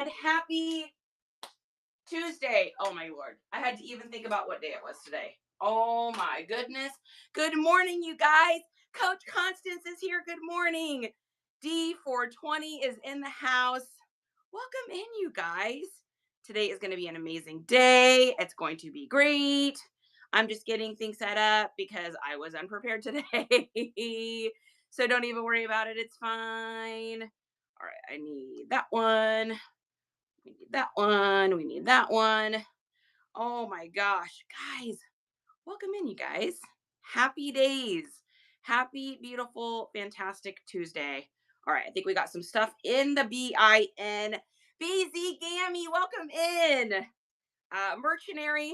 God. Happy Tuesday. Oh my Lord. I had to even think about what day it was today. Oh my goodness. Good morning, you guys. Coach Constance is here. Good morning. D420 is in the house. Welcome in, you guys. Today is going to be an amazing day. It's going to be great. I'm just getting things set up because I was unprepared today. So don't even worry about it. It's fine. All right. I need that one. We need that one. We need that one. Oh my gosh. Guys, welcome in, you guys. Happy days. Happy, beautiful, fantastic Tuesday. All right. I think we got some stuff in the BIN. BZ Gammy, welcome in. Mercenary.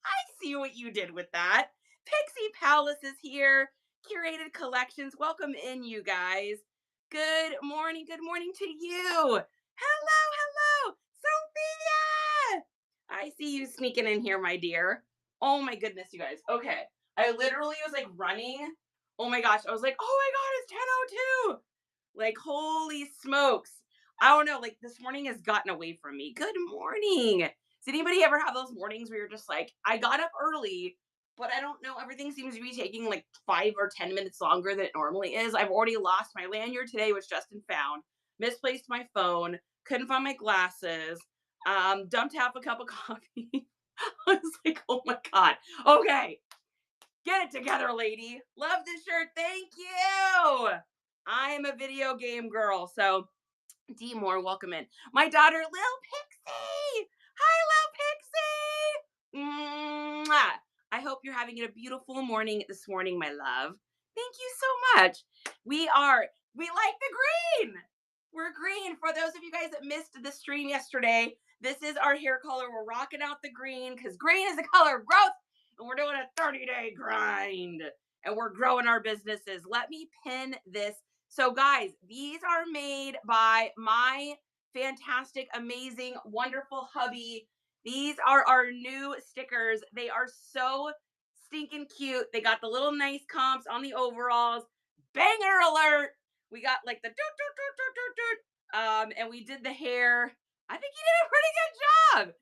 I see what you did with that. Pixie Palace is here. Curated Collections. Welcome in, you guys. Good morning to you. Hello, Sophia. I see you sneaking in here, my dear. Oh my goodness, you guys. Okay. I literally was like running. Oh my gosh. I was like, oh my God, it's 10:02. Like, holy smokes. I don't know. Like, this morning has gotten away from me. Good morning. Does anybody ever have those mornings where you're just like, I got up early, but I don't know. Everything seems to be taking like 5 or 10 minutes longer than it normally is. I've already lost my lanyard today, which Justin found, misplaced my phone, couldn't find my glasses, dumped half a cup of coffee. I was like, oh my God. Okay. Get it together, lady. Love this shirt. Thank you. I am a video game girl. So, D Moore, welcome in. My daughter, Lil Pixie. Hi, Lil Pixie. Mwah. I hope you're having a beautiful morning this morning, my love. Thank you so much. We like the green. We're green. For those of you guys that missed the stream yesterday, this is our hair color. We're rocking out the green because green is the color of growth. And we're doing a 30-day grind. And we're growing our businesses. Let me pin this. So guys, these are made by my fantastic, amazing, wonderful hubby. These are our new stickers. They are so stinking cute. They got the little nice comps on the overalls. Banger alert. We got like the and we did the hair. I think he did a pretty good job.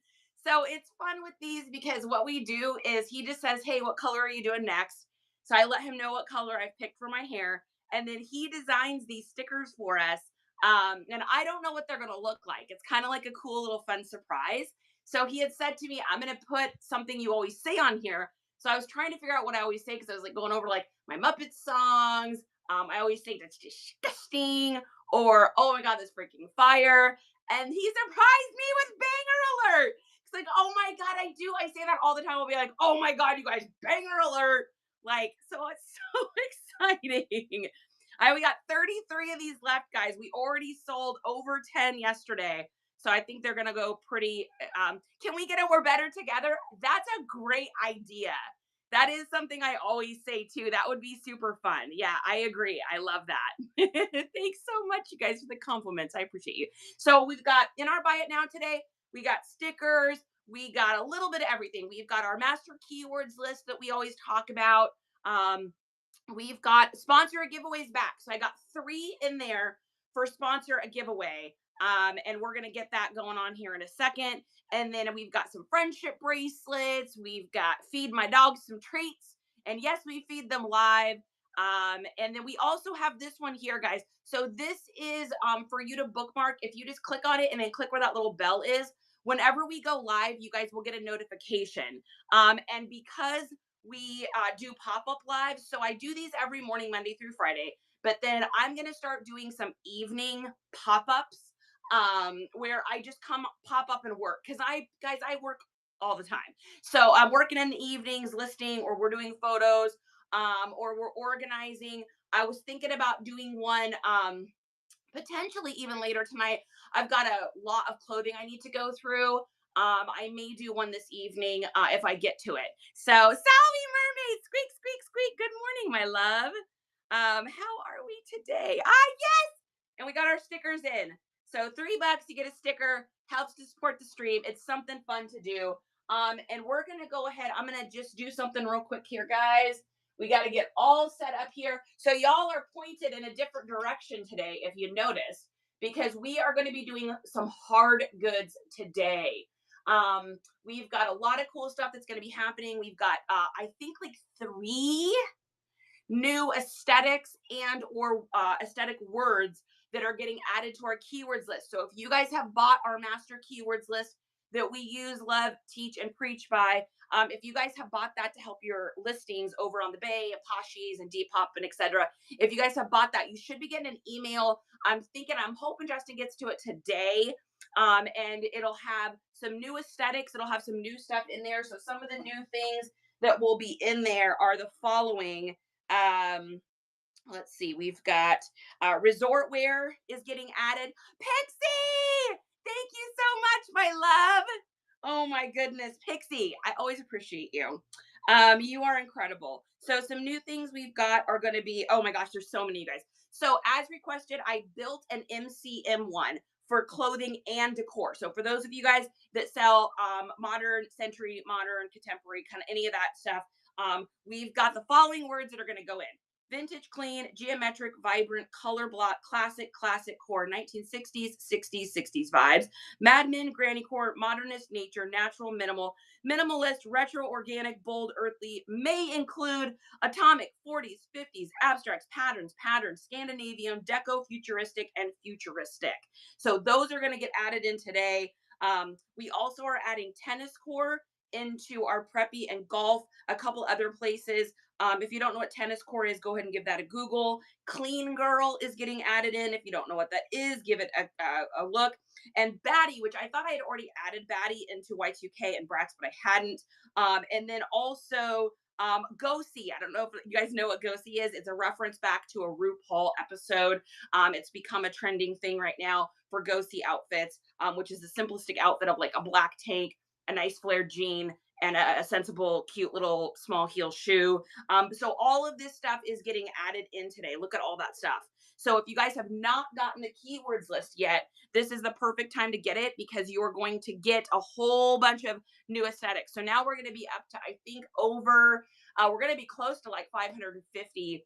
So it's fun with these because what we do is he just says, hey, what color are you doing next? So I let him know what color I've picked for my hair. And then he designs these stickers for us. And I don't know what they're going to look like. It's kind of like a cool little fun surprise. So he had said to me, I'm going to put something you always say on here. So I was trying to figure out what I always say because I was like going over like my Muppet songs. I always say that's disgusting or, oh my God, that's freaking fire. And he surprised me with banger alert. It's like, oh my God, I do. I say that all the time. I'll be like, oh my God, you guys, banger alert. Like, so it's so exciting. We got 33 of these left, guys. We already sold over 10 yesterday. So I think they're going to go pretty, can we get a We're Better Together? That's a great idea. That is something I always say too. That would be super fun. Yeah, I agree. I love that. Thanks so much, you guys, for the compliments. I appreciate you. So we've got in our Buy It Now today, we got stickers. We got a little bit of everything. We've got our master keywords list that we always talk about. We've got sponsor a giveaways back. So I got 3 in there for sponsor a giveaway. And we're going to get that going on here in a second. And then we've got some friendship bracelets. We've got feed my dogs some treats. And yes, we feed them live. And then we also have this one here, guys. So this is for you to bookmark. If you just click on it and then click where that little bell is, whenever we go live, you guys will get a notification. And because we do pop-up lives, so I do these every morning, Monday through Friday, but then I'm going to start doing some evening pop-ups where I just pop up and work. Because I work all the time. So I'm working in the evenings, listing, or we're doing photos, or we're organizing. I was thinking about doing one potentially even later tonight. I've got a lot of clothing I need to go through. I may do one this evening if I get to it. So, Salvi Mermaid, squeak, squeak, squeak. Good morning, my love. How are we today? Yes! And we got our stickers in. So $3, you get a sticker, helps to support the stream. It's something fun to do. And we're going to go ahead. I'm going to just do something real quick here, guys. We got to get all set up here. So y'all are pointed in a different direction today, if you notice. because we are going to be doing some hard goods today. We've got a lot of cool stuff that's going to be happening. We've got, I think, like 3 new aesthetics and or aesthetic words that are getting added to our keywords list. So if you guys have bought our master keywords list that we use, love, teach, and preach by, if you guys have bought that to help your listings over on the Bay and Poshies and Depop and etc., if you guys have bought that, you should be getting an email. I'm hoping Justin gets to it today. And it'll have some new aesthetics. It'll have some new stuff in there. So some of the new things that will be in there are the following. um let's see, we've got resort wear is getting added. Pixie, thank you so much, my love. Oh my goodness, Pixie, I always appreciate you. You are incredible. So some new things we've got are going to be, oh my gosh, there's so many, you guys. So as requested, I built an MCM1 for clothing and decor. So for those of you guys that sell modern, century, modern, contemporary, kind of any of that stuff, we've got the following words that are going to go in: vintage, clean, geometric, vibrant, color block, classic, classic core, 1960s, 60s, 60s vibes, Mad Men, granny core, modernist, nature, natural, minimal, minimalist, retro, organic, bold, earthly, may include atomic, 40s, 50s, abstracts, patterns, Scandinavian, deco, futuristic, and futuristic. So those are going to get added in today. We also are adding tennis core into our preppy and golf, a couple other places. If you don't know what tennis court is, go ahead and give that a Google. Clean girl is getting added in. If you don't know what that is, give it a look. And baddie, which I thought I had already added baddie into Y2K and Brax, but I hadn't. And then also Go See. I don't know if you guys know what Go See is. It's a reference back to a RuPaul episode. It's become a trending thing right now for Go See outfits, which is a simplistic outfit of like a black tank, a nice flared jean, and a sensible, cute little small heel shoe. So all of this stuff is getting added in today. Look at all that stuff. So if you guys have not gotten the keywords list yet, this is the perfect time to get it, because you are going to get a whole bunch of new aesthetics. So now we're going to be up to, I think, we're going to be close to like 550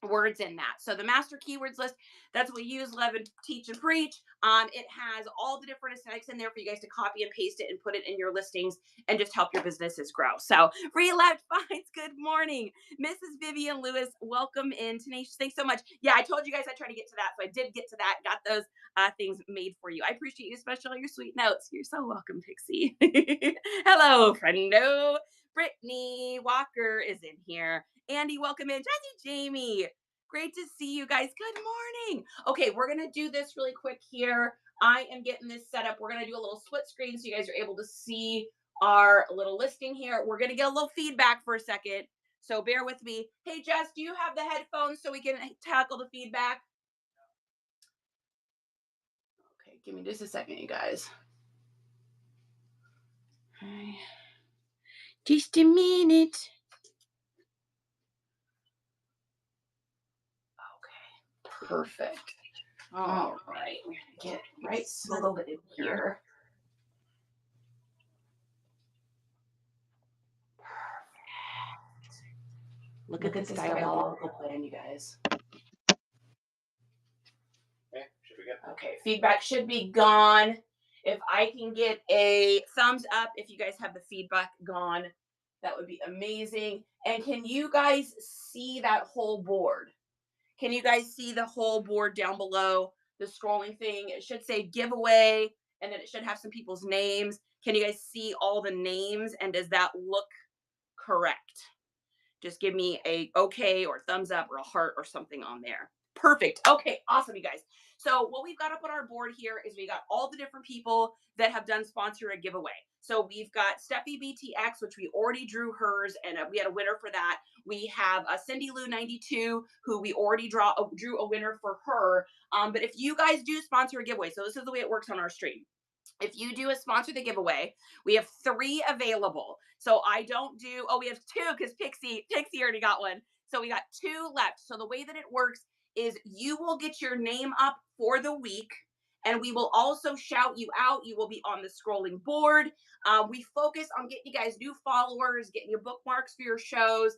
words in that. So the master keywords list, that's what we use, love, and teach, and preach. It has all the different aesthetics in there for you guys to copy and paste it and put it in your listings and just help your businesses grow. So Relapse Finds, good morning. Mrs. Vivian Lewis, welcome in. Tenacious, thanks so much. Yeah, I told you guys I tried to get to that, so I did get to that, got those things made for you. I appreciate you, especially your sweet notes. You're so welcome, Pixie. Hello, friendo. Brittany Walker is in here. Andy, welcome in. Jesse, Jamie, great to see you guys. Good morning. Okay, we're going to do this really quick here. I am getting this set up. We're going to do a little split screen so you guys are able to see our little listing here. We're going to get a little feedback for a second, so bear with me. Hey, Jess, do you have the headphones so we can tackle the feedback? Okay, give me just a second, you guys. Okay. Just a minute. Okay, perfect. All right, we're gonna get right settled in here. Perfect. Look at this diabolical plan, you guys. Okay, should be good. Okay, feedback should be gone. If I can get a thumbs up if you guys have the feedback gone, that would be amazing. And can you guys see that whole board? Can you guys see the whole board down below, the scrolling thing? It should say giveaway, and then it should have some people's names. Can you guys see all the names, and does that look correct? Just give me a okay or thumbs up or a heart or something on there. Perfect. Okay, awesome, you guys. So what we've got up on our board here is we got all the different people that have done sponsor a giveaway. So we've got Steffi BTX, which we already drew hers, and we had a winner for that. We have Cindy Lou 92, who we already drew a winner for her. But if you guys do sponsor a giveaway, so this is the way it works on our stream. If you do a sponsor the giveaway, we have 3 available. So I don't do, we have 2 because Pixie already got one. So we got 2 left. So the way that it works is you will get your name up for the week, and we will also shout you out. You will be on the scrolling board. We focus on getting you guys new followers, getting you bookmarks for your shows,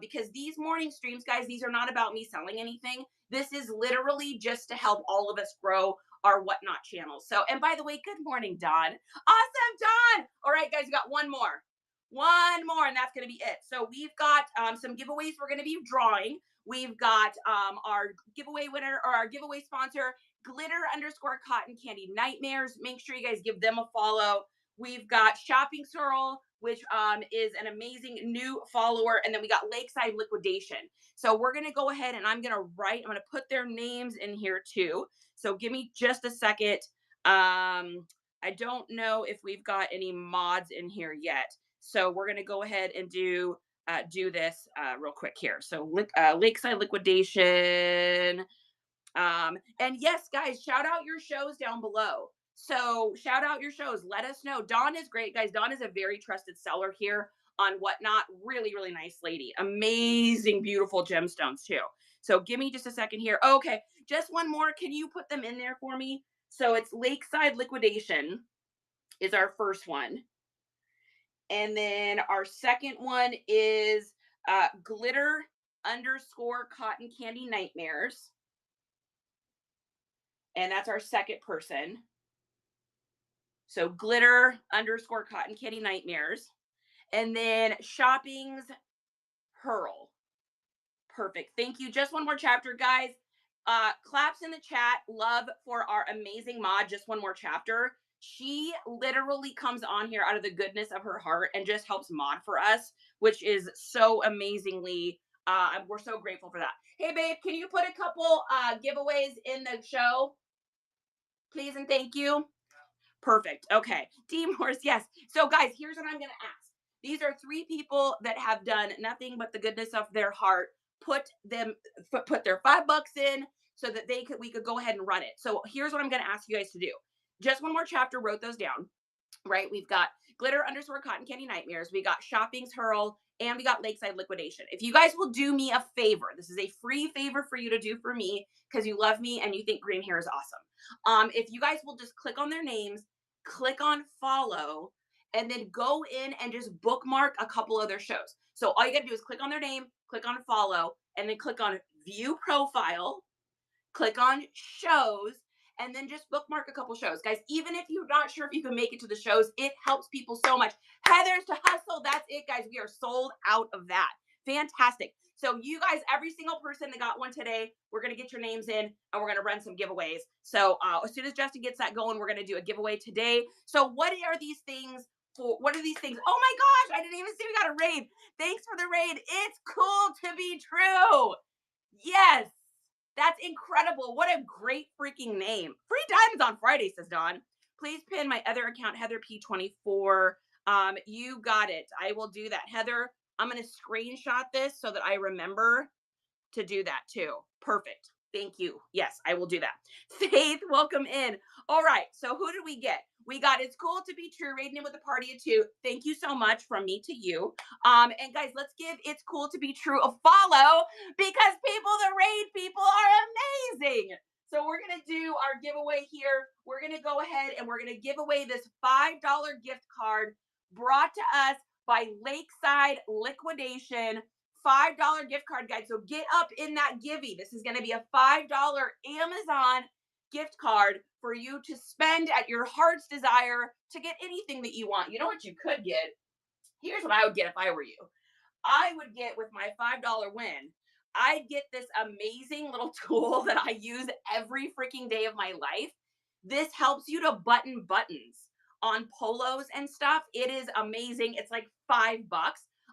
because these morning streams, guys, these are not about me selling anything. This is literally just to help all of us grow our Whatnot channels. So, and by the way, good morning, Dawn. Awesome, Dawn. All right, guys, we got one more, and that's going to be it. So we've got some giveaways we're going to be drawing. We've got our giveaway winner, or our giveaway sponsor, glitter_cotton candy nightmares. Make sure you guys give them a follow. We've got Shopping Swirl, which is an amazing new follower. And then we got Lakeside Liquidation. So we're going to go ahead and I'm going to put their names in here too. So give me just a second. I don't know if we've got any mods in here yet. So we're going to go ahead and do this real quick here. So Lakeside Liquidation. And yes, guys, shout out your shows down below. So shout out your shows. Let us know. Dawn is great, guys. Dawn is a very trusted seller here on Whatnot. Really, really nice lady. Amazing, beautiful gemstones too. So give me just a second here. Okay, just one more. Can you put them in there for me? So it's Lakeside Liquidation is our first one. And then our second one is glitter_cotton candy nightmares. And that's our second person. So glitter_cotton candy nightmares. And then Shopping's Hurl. Perfect. Thank you. Just one more chapter, guys. Claps in the chat. Love for our amazing mod. Just one more chapter. She literally comes on here out of the goodness of her heart and just helps mod for us, which is so amazingly, we're so grateful for that. Hey, babe, can you put a couple giveaways in the show? Please and thank you. Perfect. Okay. Team Horse, yes. So guys, here's what I'm going to ask. These are 3 people that have done nothing but the goodness of their heart. Put their $5 in so that we could go ahead and run it. So here's what I'm going to ask you guys to do. Just one more chapter, wrote those down, right? We've got glitter_cotton candy nightmares. We got Shopping's Hurl, and we got Lakeside Liquidation. If you guys will do me a favor, this is a free favor for you to do for me because you love me and you think green hair is awesome. If you guys will just click on their names, click on follow, and then go in and just bookmark a couple of their shows. So all you got to do is click on their name, click on follow, and then click on view profile, click on shows, and then just bookmark a couple shows. Guys, even if you're not sure if you can make it to the shows, it helps people so much. Heather's to Hustle, that's it, guys. We are sold out of that. Fantastic. So you guys, every single person that got one today, we're going to get your names in and we're going to run some giveaways. So as soon as Justin gets that going, we're going to do a giveaway today. So what are these things? Oh my gosh, I didn't even see we got a raid. Thanks for the raid. It's cool to be true. Yes. That's incredible. What a great freaking name. Free diamonds on Friday, says Dawn. Please pin my other account, Heather P24. You got it. I will do that. Heather, I'm going to screenshot this so that I remember to do that too. Perfect. Thank you. Yes, I will do that. Faith, welcome in. All right. So who did we get? We got It's Cool to Be True, raiding in with a party of 2. Thank you so much from me to you. And guys, let's give It's Cool to Be True a follow because people that raid people are amazing. So we're going to do our giveaway here. We're going to go ahead and we're going to give away this $5 gift card brought to us by Lakeside Liquidation. $5 gift card, guys. So get up in that givey. This is going to be a $5 Amazon gift card for you to spend at your heart's desire to get anything that you want. You know what you could get? Here's what I would get if I were you. I would get, with my $5 win, I'd get this amazing little tool that I use every freaking day of my life. This helps you to button buttons on polos and stuff. It is amazing. It's like $5.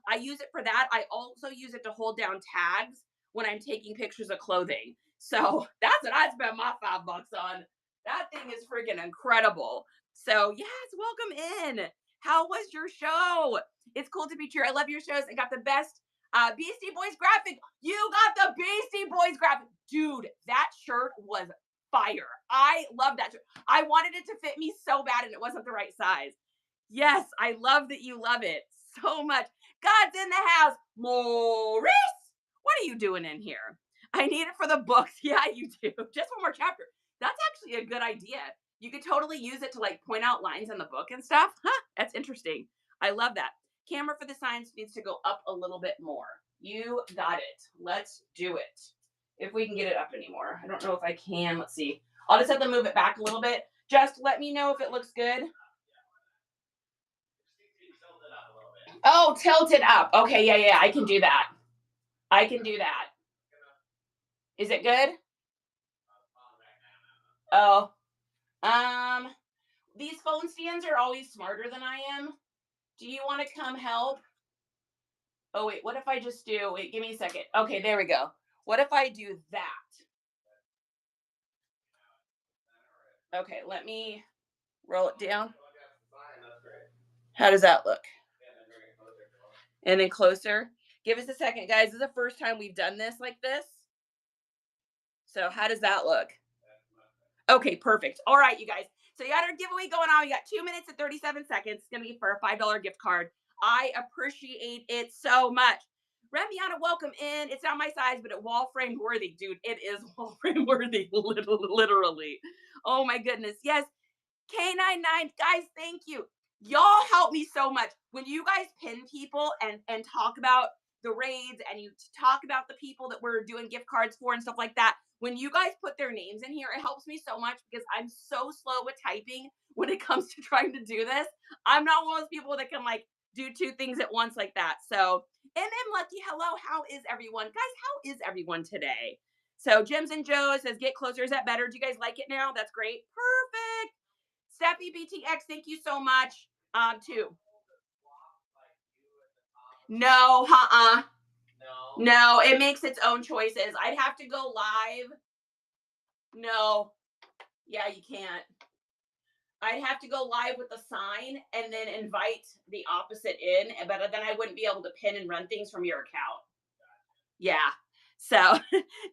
I use it for that. I also use it to hold down tags when I'm taking pictures of clothing. So that's what I spent my $5 on. That thing is freaking incredible. So yes, welcome in. How was your show? It's cool to be true. I love your shows. I got the best Beastie Boys graphic. You got the Beastie Boys graphic. Dude, that shirt was fire. I love that shirt. I wanted it to fit me so bad and it wasn't the right size. Yes, I love that you love it so much. God's in the house. Maurice, what are you doing in here? I need it for the books. Yeah, you do. Just one more chapter. That's actually a good idea. You could totally use it to like point out lines in the book and stuff. Huh, that's interesting. I love that. Camera for the signs needs to go up a little bit more. You got it. Let's do it. If we can get it up anymore. I don't know if I can. Let's see. I'll just have to move it back a little bit. Just let me know if it looks good. Oh, tilt it up. Okay, yeah, I can do that. I can do that. Is it good? Oh, these phone stands are always smarter than I am. Do you want to come help? Oh, wait, what if I just do, wait, give me a second. Okay, there we go. What if I do that? Okay, let me roll it down. How does that look? And then closer. Give us a second, guys. This is the first time we've done this like this. So how does that look? Okay, perfect. All right, you guys. So you got our giveaway going on. We got 2 minutes and 37 seconds. It's going to be for a $5 gift card. I appreciate it so much. Remiana, welcome in. It's not my size, but it wall frame worthy, dude. It is wall frame worthy, literally. Oh my goodness. Yes. K99, guys, thank you. Y'all help me so much. When you guys pin people and talk about the raids and you talk about the people that we're doing gift cards for and stuff like that, when you guys put their names in here, it helps me so much because I'm so slow with typing when it comes to trying to do this. I'm not one of those people that can like do two things at once like that. So, MM Lucky, hello, how is everyone? Guys, how is everyone today? So, Jims and Joe says, get closer. Is that better? Do you guys like it now? That's great. Perfect. Steffi BTX, thank you so much. Too. No, No, it makes its own choices. I'd have to go live. No. Yeah, you can't. I'd have to go live with the sign and then invite the opposite in, but then I wouldn't be able to pin and run things from your account. Yeah. So,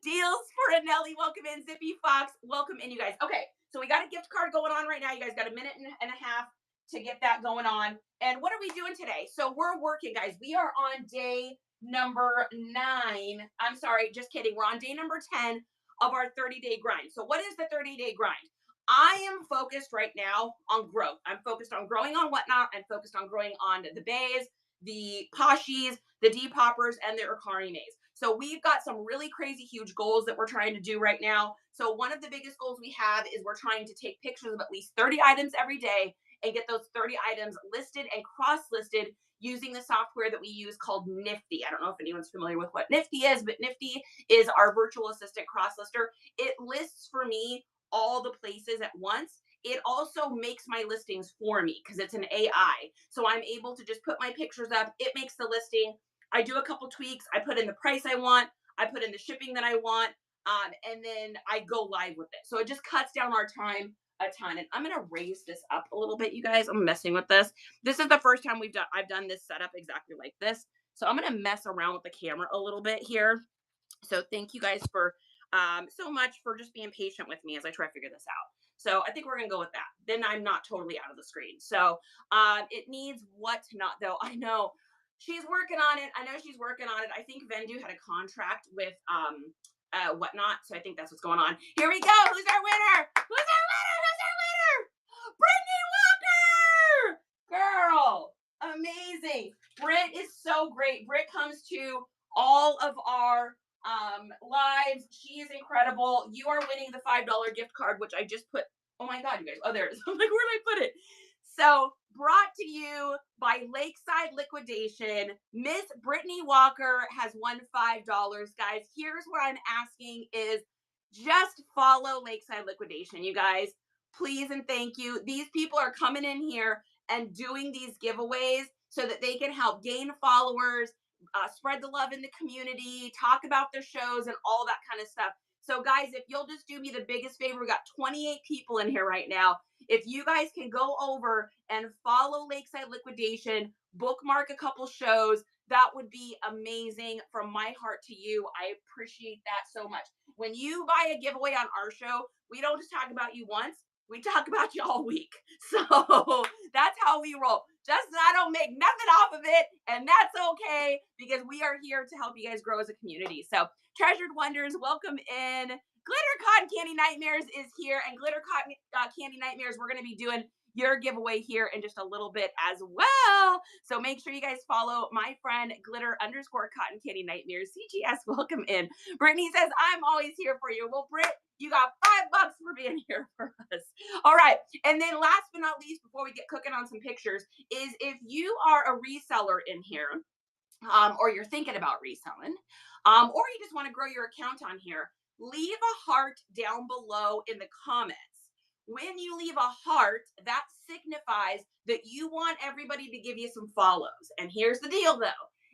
deals for Anelli. Welcome in. Zippy Fox. Welcome in, you guys. Okay, so we got a gift card going on right now. You guys got a minute and a half to get that going on. And what are we doing today? So we're working, guys. We are on day number 9. I'm sorry, just kidding. We're on day number 10 of our 30-day grind. So what is the 30-day grind? I am focused right now on growth. I'm focused on growing on Whatnot. I'm focused on growing on the bays, the Poshies, the Depoppers, and the Urkarines. So we've got some really crazy huge goals that we're trying to do right now. So one of the biggest goals we have is we're trying to take pictures of at least 30 items every day and get those 30 items listed and cross-listed using the software that we use called Nifty. I don't know if anyone's familiar with what Nifty is, but Nifty is our virtual assistant cross-lister. It lists for me all the places at once. It also makes my listings for me because it's an AI. So I'm able to just put my pictures up. It makes the listing. I do a couple tweaks. I put in the price I want. I put in the shipping that I want. And then I go live with it. So it just cuts down our time a ton. And I'm going to raise this up a little bit, you guys. I'm messing with this. This is the first time I've done this setup exactly like this. So I'm going to mess around with the camera a little bit here. So thank you guys for so much for just being patient with me as I try to figure this out. So I think we're going to go with that. Then I'm not totally out of the screen. So it needs what not though. I know she's working on it. I know she's working on it. I think Vendu had a contract with Whatnot. So I think that's what's going on. Here we go. Who's our winner? Who's our winner? Who's our winner? Brittany Walker! Girl, amazing. Britt is so great. Britt comes to all of our lives. She is incredible. You are winning the $5 gift card, which I just put. Oh my God, you guys. Oh, there it is. I'm like, where did I put it? So brought to you by Lakeside Liquidation. Miss Brittany Walker has won $5. Guys, here's what I'm asking is just follow Lakeside Liquidation, you guys. Please and thank you. These people are coming in here and doing these giveaways so that they can help gain followers, spread the love in the community, talk about their shows and all that kind of stuff. So guys, if you'll just do me the biggest favor, we got 28 people in here right now. If you guys can go over and follow Lakeside Liquidation, bookmark a couple shows, that would be amazing from my heart to you. I appreciate that so much. When you buy a giveaway on our show, we don't just talk about you once. We talk about you all week. So that's how we roll. Just I don't make nothing off of it, and that's okay because we are here to help you guys grow as a community. So Treasured Wonders, welcome in. Glitter Cotton Candy Nightmares is here, and Glitter Cotton Candy Nightmares, we're going to be doing your giveaway here in just a little bit as well. So make sure you guys follow my friend glitter_cotton candy nightmares CGS. Welcome in. Brittany says, I'm always here for you. Well, Britt, you got $5 for being here for us. All right. And then last but not least, before we get cooking on some pictures, is if you are a reseller in here, or you're thinking about reselling, or you just want to grow your account on here, leave a heart down below in the comments. When you leave a heart, that signifies that you want everybody to give you some follows. And here's the deal though.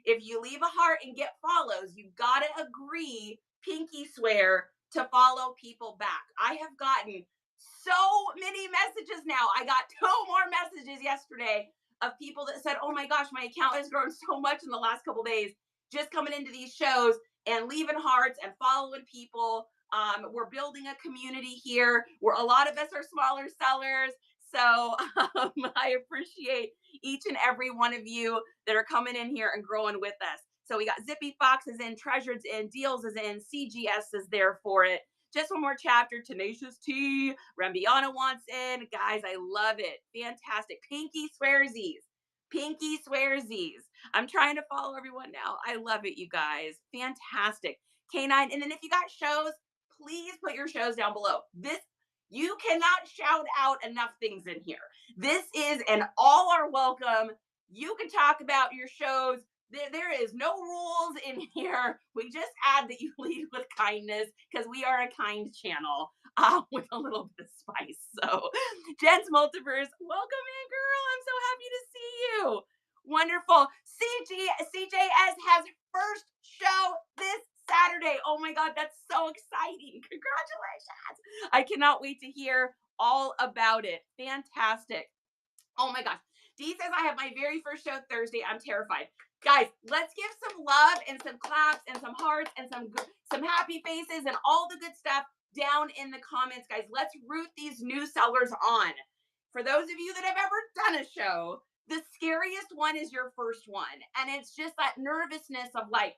If you leave a heart and get follows, you got to agree, pinky swear, to follow people back. I have gotten so many messages now. I got 2 more messages yesterday of people that said, oh my gosh, my account has grown so much in the last couple days, just coming into these shows and leaving hearts and following people. We're building a community here where a lot of us are smaller sellers. So I appreciate each and every one of you that are coming in here and growing with us. So we got Zippy Fox is in, Treasured's in, Deals is in, CGS is there for it. Just one more chapter. Tenacious T. Rambiana wants in. Guys, I love it. Fantastic. Pinky swearsies. Pinky swearsies. I'm trying to follow everyone now. I love it, you guys. Fantastic. K9. And then if you got shows, please put your shows down below. You cannot shout out enough things in here. This is an all are welcome. You can talk about your shows. There is no rules in here. We just add that you lead with kindness because we are a kind channel with a little bit of spice. So, Jen's Multiverse, welcome in, girl. I'm so happy to see you. Wonderful. CJS has first show this Saturday. Oh my God, that's so exciting. Congratulations. I cannot wait to hear all about it. Fantastic. Oh my gosh. Dee says, I have my very first show Thursday. I'm terrified. Guys, let's give some love and some claps and some hearts and some happy faces and all the good stuff down in the comments, guys. Let's root these new sellers on. For those of you that have ever done a show, the scariest one is your first one. And it's just that nervousness of like,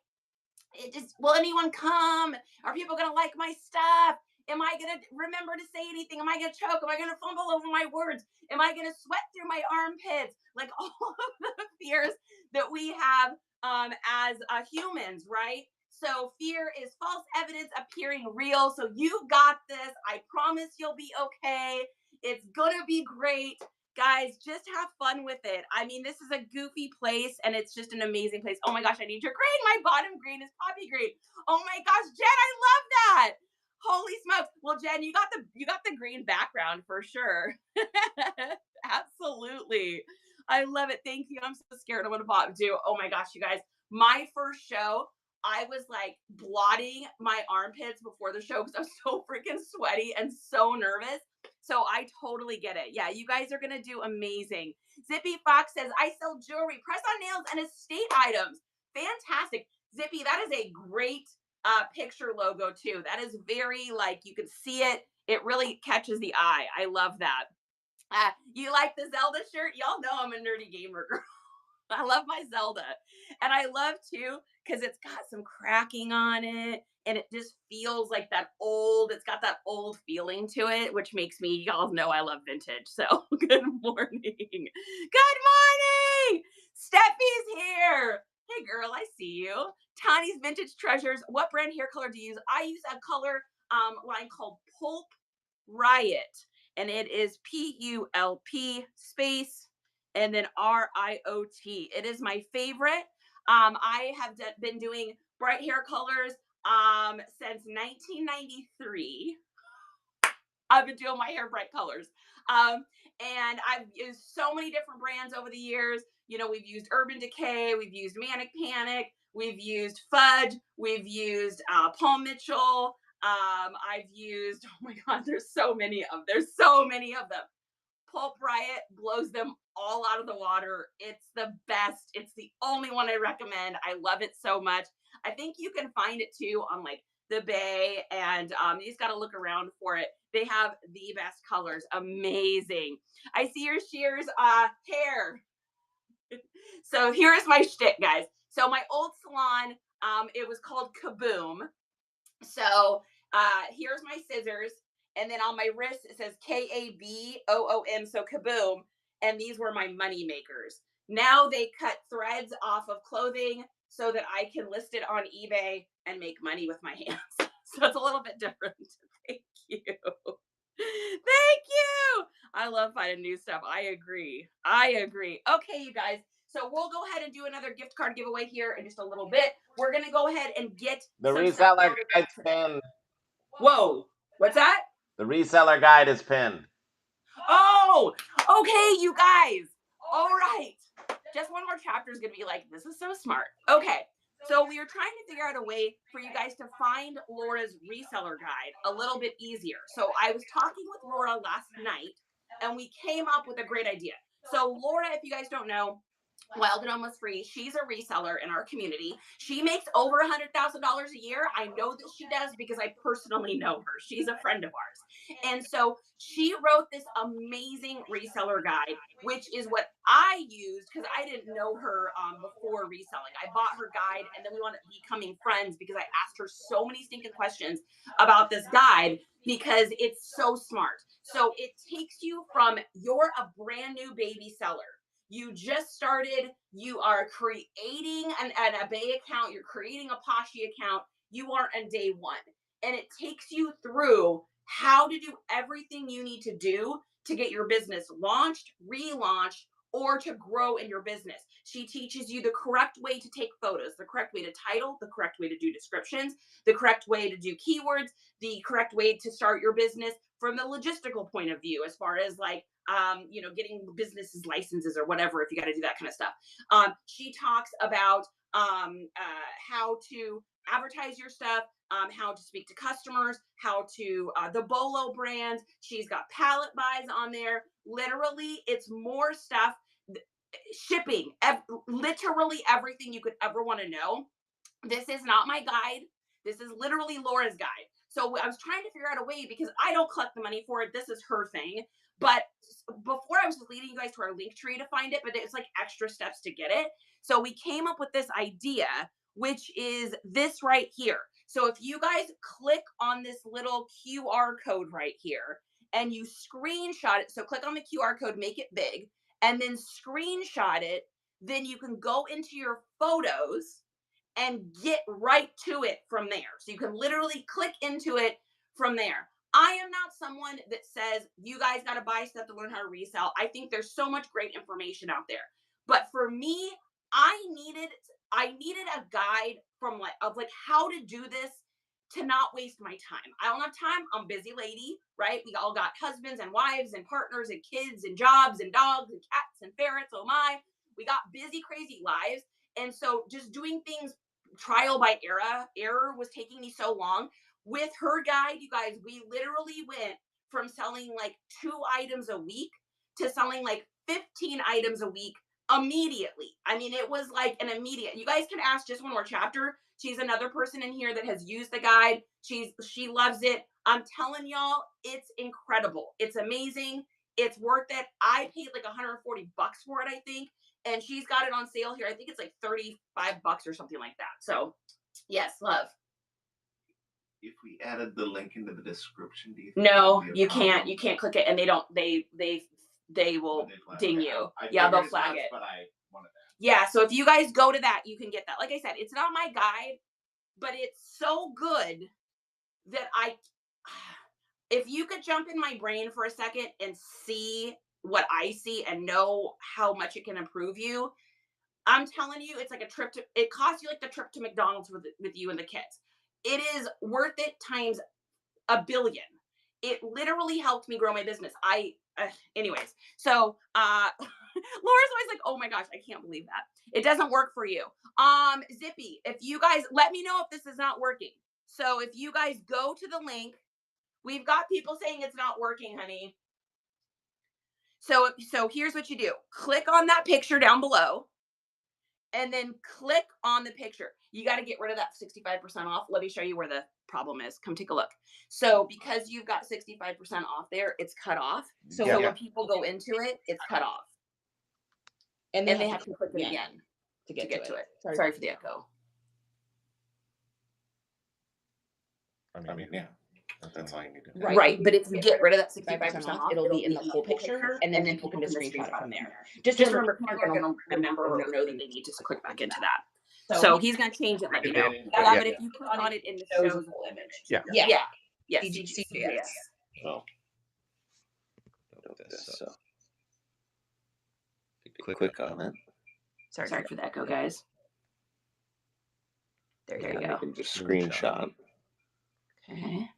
will anyone come? Are people going to like my stuff? Am I going to remember to say anything? Am I going to choke? Am I going to fumble over my words? Am I going to sweat through my armpits? Like all of the fears that we have as humans, right? So fear is false evidence appearing real. So you got this. I promise you'll be okay. It's going to be great. Guys, just have fun with it. I mean, this is a goofy place and it's just an amazing place. Oh my gosh, I need your green. My bottom green is poppy green. Oh my gosh, Jen, I love that. Holy smokes. Well, Jen, you got the green background for sure. Absolutely. I love it. Thank you. I'm so scared of what Bob do. Oh my gosh, you guys. My first show, I was like blotting my armpits before the show because I was so freaking sweaty and so nervous. So I totally get it. Yeah, you guys are going to do amazing. Zippy Fox says, I sell jewelry, press-on nails, and estate items. Fantastic. Zippy, that is a great picture logo too. That is very like, you can see it. It really catches the eye. I love that. You like the Zelda shirt? Y'all know I'm a nerdy gamer girl. I love my Zelda. And I love too, because it's got some cracking on it and it just feels like it's got that old feeling to it, which makes me, y'all know I love vintage. So good morning. Good morning. Steffi's here. Hey girl, I see you. Tani's Vintage Treasures. What brand hair color do you use? I use a color line called Pulp Riot. And it is PULP space and then RIOT. It is my favorite. I have been doing bright hair colors since 1993. I've been doing my hair bright colors. And I've used so many different brands over the years. You know, we've used Urban Decay, we've used Manic Panic, we've used Fudge, we've used Paul Mitchell. I've used, oh my God, there's so many of them. Pulp Riot blows them all out of the water. It's the best. It's the only one I recommend. I love it so much. I think you can find it too on like the Bay, and you just got to look around for it. They have the best colors. Amazing. I see your Shears hair. So here's my shtick, guys. So my old salon, it was called Kaboom. So here's my scissors. And then on my wrist, it says KABOOM, so kaboom. And these were my money makers. Now they cut threads off of clothing so that I can list it on eBay and make money with my hands. So it's a little bit different. Thank you. Thank you. I love finding new stuff. I agree. Okay, you guys. So we'll go ahead and do another gift card giveaway here in just a little bit. We're going to go ahead and get the reseller guide's pinned. Whoa. What's that? The reseller guide is pinned. Oh, okay, you guys. All right. Just one more chapter is going to be like, this is so smart. Okay. So we are trying to figure out a way for you guys to find Laura's reseller guide a little bit easier. So I was talking with Laura last night and we came up with a great idea. So Laura, if you guys don't know, Wild and Almost Free, she's a reseller in our community. She makes over $100,000 a year. I know that she does because I personally know her. She's a friend of ours. And so she wrote this amazing reseller guide, which is what I used because I didn't know her before reselling. I bought her guide and then we wound up becoming friends because I asked her so many stinking questions about this guide because it's so smart. So it takes you from you're a brand new baby seller. You just started, you are creating an eBay account, you're creating a Poshy account, you are on day one. And it takes you through how to do everything you need to do to get your business launched, relaunched, or to grow in your business. She teaches you the correct way to take photos, the correct way to title, the correct way to do descriptions, the correct way to do keywords, the correct way to start your business from the logistical point of view, as far as like, getting businesses licenses or whatever, if you got to do that kind of stuff. She talks about how to advertise your stuff, how to speak to customers, how to the Bolo brand. She's got pallet buys on there. Literally, it's more stuff, shipping, literally everything you could ever want to know. This is not my guide. This is literally Laura's guide. So I was trying to figure out a way because I don't collect the money for it. This is her thing. But before I was just leading you guys to our link tree to find it, but it's like extra steps to get it. So we came up with this idea, which is this right here. So if you guys click on this little QR code right here and you screenshot it, so click on the QR code, make it big, and then screenshot it, then you can go into your photos and get right to it from there. So you can literally click into it from there. I am not someone that says you guys got to buy stuff to learn how to resell. I think there's so much great information out there. But for me, I needed a guide from like how to do this to not waste my time. I don't have time. I'm a busy lady, right? We all got husbands and wives and partners and kids and jobs and dogs and cats and ferrets. Oh my, we got busy, crazy lives. And so just doing things trial by error was taking me so long. With her guide, you guys, we literally went from selling like 2 items a week to selling like 15 items a week immediately. I mean, it was like an immediate. You guys can ask just one more chapter. She's another person in here that has used the guide. She loves it. I'm telling y'all, it's incredible. It's amazing. It's worth it. I paid like $140 for it, I think. And she's got it on sale here. I think it's like $35 or something like that. So yes, love. If we added the link into the description, do you think no, you can't. You can't click it, and they will ding you. Yeah, they'll flag it. But I wanted that. Yeah, so if you guys go to that, you can get that. Like I said, it's not my guide, but it's so good that if you could jump in my brain for a second and see what I see and know how much it can improve you, I'm telling you, it's like it costs you like the trip to McDonald's with you and the kids. It is worth it times a billion. It literally helped me grow my business. Anyways, so Laura's always like, oh my gosh, I can't believe that. It doesn't work for you. Zippy, if you guys, let me know if this is not working. So if you guys go to the link, we've got people saying it's not working, honey. So here's what you do. Click on that picture down below. And then click on the picture. You got to get rid of that 65% off. Let me show you where the problem is. Come take a look. So because you've got 65% off there, it's cut off. So when people go into it, it's cut off. And then they have to click it again to get to it. Sorry for the echo. I mean, yeah. That's all you need to do. Right. But if you get rid of that 65% off, it'll be in the full picture, and then people can just screenshot it from there. Just remember, people are going to remember or know that they need to click back into that. So he's going to change it, let me know. Yeah, but if you click on it in the shows a full image. Yeah. Yes, CJS. Oh. So. Click on it. Sorry for the echo, guys. There you You go. can just screenshot. Okay.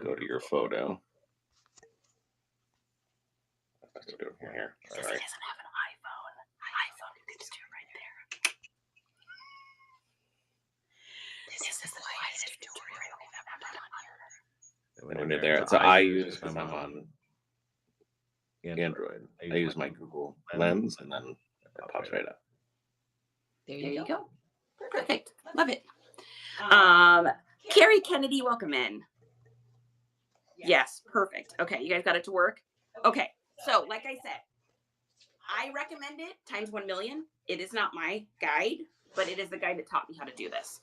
Go to your photo. Let's do it from here. Because he Sorry. doesn't have an iPhone. You can just do it right there. This is the quietest tutorial I've ever done on here. When you're there, so I use when I'm on Android. I use my Google Lens, and then it pops right up. There you go. Perfect. Love it. Carrie Kennedy, welcome in. Yes, perfect. Okay, you guys got it to work? Okay, so like I said, I recommend it times 1 million. It is not my guide, but it is the guide that taught me how to do this.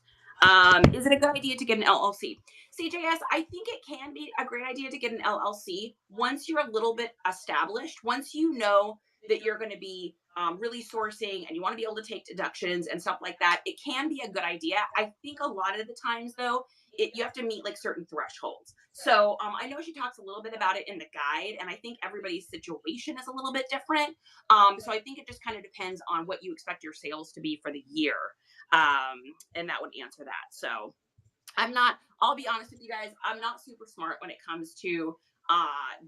Is it a good idea to get an LLC? CJS, I think it can be a great idea to get an LLC once you're a little bit established, once you know that you're going to be really sourcing and you want to be able to take deductions and stuff like that. It can be a good idea. I think a lot of the times, though, you have to meet like certain thresholds. So I know she talks a little bit about it in the guide, and I think everybody's situation is a little bit different. So I think it just kind of depends on what you expect your sales to be for the year. And that would answer that. So I'll be honest with you guys, I'm not super smart when it comes to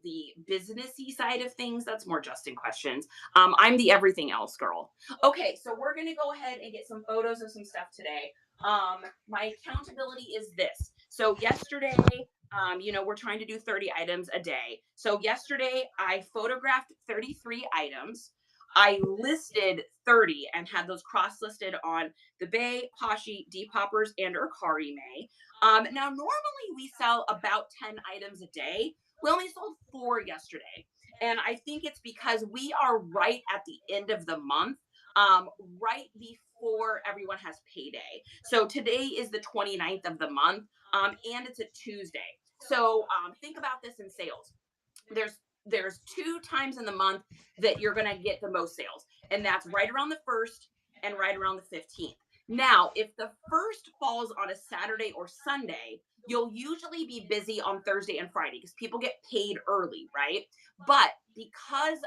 the businessy side of things. That's more Justin questions. I'm the everything else girl. Okay, so we're gonna go ahead and get some photos of some stuff today. My accountability is this. So yesterday, we're trying to do 30 items a day. So yesterday I photographed 33 items. I listed 30 and had those cross-listed on the Bay, Poshy, Depoppers, and Mercari May. Now, normally we sell about 10 items a day. We only sold 4 yesterday. And I think it's because we are right at the end of the month, right before everyone has payday. So today is the 29th of the month, and it's a Tuesday. So think about this in sales. There's 2 times in the month that you're going to get the most sales, and that's right around the 1st and right around the 15th. Now, if the 1st falls on a Saturday or Sunday, you'll usually be busy on Thursday and Friday because people get paid early, right? But because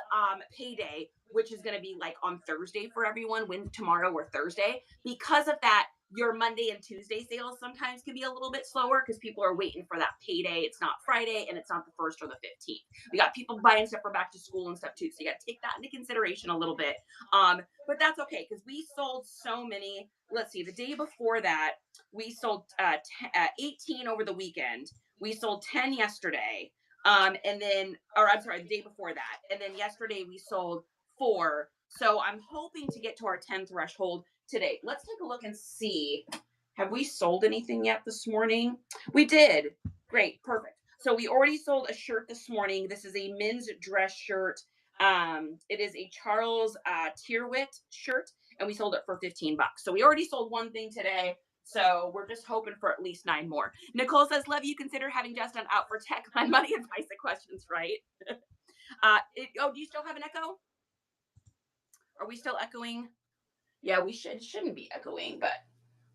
payday, which is going to be like on Thursday for everyone, when tomorrow or Thursday, because of that, your Monday and Tuesday sales sometimes can be a little bit slower because people are waiting for that payday. It's not Friday and it's not the 1st or the 15th. We got people buying stuff for back to school and stuff too. So you got to take that into consideration a little bit. But that's okay because we sold so many. Let's see, the day before that, we sold 18 over the weekend. We sold 10 yesterday. The day before that. And then yesterday we sold 4. So I'm hoping to get to our 10 threshold today. Let's take a look and see. Have we sold anything yet this morning? We did. Great. Perfect. So we already sold a shirt this morning. This is a men's dress shirt. It is a Charles Tierwit shirt, and we sold it for $15. So we already sold 1 thing today. So we're just hoping for at least 9 more. Nicole says, love you. Consider having Justin out for tech on money advice and questions, right? Do you still have an echo? Are we still echoing? Yeah, we shouldn't be echoing, but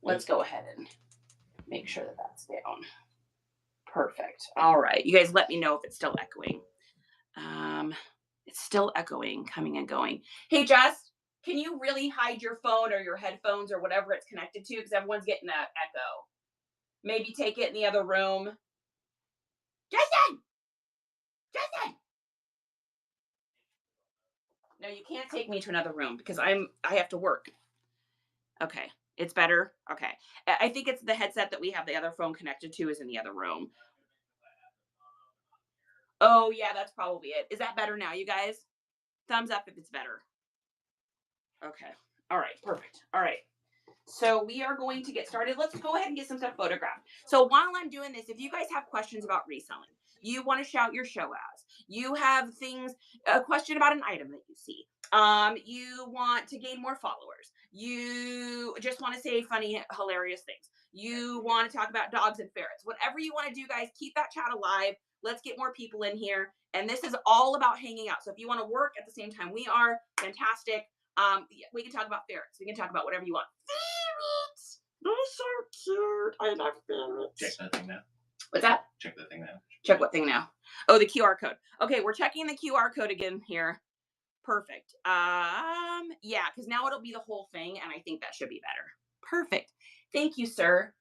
let's go ahead and make sure that that's down. Perfect. All right. You guys let me know if it's still echoing. It's still echoing, coming and going. Hey, Jess, can you really hide your phone or your headphones or whatever it's connected to? Because everyone's getting that echo. Maybe take it in the other room. Justin! No, you can't take me to another room because I have to work. Okay. It's better. Okay. I think it's the headset that we have the other phone connected to is in the other room. Oh, yeah, that's probably it. Is that better now, you guys? Thumbs up if it's better. Okay. All right. Perfect. All right. So we are going to get started. Let's go ahead and get some stuff photographed. So while I'm doing this, if you guys have questions about reselling, you want to shout your show as, you have a question about an item that you see, You want to gain more followers. You just want to say funny, hilarious things. You want to talk about dogs and ferrets. Whatever you want to do, guys, keep that chat alive. Let's get more people in here. And this is all about hanging out. So if you want to work at the same time we are, fantastic. We can talk about ferrets. We can talk about whatever you want. Ferrets! They're so cute. I love ferrets. Check that thing now. What's that? Check that thing now. Check what thing now? Oh, the QR code. Okay, we're checking the QR code again here. Perfect. Yeah, because now it'll be the whole thing, and I think that should be better. Perfect. Thank you, sir.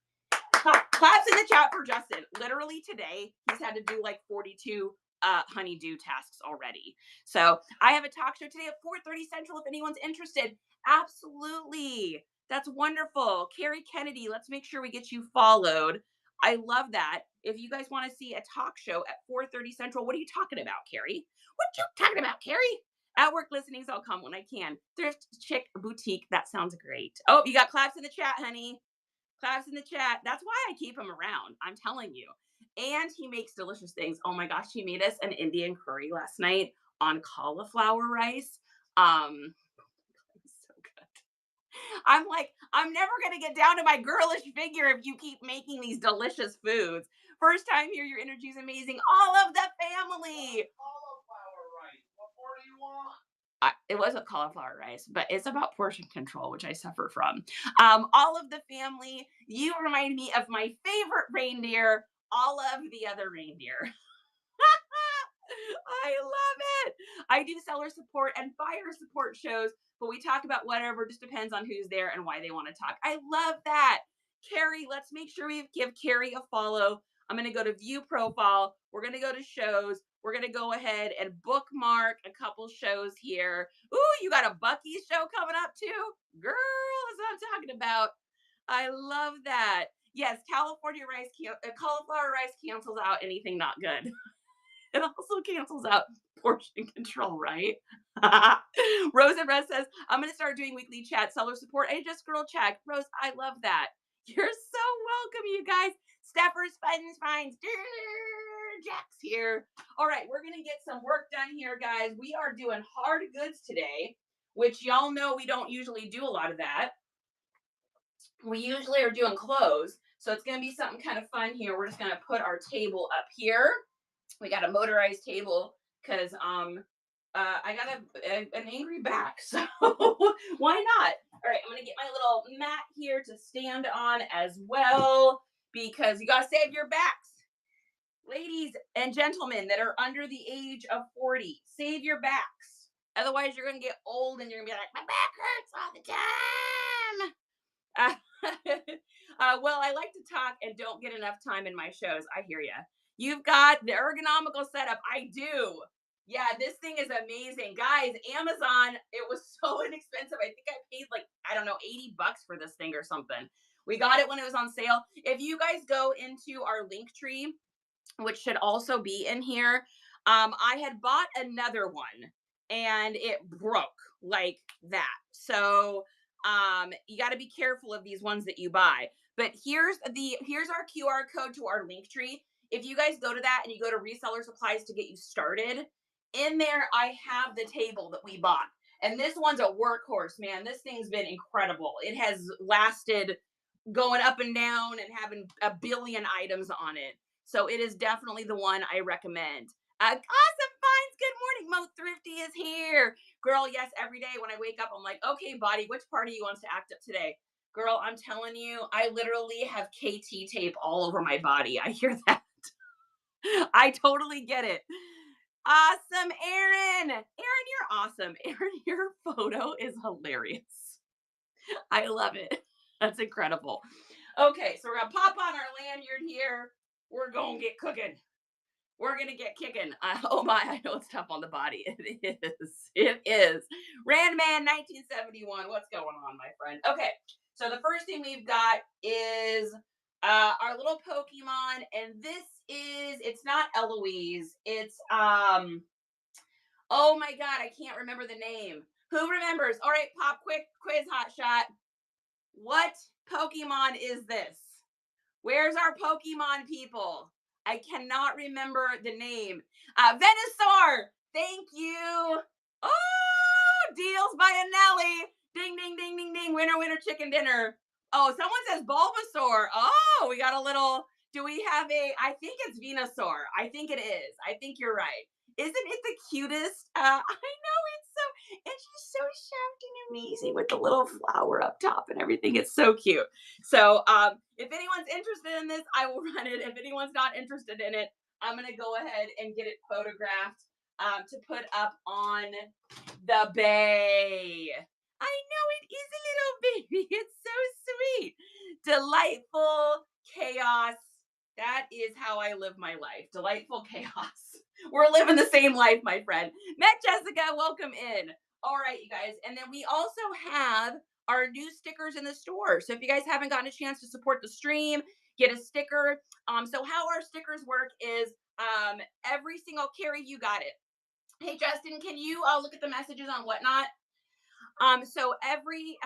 Claps in the chat for Justin. Literally today, he's had to do like 42 honeydew tasks already. So I have a talk show today at 4:30 Central if anyone's interested. Absolutely. That's wonderful. Carrie Kennedy, let's make sure we get you followed. I love that. If you guys want to see a talk show at 4:30 Central, what are you talking about, Carrie? What you talking about, Carrie? At work listenings, I'll come when I can. Thrift Chick Boutique. That sounds great. Oh, you got claps in the chat, honey. Claps in the chat. That's why I keep him around. I'm telling you. And he makes delicious things. Oh my gosh, he made us an Indian curry last night on cauliflower rice. So good. I'm like, I'm never going to get down to my girlish figure if you keep making these delicious foods. First time here, your energy is amazing. All of the family. It wasn't cauliflower rice, but it's about portion control, which I suffer from. All of the family, you remind me of my favorite reindeer, all of the other reindeer. I love it. I do seller support and buyer support shows, but we talk about whatever, just depends on who's there and why they want to talk. I love that. Carrie, let's make sure we give Carrie a follow. I'm going to go to view profile. We're going to go to shows. We're going to go ahead and bookmark a couple shows here. Ooh, you got a Buc-ee's show coming up too? Girl, that's what I'm talking about. I love that. Yes, cauliflower rice cancels out anything not good. It also cancels out portion control, right? Rose and Rose says, I'm going to start doing weekly chat, seller support, and just girl check. Rose, I love that. You're so welcome, you guys. Steffers, Funs, Finds, Jack's here. All right, we're going to get some work done here, guys. We are doing hard goods today, which y'all know we don't usually do a lot of that. We usually are doing clothes, so it's going to be something kind of fun here. We're just going to put our table up here. We got a motorized table because I got an angry back, so why not? All right, I'm going to get my little mat here to stand on as well because you got to save your backs. Ladies and gentlemen that are under the age of 40, save your backs. Otherwise, you're going to get old and you're going to be like, my back hurts all the time. Well, I like to talk and don't get enough time in my shows. I hear ya. You've got the ergonomical setup. I do. Yeah, this thing is amazing. Guys, Amazon, it was so inexpensive. I think I paid like, I don't know, $80 for this thing or something. We got it when it was on sale. If you guys go into our link tree, which should also be in here, I had bought another one and it broke like that. So you got to be careful of these ones that you buy. But here's our QR code to our link tree. If you guys go to that and you go to reseller supplies to get you started, in there I have the table that we bought. And this one's a workhorse, man. This thing's been incredible. It has lasted going up and down and having a billion items on it. So it is definitely the one I recommend. Awesome finds. Good morning. Mo Thrifty is here. Girl, yes, every day when I wake up, I'm like, okay, body, which part of you wants to act up today? Girl, I'm telling you, I literally have KT tape all over my body. I hear that. I totally get it. Awesome, Aaron. Aaron, you're awesome. Aaron, your photo is hilarious. I love it. That's incredible. Okay, so we're going to pop on our lanyard here. We're going to get cooking. We're going to get kicking. Oh my, I know it's tough on the body. It is. It is. Randman 1971. What's going on, my friend? Okay, so the first thing we've got is our little Pokemon, and this is, it's not Eloise. It's, oh my God, I can't remember the name. Who remembers? All right, pop quick quiz hot shot. What Pokemon is this? Where's our Pokemon people? I cannot remember the name. Venusaur. Thank you. Oh, winner, winner, chicken dinner. Oh, someone says Bulbasaur. Oh, we got a little, do we have I think it's Venusaur. I think it is. I think you're right. Isn't it the cutest? I know it's so, and she's so soft and amazing with the little flower up top and everything. It's so cute. So if anyone's interested in this, I will run it. If anyone's not interested in it, I'm going to go ahead and get it photographed to put up on the bay. I know it is a little baby. It's so sweet. Delightful chaos. That is how I live my life. Delightful chaos. We're living the same life, my friend. Met Jessica, welcome in. All right, you guys. And then we also have our new stickers in the store. So if you guys haven't gotten a chance to support the stream, get a sticker. So how our stickers work is every single, Carrie, you got it. Hey, Justin, can you look at the messages on Whatnot? So every,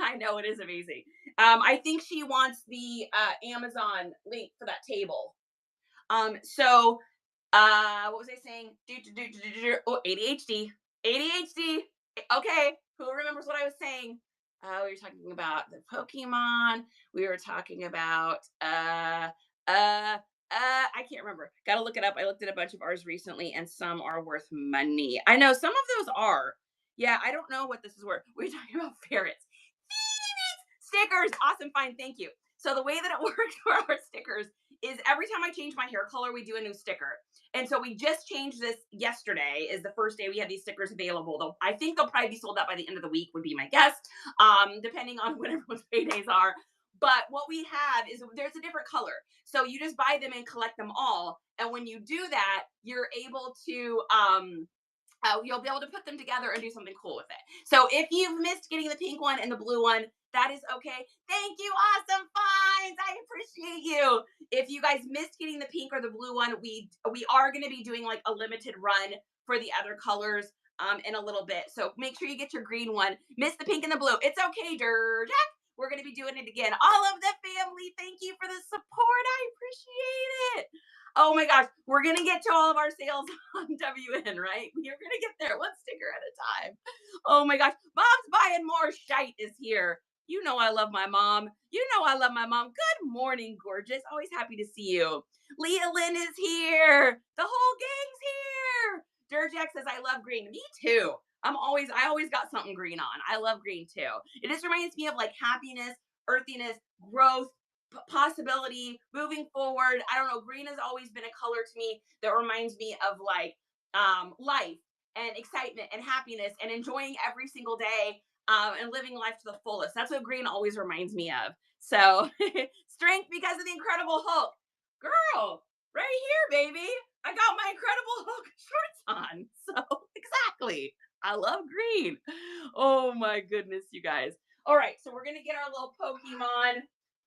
I know it is amazing. I think she wants the Amazon link for that table. So what was I saying? Oh, ADHD. Okay, who remembers what I was saying? We were talking about the Pokemon. We were talking about I can't remember. Gotta look it up. I looked at a bunch of ours recently, and some are worth money. I know some of those are. Yeah, I don't know what this is worth. We're talking about ferrets. Stickers. Awesome. Fine. Thank you. So the way that it works for our stickers is every time I change my hair color, we do a new sticker. And so we just changed this yesterday is the first day we had these stickers available. Though I think they'll probably be sold out by the end of the week would be my guess, depending on when everyone's paydays are. But what we have is there's a different color. So you just buy them and collect them all. And when you do that, you're able to you'll be able to put them together and do something cool with it. So if you've missed getting the pink one and the blue one, that is okay. Thank you, Awesome Finds. I appreciate you. If you guys missed getting the pink or the blue one, we are going to be doing like a limited run for the other colors in a little bit. So make sure you get your green one. Miss the pink and the blue. It's okay, Jack. We're going to be doing it again. All of the family, thank you for the support. I appreciate it. Oh my gosh, we're going to get to all of our sales on WN, right? You're going to get there one sticker at a time. Oh my gosh, Mom's Buying More Shite is here. You know I love my mom. You know I love my mom. Good morning, gorgeous. Always happy to see you. Leah Lynn is here. The whole gang's here. Durjack says, I love green. Me too. I always got something green on. I love green too. It just reminds me of like happiness, earthiness, growth, possibility, moving forward. I don't know. Green has always been a color to me that reminds me of like life and excitement and happiness and enjoying every single day and living life to the fullest. That's what green always reminds me of. So strength because of the Incredible Hulk. Girl, right here, baby. I got my Incredible Hulk shorts on. So exactly. I love green. Oh my goodness, you guys. All right, so we're going to get our little Pokemon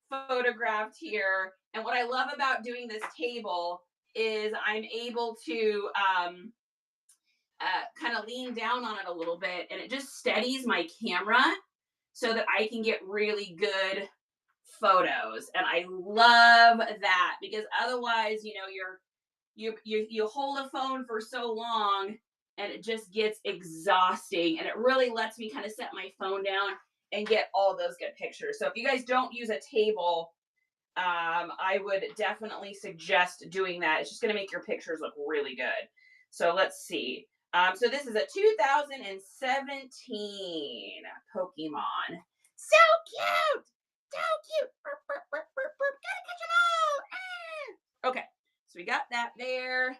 photographed here. And what I love about doing this table is I'm able to kind of lean down on it a little bit, and it just steadies my camera so that I can get really good photos. And I love that because otherwise, you know, you hold a phone for so long and it just gets exhausting, and it really lets me kind of set my phone down and get all those good pictures. So if you guys don't use a table, I would definitely suggest doing that. It's just going to make your pictures look really good. So let's see. So this is a 2017 Pokemon. So cute. So cute. Burp, burp, burp, burp, burp. Gotta catch them all. Ah. Okay. So we got that there.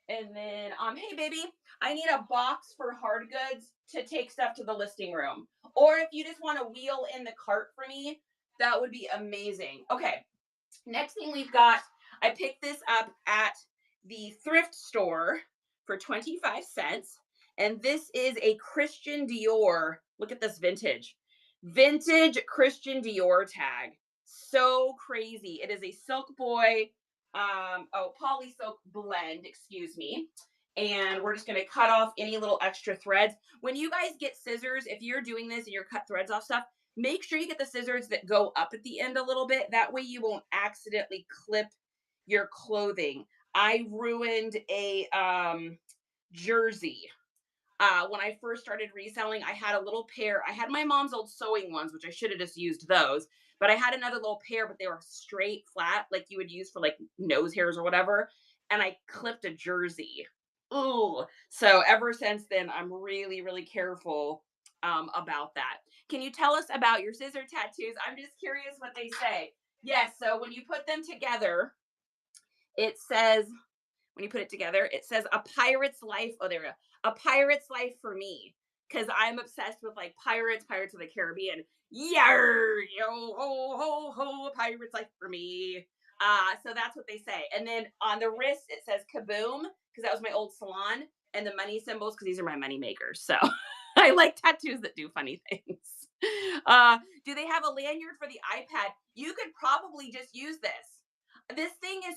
And then, hey baby, I need a box for hard goods to take stuff to the listing room. Or if you just want to wheel in the cart for me, that would be amazing. Okay. Next thing we've got, I picked this up at the thrift store for 25 cents. And this is a Christian Dior. Look at this vintage Christian Dior tag. So crazy. It is a Silk Boy, poly silk blend, excuse me. And we're just going to cut off any little extra threads. When you guys get scissors, if you're doing this and you're cut threads off stuff, make sure you get the scissors that go up at the end a little bit. That way you won't accidentally clip your clothing. I ruined a jersey When I first started reselling, I had a little pair. I had my mom's old sewing ones, which I should have just used those. But I had another little pair, but they were straight flat, like you would use for like nose hairs or whatever. And I clipped a jersey. Ooh. So ever since then, I'm really, really careful about that. Can you tell us about your scissor tattoos? I'm just curious what they say. Yes. So when you put them together, it says, when you put it together, it says a pirate's life. Oh, there we go. A pirate's life for me. Because I'm obsessed with like pirates, Pirates of the Caribbean. Yar, yo, ho, ho, ho, a pirate's life for me. So that's what they say. And then on the wrist, it says kaboom, because that was my old salon, and the money symbols, because these are my money makers. So I like tattoos that do funny things. Do they have a lanyard for the iPad? You could probably just use this. This thing is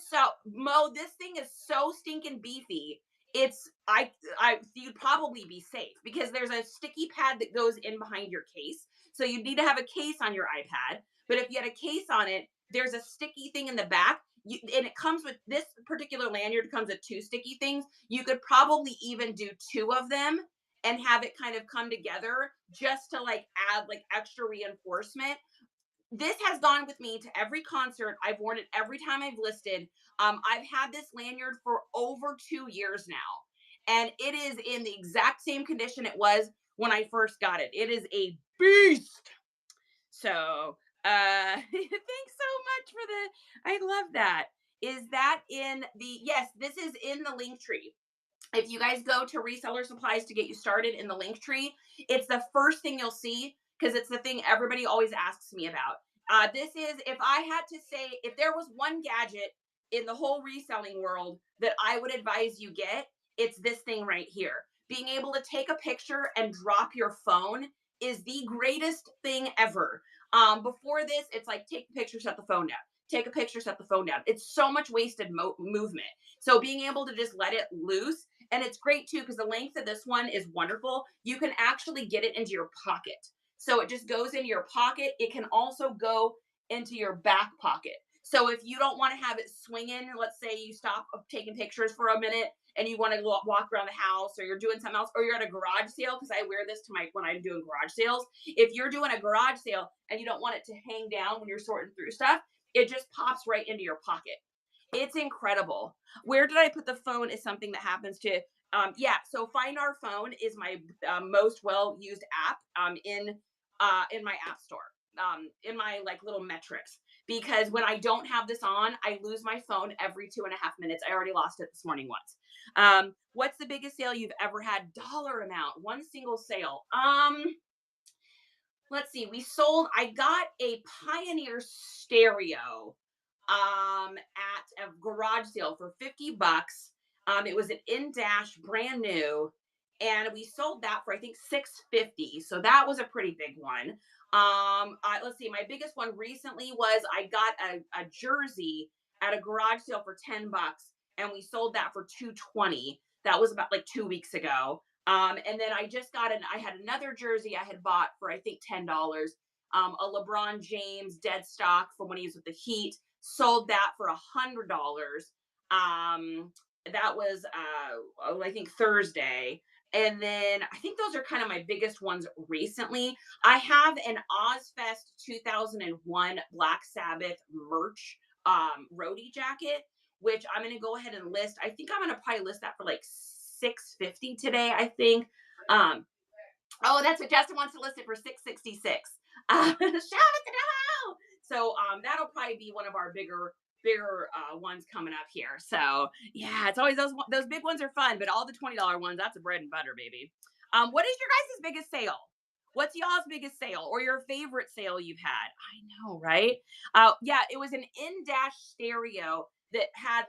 this thing is so stinking beefy. It's you'd probably be safe because there's a sticky pad that goes in behind your case. So you need to have a case on your iPad. But if you had a case on it, there's a sticky thing in the back. And it comes with this particular lanyard comes with 2 sticky things. You could probably even do 2 of them and have it kind of come together just to like add like extra reinforcement. This has gone with me to every concert. I've worn it every time I've listed. I've had this lanyard for over 2 years now, and it is in the exact same condition it was when I first got it. It is a beast. So, thanks so much for I love that. Is that in the, yes, this is in the link tree. If you guys go to Reseller Supplies to get you started in the link tree, it's the first thing you'll see because it's the thing everybody always asks me about. This is, if I had to say, if there was one gadget in the whole reselling world that I would advise you get, it's this thing right here. Being able to take a picture and drop your phone is the greatest thing ever. Before this, it's like take a picture, set the phone down. Take a picture, set the phone down. It's so much wasted movement. So being able to just let it loose, and it's great too because the length of this one is wonderful. You can actually get it into your pocket. So it just goes into your pocket. It can also go into your back pocket. So if you don't want to have it swinging, let's say you stop taking pictures for a minute and you want to walk around the house, or you're doing something else, or you're at a garage sale, because I wear this to when I'm doing garage sales. If you're doing a garage sale and you don't want it to hang down when you're sorting through stuff, it just pops right into your pocket. It's incredible. Where did I put the phone is something that happens to, yeah. So Find Our Phone is my most well-used app in my app store, in my like little metrics. Because when I don't have this on, I lose my phone every 2.5 minutes. I already lost it this morning once. What's the biggest sale you've ever had? Dollar amount, one single sale. Let's see. I got a Pioneer stereo at a garage sale for $50. It was an in-dash, brand new, and we sold that for I think $650. So that was a pretty big one. Let's see, my biggest one recently was I got a jersey at a garage sale for $10, and we sold that for $220. That was about like 2 weeks ago. And then I had another jersey I had bought for I think $10. A LeBron James dead stock from when he was with the Heat. Sold that for $100. That was I think Thursday. And then I think those are kind of my biggest ones recently. I have an Ozfest 2001 Black Sabbath merch roadie jacket, which I'm going to go ahead and list. I think I'm going to probably list that for like $650 today, I think. Oh, that's what Justin wants to list it for $666. Shout it to the So that'll probably be one of our bigger ones coming up here. So yeah, it's always those big ones are fun, but all the $20 ones, that's a bread and butter, baby. What is your guys' biggest sale? What's y'all's biggest sale or your favorite sale you've had? I know, right? Yeah, it was an in-dash stereo that had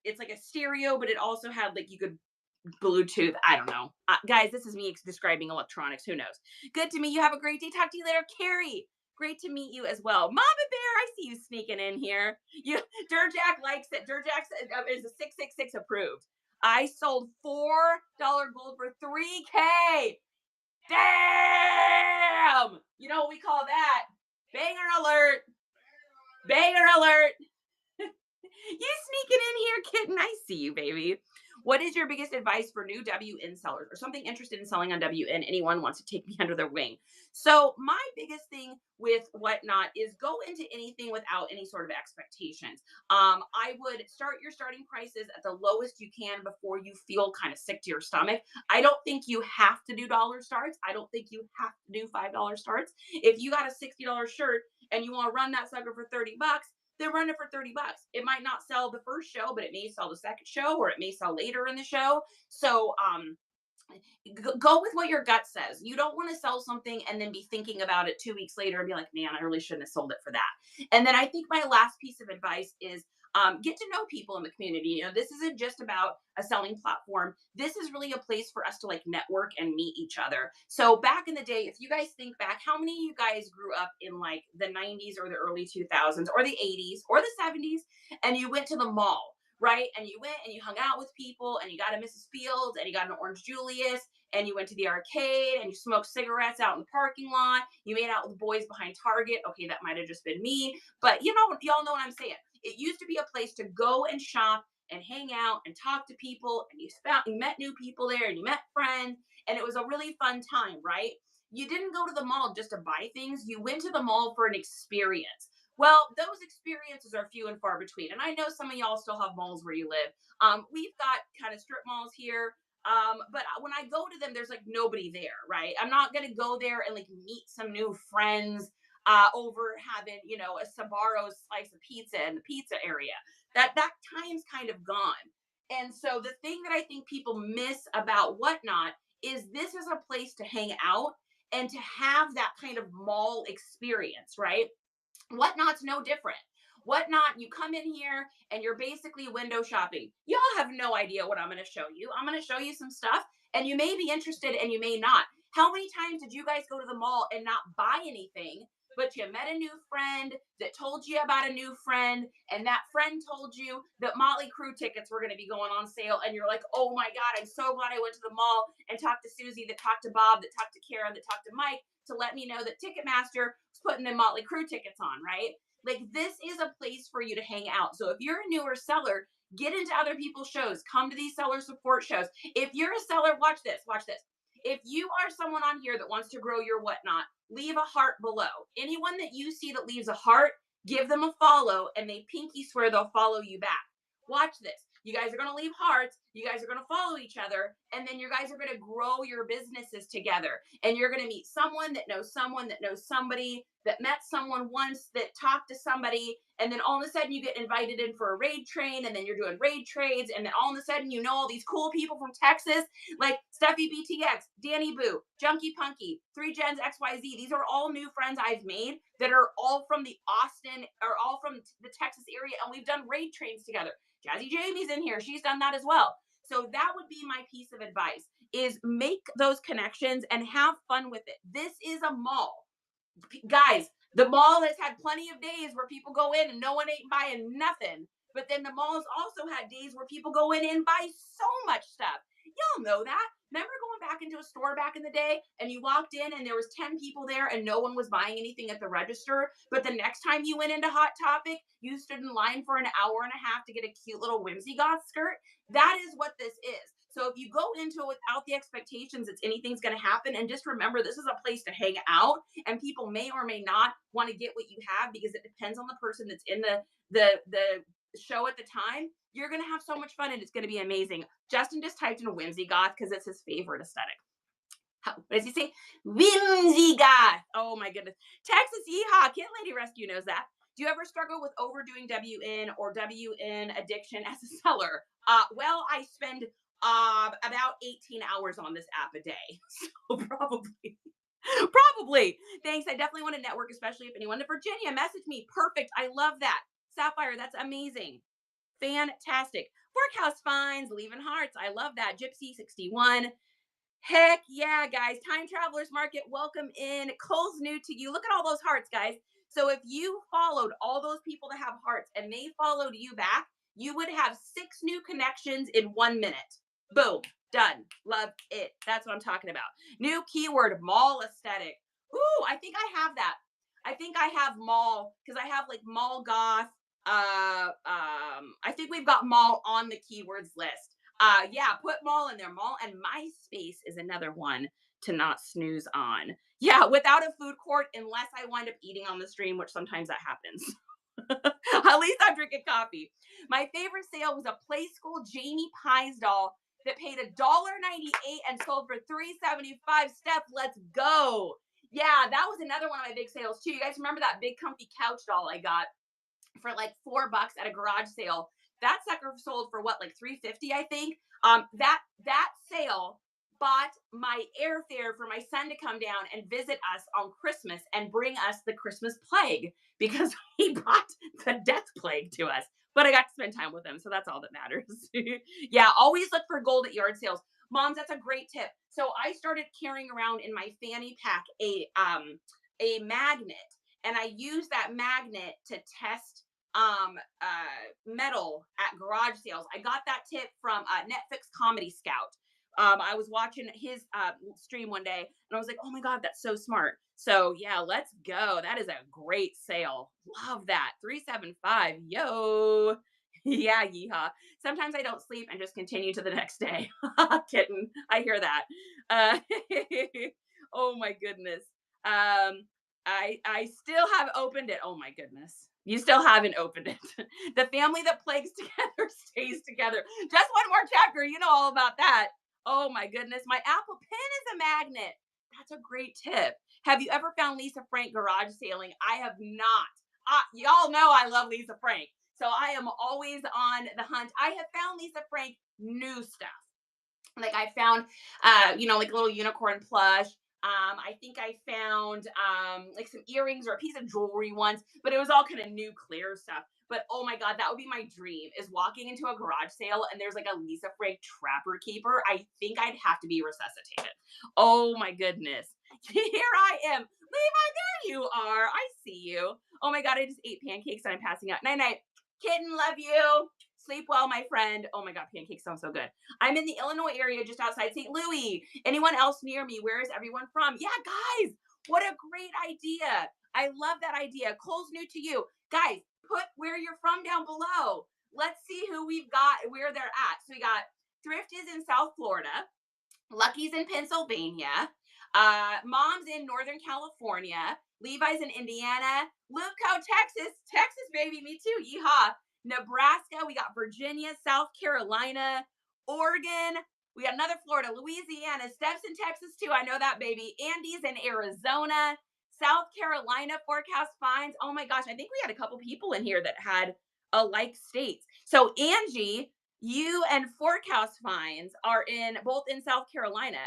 it's like a stereo, but it also had like you could Bluetooth. I don't know. Guys, this is me describing electronics. Who knows? Good to meet you. Have a great day. Talk to you later. Carrie, great to meet you as well. Mama Bear, I see you sneaking in here. Durjack likes it. Durjack is a 666 approved. I sold $4 gold for $3K. Damn! You know what we call that? Banger alert. Banger alert. You sneaking in here, kitten. I see you, baby. What is your biggest advice for new WN sellers or something interested in selling on WN? Anyone wants to take me under their wing. So my biggest thing with Whatnot is go into anything without any sort of expectations. I would start your starting prices at the lowest you can before you feel kind of sick to your stomach. I don't think you have to do dollar starts. I don't think you have to do $5 starts. If you got a $60 shirt and you want to run that sucker for 30 bucks, then run it for 30 bucks. It might not sell the first show, but it may sell the second show, or it may sell later in the show. So go with what your gut says. You don't want to sell something and then be thinking about it 2 weeks later and be like, man, I really shouldn't have sold it for that. And then I think my last piece of advice is get to know people in the community. You know, this isn't just about a selling platform. This is really a place for us to like network and meet each other. So back in the day, if you guys think back, how many of you guys grew up in like the 90s or the early 2000s or the 80s or the 70s and you went to the mall? Right. And you went and you hung out with people and you got a Mrs. Fields and you got an Orange Julius and you went to the arcade and you smoked cigarettes out in the parking lot. You made out with the boys behind Target. Okay, that might have just been me. But you know, y'all know what I'm saying. It used to be a place to go and shop and hang out and talk to people. And you met new people there and you met friends. And it was a really fun time, right? You didn't go to the mall just to buy things. You went to the mall for an experience. Well, those experiences are few and far between. And I know some of y'all still have malls where you live. We've got kind of strip malls here. But when I go to them, there's like nobody there, right? I'm not going to go there and like meet some new friends over having, you know, a Sabaro's slice of pizza in the pizza area. That time's kind of gone. And so the thing that I think people miss about Whatnot is this is a place to hang out and to have that kind of mall experience, right? Whatnot's no different. Whatnot, you come in here and you're basically window shopping. Y'all have no idea what I'm going to show you. I'm going to show you some stuff and you may be interested and you may not. How many times did you guys go to the mall and not buy anything, but you met a new friend that told you about a new friend, and that friend told you that Motley Crue tickets were going to be going on sale, and you're like, oh my God, I'm so glad I went to the mall and talked to Susie, that talked to Bob, that talked to Kara, that talked to Mike to let me know that Ticketmaster was putting the Motley Crue tickets on, right? Like, this is a place for you to hang out. So if you're a newer seller, get into other people's shows. Come to these seller support shows. If you're a seller, watch this, watch this. If you are someone on here that wants to grow your Whatnot, leave a heart below. Anyone that you see that leaves a heart, give them a follow, and they pinky swear they'll follow you back. Watch this. You guys are going to leave hearts. You guys are going to follow each other. And then you guys are going to grow your businesses together. And you're going to meet someone that knows somebody that met someone once that talked to somebody. And then all of a sudden you get invited in for a raid train. And then you're doing raid trades. And then all of a sudden you know all these cool people from Texas, like Steffi BTX, Danny Boo, Junkie Punky, 3 Gens XYZ. These are all new friends I've made that are all from the Austin, or all from the Texas area. And we've done raid trains together. Jazzy Jamie's in here. She's done that as well. So that would be my piece of advice, is make those connections and have fun with it. This is a mall. Guys, the mall has had plenty of days where people go in and no one ain't buying nothing. But then the mall has also had days where people go in and buy so much stuff. Y'all know that. Remember going back into a store back in the day and you walked in and there was 10 people there and no one was buying anything at the register, but the next time you went into Hot Topic, you stood in line for an hour and a half to get a cute little whimsy goth skirt? That is what this is. So if you go into it without the expectations that anything's going to happen, and just remember, this is a place to hang out, and people may or may not want to get what you have because it depends on the person that's in the show at the time. You're going to have so much fun and it's going to be amazing. Justin just typed in whimsy goth because it's his favorite aesthetic. What does he say? Whimsy goth. Oh my goodness. Texas Yeehaw. Kid Lady Rescue knows that. Do you ever struggle with overdoing WN or WN addiction as a seller? Well, I spend about 18 hours on this app a day. So probably. Thanks. I definitely want to network, especially if anyone in Virginia message me. Perfect. I love that. Sapphire, that's amazing. Fantastic. Workhouse finds, leaving hearts. I love that. Gypsy 61. Heck yeah, guys. Time Travelers Market, welcome in. Cole's new to you. Look at all those hearts, guys. So if you followed all those people that have hearts and they followed you back, you would have 6 new connections in 1 minute. Boom. Done. Love it. That's what I'm talking about. New keyword, mall aesthetic. Ooh, I think I have that. I think I have mall, because I have like mall goth. I think we've got mall on the keywords list. Yeah, put mall in there. Mall and MySpace is another one to not snooze on. Yeah, without a food court, unless I wind up eating on the stream, which sometimes that happens. At least I'm drinking coffee. My favorite sale was a Play School Jamie Pies doll that paid $1.98 and sold for $3.75. Steph, let's go. Yeah, that was another one of my big sales too. You guys remember that big comfy couch doll I got for like $4 at a garage sale? That sucker sold for what, like $3.50, I think. That sale bought my airfare for my son to come down and visit us on Christmas and bring us the Christmas plague, because he brought the death plague to us. But I got to spend time with him, so that's all that matters. Yeah, always look for gold at yard sales. Moms, that's a great tip. So I started carrying around in my fanny pack a magnet, and I use that magnet to test metal at garage sales. I got that tip from Netflix Comedy Scout. I was watching his stream one day and I was like, oh my God, that's so smart. So yeah, let's go. That is a great sale. Love that. 375. Yo. Yeah, yeehaw. Sometimes I don't sleep and just continue to the next day. Kitten. I hear that. Uh, oh my goodness. I still have opened it. Oh my goodness. You still haven't opened it. The family that plagues together stays together. Just one more chapter. You know all about that. Oh my goodness. My Apple Pen is a magnet. That's a great tip. Have you ever found Lisa Frank garage sailing? I have not. Y'all know I love Lisa Frank. So I am always on the hunt. I have found Lisa Frank new stuff. Like I found, like a little unicorn plush. I think I found like some earrings or a piece of jewelry once, but it was all kind of new clear stuff. But oh my God, that would be my dream, is walking into a garage sale and there's like a Lisa Frank Trapper Keeper. I think I'd have to be resuscitated. Oh my goodness. Here I am. Levi, there you are. I see you. Oh my God, I just ate pancakes and I'm passing out. Night night. Kitten, love you. Sleep well, my friend. Oh my God, pancakes sound so good. I'm in the Illinois area just outside St. Louis. Anyone else near me? Where is everyone from? Yeah, guys, what a great idea. I love that idea. Cole's new to you. Guys, put where you're from down below. Let's see who we've got, where they're at. So we got Thrift is in South Florida. Lucky's in Pennsylvania. Mom's in Northern California. Levi's in Indiana. Luco, Texas. Texas, baby. Me too. Yeehaw. Nebraska. We got Virginia, South Carolina, Oregon. We got another Florida, Louisiana. Steph's in Texas too. I know that, baby. Andy's in Arizona. South Carolina forecast finds. Oh my gosh. I think we had a couple people in here that had like states. So Angie, you and Forecast Finds are in both in South Carolina.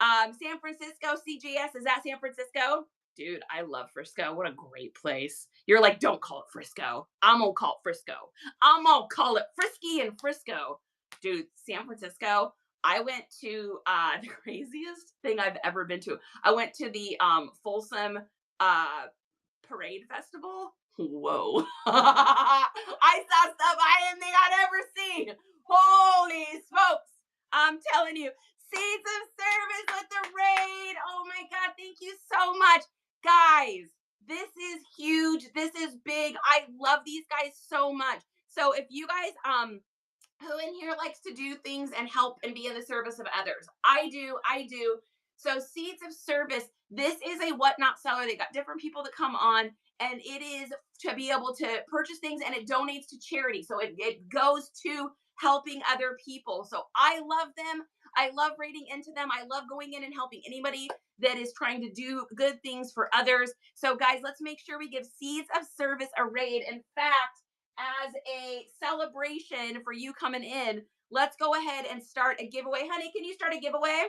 San Francisco, CJS, is that San Francisco? Dude, I love Frisco. What a great place. You're like, don't call it Frisco. I'm gonna call it Frisco. I'm gonna call it Frisky and Frisco. Dude, San Francisco. I went to the craziest thing I've ever been to. I went to the Folsom Parade Festival. Whoa. I saw stuff I didn't think I'd ever seen. Holy smokes. I'm telling you. Seeds of Service with the raid. Oh my God. Thank you so much. Guys, this is huge. This is big. I love these guys so much. So if you guys, who in here likes to do things and help and be in the service of others? I do. So Seeds of Service, this is a whatnot seller. They got different people that come on, and it is to be able to purchase things, and it donates to charity. So it goes to helping other people. So I love them. I love raiding into them. I love going in and helping anybody that is trying to do good things for others. So guys, let's make sure we give Seeds of Service a raid. In fact, as a celebration for you coming in, let's go ahead and start a giveaway. Honey, can you start a giveaway?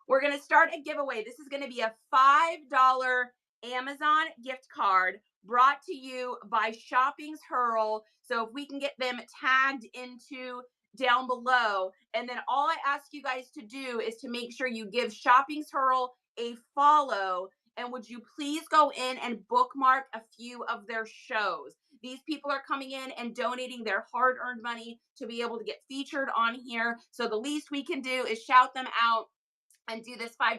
We're going to start a giveaway. This is going to be a $5 Amazon gift card brought to you by Shopping's Hurl. So if we can get them tagged into down below, and then all I ask you guys to do is to make sure you give Shopping's Hurl a follow, and would you please go in and bookmark a few of their shows. These people are coming in and donating their hard-earned money to be able to get featured on here. So the least we can do is shout them out and do this $5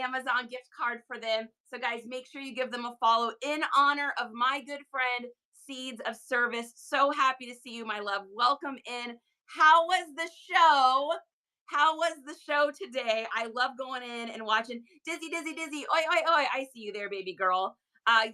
Amazon gift card for them. So guys, make sure you give them a follow in honor of my good friend, Seeds of Service. So happy to see you, my love. Welcome in. How was the show? How was the show today? I love going in and watching Dizzy, Dizzy, Dizzy. Oi, oi, oi. I see you there, baby girl.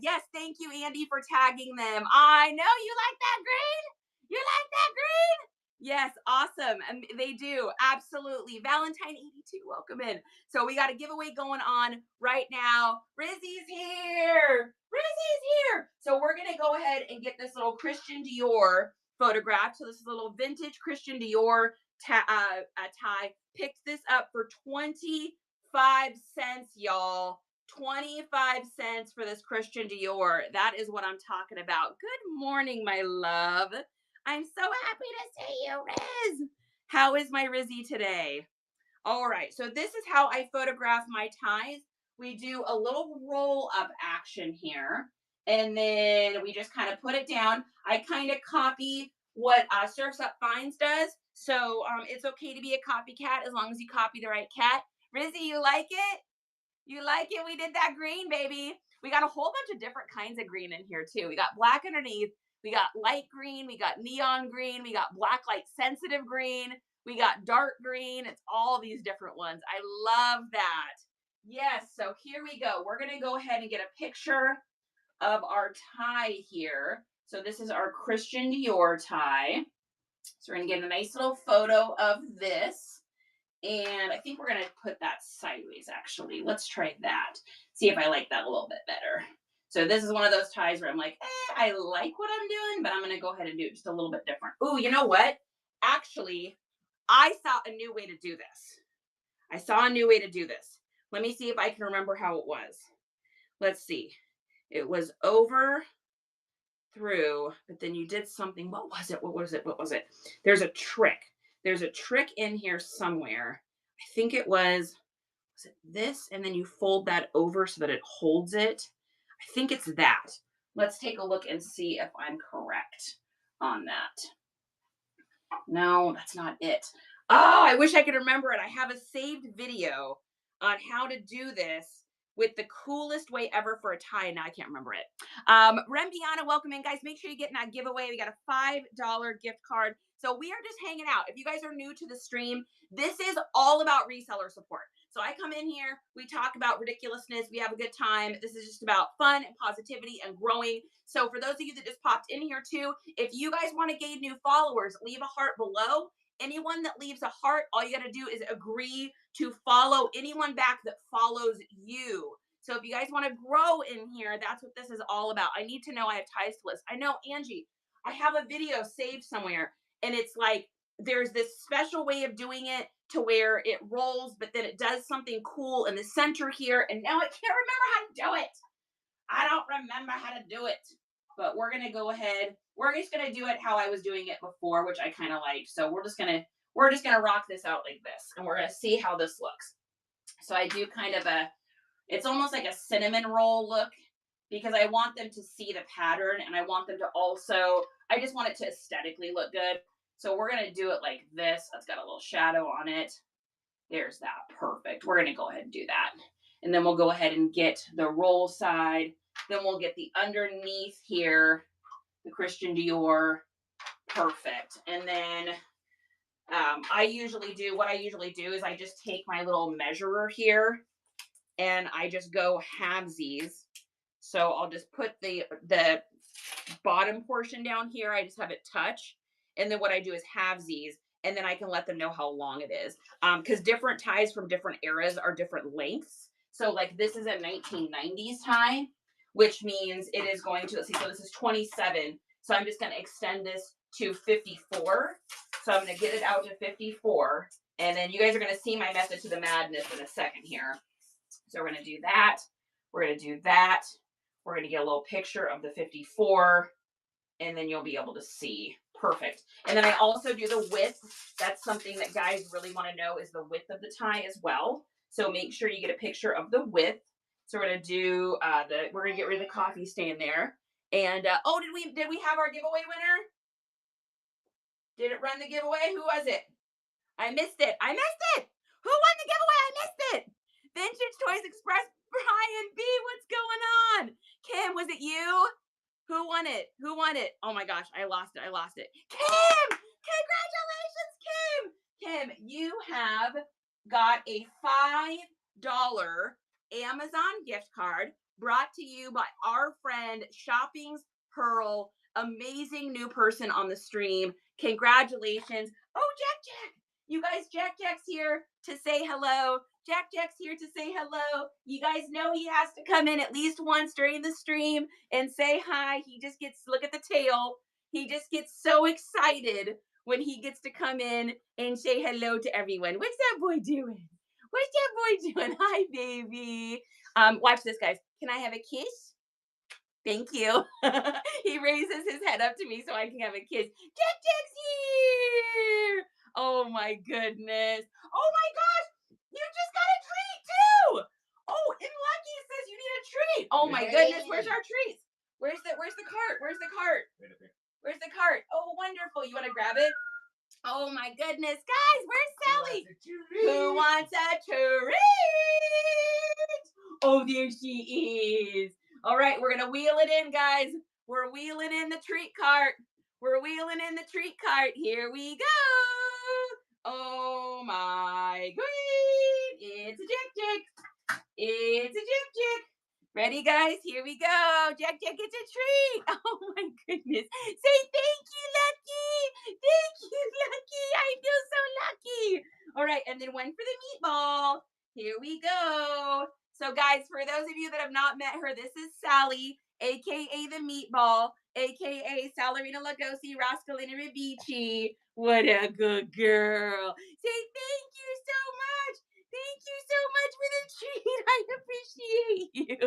Yes, thank you, Andy, for tagging them. I know you like that green. You like that green? Yes, awesome. And they do. Absolutely. Valentine 82, welcome in. So we got a giveaway going on right now. Rizzy's here. Rizzy's here. So we're going to go ahead and get this little Christian Dior photograph. So this is a little vintage Christian Dior tie. Picked this up for 25 cents, y'all. 25 cents for this Christian Dior. That is what I'm talking about. Good morning, my love. I'm so happy to see you, Riz. How is my Rizzy today? All right, so this is how I photograph my ties. We do a little roll up action here, and then we just kind of put it down. I kind of copy what Surfs Up Finds does. So it's okay to be a copycat as long as you copy the right cat. Rizzy, you like it? You like it? We did that green, baby. We got a whole bunch of different kinds of green in here too. We got black underneath. We got light green. We got neon green. We got black light sensitive green. We got dark green. It's all these different ones. I love that. Yes, so here we go. We're going to go ahead and get a picture of our tie here. So this is our Christian Dior tie. So we're going to get a nice little photo of this. And I think we're going to put that sideways, actually. Let's try that. See if I like that a little bit better. So this is one of those ties where I'm like, I like what I'm doing, but I'm going to go ahead and do it just a little bit different. Ooh, you know what? Actually, I saw a new way to do this. Let me see if I can remember how it was. Let's see. It was over, through, but then you did something. What was it? There's a trick in here somewhere. I think it was it this? And then you fold that over so that it holds it. I think it's that. Let's take a look and see if I'm correct on that. No, that's not it. Oh, I wish I could remember it. I have a saved video on how to do this with the coolest way ever for a tie. Now I can't remember it. Rembiana, welcome in, guys. Make sure you get in that giveaway. We got a $5 gift card. So we are just hanging out. If you guys are new to the stream, this is all about reseller support. So I come in here, we talk about ridiculousness, we have a good time. This is just about fun and positivity and growing. So for those of you that just popped in here too, if you guys want to gain new followers, leave a heart below. Anyone that leaves a heart, all you got to do is agree to follow anyone back that follows you. So if you guys want to grow in here, that's what this is all about. I need to know I have ties to list. I know, Angie, I have a video saved somewhere, and it's like there's this special way of doing it to where it rolls, but then it does something cool in the center here, and now I can't remember how to do it. I don't remember how to do it, but we're going to go ahead. We're just going to do it how I was doing it before, which I kind of liked. So we're just going to rock this out like this, and we're going to see how this looks. So I do kind of it's almost like a cinnamon roll look because I want them to see the pattern, and I want them to also, I just want it to aesthetically look good. So we're going to do it like this. That's got a little shadow on it. There's that. Perfect. We're going to go ahead and do that. And then we'll go ahead and get the roll side. Then we'll get the underneath here, the Christian Dior. Perfect. And then what I usually do is I just take my little measurer here and I just go halvesies. So I'll just put the bottom portion down here. I just have it touch. And then what I do is halvesies, and then I can let them know how long it is. Because different ties from different eras are different lengths. So like this is a 1990s tie, which means it is going to, let's see, so this is 27. So I'm just going to extend this to 54. So I'm going to get it out to 54. And then you guys are going to see my method to the madness in a second here. So we're going to do that. We're going to do that. We're going to get a little picture of the 54. And then you'll be able to see. Perfect. And then I also do the width. That's something that guys really want to know is the width of the tie as well. So make sure you get a picture of the width. So we're going to do we're going to get rid of the coffee stain there. And oh, did we have our giveaway winner? Did it run the giveaway? Who was it? I missed it. Who won the giveaway? I missed it. Vintage Toys Express, Brian B. What's going on? Kim, was it you? Who won it? Oh my gosh, I lost it. Kim, congratulations Tim, you have got a $5 Amazon gift card brought to you by our friend Shopping's Pearl. Amazing new person on the stream. Congratulations. Oh, Jack. You guys, Jack's here to say hello. Jack's here to say hello. You guys know he has to come in at least once during the stream and say hi. He just gets, look at the tail. He just gets so excited when he gets to come in and say hello to everyone. What's that boy doing? What's that boy doing? Hi, baby. Watch this, guys. Can I have a kiss? Thank you. He raises his head up to me so I can have a kiss. Jack's here. Oh my goodness. Oh my gosh. You just got a treat too. Oh, and Lucky says you need a treat. Oh my goodness. Where's our treats? Where's the cart? Where's the cart? Where's the cart? Oh, wonderful. You want to grab it? Oh my goodness. Guys, where's Sally? Who wants a treat? Oh, there she is. All right, we're going to wheel it in, guys. We're wheeling in the treat cart. We're wheeling in the treat cart. Here we go. Oh my goodness. It's a Jack. It's a Jack. Ready, guys? Here we go. Jack gets a treat. Oh my goodness. Say thank you, Lucky. Thank you, Lucky. I feel so lucky. All right, and then one for the meatball. Here we go. So, guys, for those of you that have not met her, this is Sally, a.k.a. the meatball, a.k.a. Salarina Lagosi, Rascalina Ribici. What a good girl. Say thank you so much. Thank you so much for the treat. I appreciate you.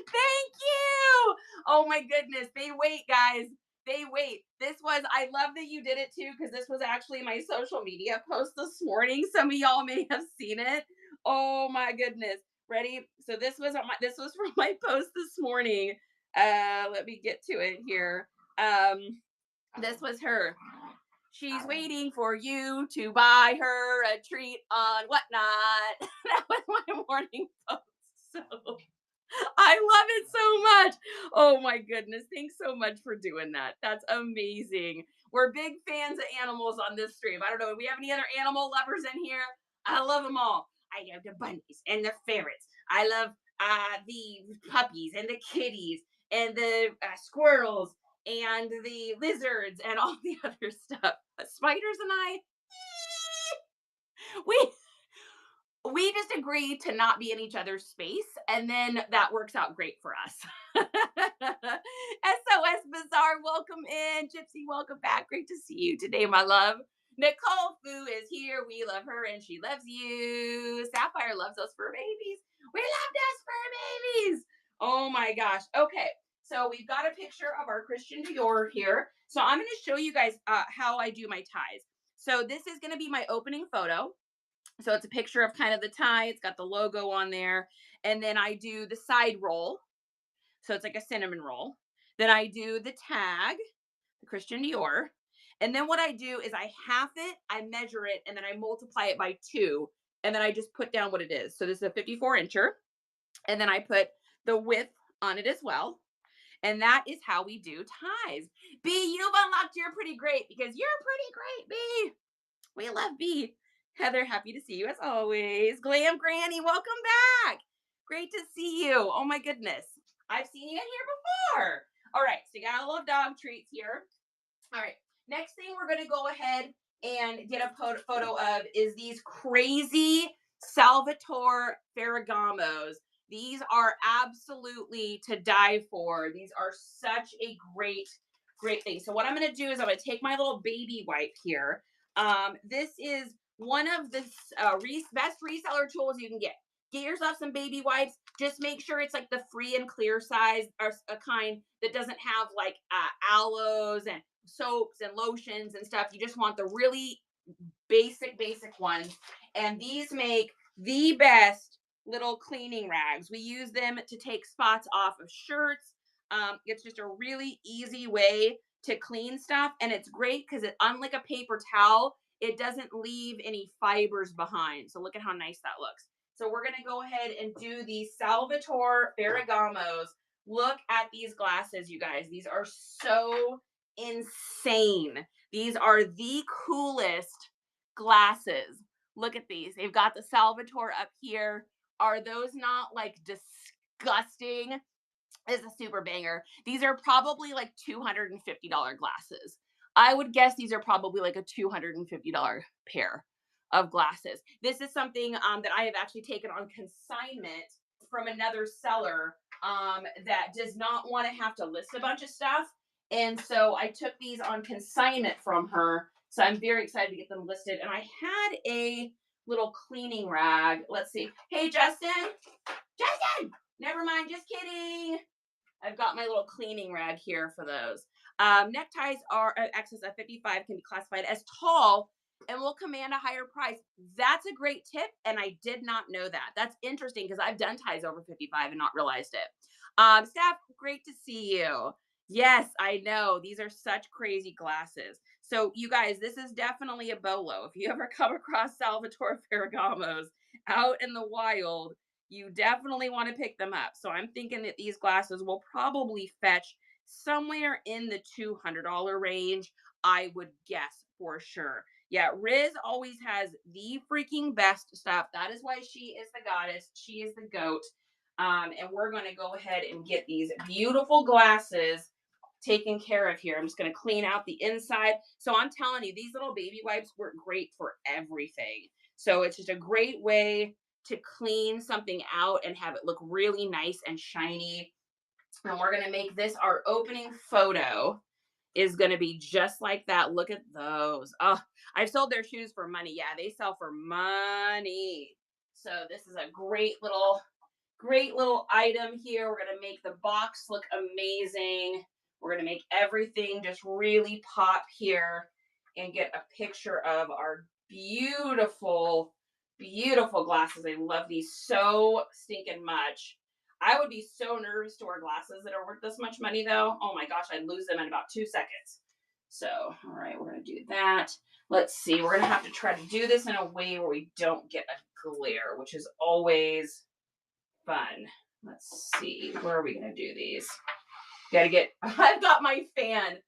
Thank you. Oh my goodness. They wait, guys. They wait. I love that you did it too, because this was actually my social media post this morning. Some of y'all may have seen it. Oh my goodness. Ready? So this was from my post this morning. Let me get to it here. This was her. She's waiting for you to buy her a treat on whatnot. That was my morning post. So I love it so much. Oh my goodness. Thanks so much for doing that. That's amazing. We're big fans of animals on this stream. I don't know. Do we have any other animal lovers in here? I love them all. I love the bunnies and the ferrets. I love the puppies and the kitties and the squirrels and the lizards and all the other stuff. Spiders and I, we just agree to not be in each other's space, and then that works out great for us. SOS Bazaar, welcome in. Gypsy, welcome back. Great to see you today, my love. Nicole Fu is here. We love her and she loves you. Sapphire loves us fur babies. We love us fur babies. Oh my gosh. Okay. So we've got a picture of our Christian Dior here. So I'm going to show you guys how I do my ties. So this is going to be my opening photo. So it's a picture of kind of the tie. It's got the logo on there. And then I do the side roll. So it's like a cinnamon roll. Then I do the tag, the Christian Dior. And then what I do is I half it, I measure it, and then I multiply it by 2. And then I just put down what it is. So this is a 54 incher. And then I put the width on it as well. And that is how we do ties. B, you've unlocked You're Pretty Great, because you're pretty great, B. We love B. Heather, happy to see you as always. Glam Granny, welcome back. Great to see you. Oh my goodness. I've seen you in here before. All right, so you got a little dog treats here. All right, next thing we're going to go ahead and get a photo of is these crazy Salvatore Ferragamos. These are absolutely to die for. These are such a great thing. So what I'm going to do is I'm going to take my little baby wipe here. This is one of the best reseller tools you can get. Get yourself some baby wipes. Just make sure it's like the free and clear size, or a kind that doesn't have like aloes and soaps and lotions and stuff. You just want the really basic ones. And these make the best little cleaning rags. We use them to take spots off of shirts. It's just a really easy way to clean stuff. And it's great because unlike a paper towel, it doesn't leave any fibers behind. So look at how nice that looks. So we're going to go ahead and do these Salvatore Ferragamos. Look at these glasses, you guys. These are so insane. These are the coolest glasses. Look at these. They've got the Salvatore up here. Are those not like disgusting? Is a super banger. These are probably like $250 glasses. I would guess these are probably like a $250 pair of glasses. This is something that I have actually taken on consignment from another seller that does not want to have to list a bunch of stuff. And so I took these on consignment from her. So I'm very excited to get them listed. And I had a little cleaning rag. Let's see. Hey, Justin. Justin! Never mind. Just kidding. I've got my little cleaning rag here for those. Neckties are excess of 55 can be classified as tall and will command a higher price. That's a great tip, and I did not know that. That's interesting because I've done ties over 55 and not realized it. Staff, great to see you. Yes, I know. These are such crazy glasses. So you guys, this is definitely a bolo. If you ever come across Salvatore Ferragamos out in the wild, you definitely want to pick them up. So I'm thinking that these glasses will probably fetch somewhere in the $200 range, I would guess for sure. Yeah, Riz always has the freaking best stuff. That is why she is the goddess. She is the goat. And we're going to go ahead and get these beautiful glasses taken care of here. I'm just going to clean out the inside. So I'm telling you, these little baby wipes work great for everything. So it's just a great way to clean something out and have it look really nice and shiny. And we're going to make this our opening photo is going to be just like that. Look at those. Oh, I've sold their shoes for money. Yeah, they sell for money. So this is a great little item here. We're going to make the box look amazing. We're going to make everything just really pop here and get a picture of our beautiful glasses. I love these so stinking much. I would be so nervous to wear glasses that are worth this much money though. Oh my gosh, I'd lose them in about 2 seconds. So, all right, we're going to do that. Let's see. We're going to have to try to do this in a way where we don't get a glare, which is always fun. Let's see. Where are we going to do these? I've got my fan.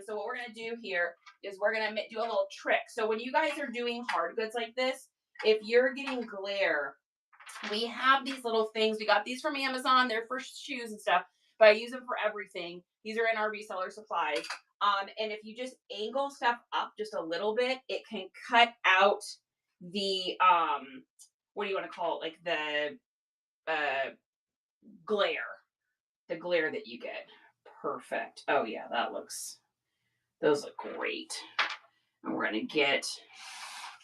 So what we're going to do here is we're going to do a little trick. So when you guys are doing hard goods like this, if you're getting glare, we have these little things. We got these from Amazon. They're for shoes and stuff, but I use them for everything. These are in our reseller supplies. And if you just angle stuff up just a little bit, it can cut out the, what do you want to call it? Like the glare that you get. Perfect. Oh yeah, those look great. And we're going to get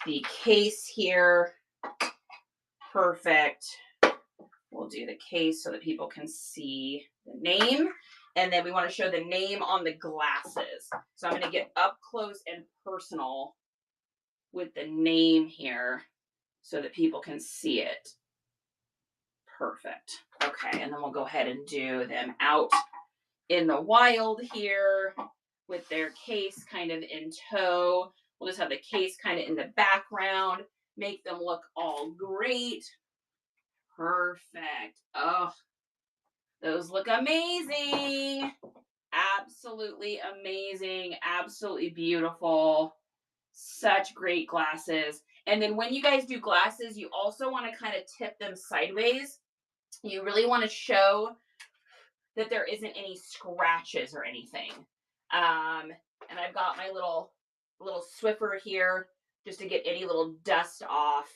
the case here. Perfect. We'll do the case so that people can see the name. And then we want to show the name on the glasses. So I'm going to get up close and personal with the name here so that people can see it. Perfect. Okay, and then we'll go ahead and do them out in the wild here with their case kind of in tow. We'll just have the case kind of in the background, make them look all great. Perfect. Oh, those look amazing. Absolutely amazing. Absolutely beautiful. Such great glasses. And then when you guys do glasses, you also want to kind of tip them sideways. You really want to show that there isn't any scratches or anything. And I've got my little Swiffer here just to get any little dust off,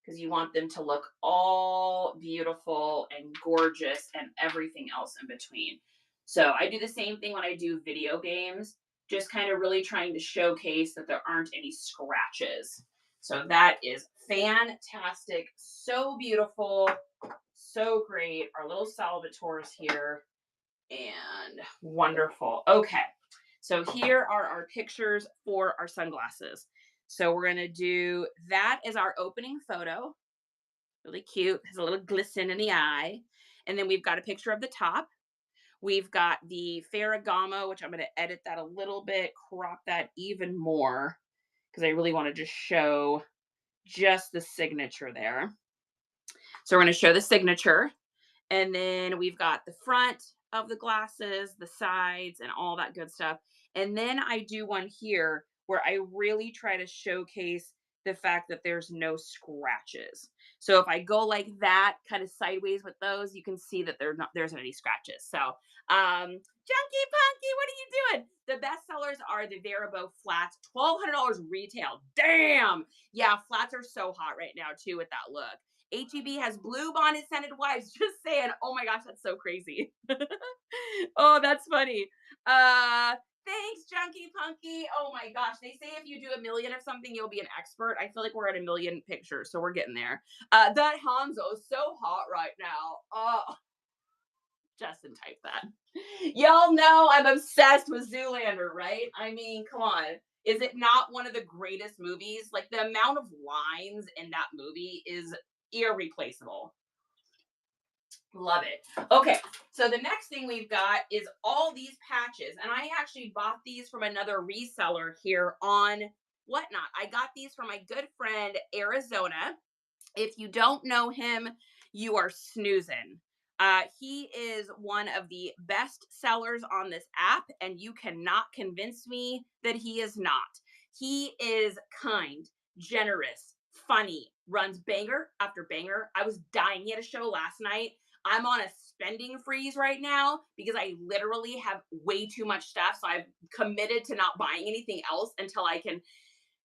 because you want them to look all beautiful and gorgeous and everything else in between. So I do the same thing when I do video games, just kind of really trying to showcase that there aren't any scratches. So that is fantastic. So beautiful. So great. Our little Salvatores here. And wonderful. Okay. So here are our pictures for our sunglasses. So we're going to do that as our opening photo. Really cute. Has a little glisten in the eye. And then we've got a picture of the top. We've got the Ferragamo, which I'm going to edit that a little bit, crop that even more, because I really want to just show just the signature there. So we're going to show the signature. And then we've got the front of the glasses, the sides, and all that good stuff. And then I do one here where I really try to showcase the fact that there's no scratches. So if I go like that, kind of sideways with those, you can see that there's not any scratches. So, Junkie Punky, what are you doing? The best sellers are the Varibo flats, $1,200 retail. Damn. Yeah, flats are so hot right now too with that look. HEB has blue bonded scented wives. Just saying. Oh my gosh, that's so crazy. Oh, that's funny. Thanks, Junkie Punky. Oh my gosh. They say if you do 1 million of something, you'll be an expert. I feel like we're at 1 million pictures, so we're getting there. That Hanzo is so hot right now. Oh, Justin typed that. Y'all know I'm obsessed with Zoolander, right? I mean, come on. Is it not one of the greatest movies? Like, the amount of lines in that movie is irreplaceable. Love it. Okay, so the next thing we've got is all these patches. And I actually bought these from another reseller here on Whatnot. I got these from my good friend, Arizona. If you don't know him, you are snoozing. He is one of the best sellers on this app, and you cannot convince me that he is not. He is kind, generous, funny, runs banger after banger. I was dying. He had a show last night. I'm on a spending freeze right now because I literally have way too much stuff. So I've committed to not buying anything else until I can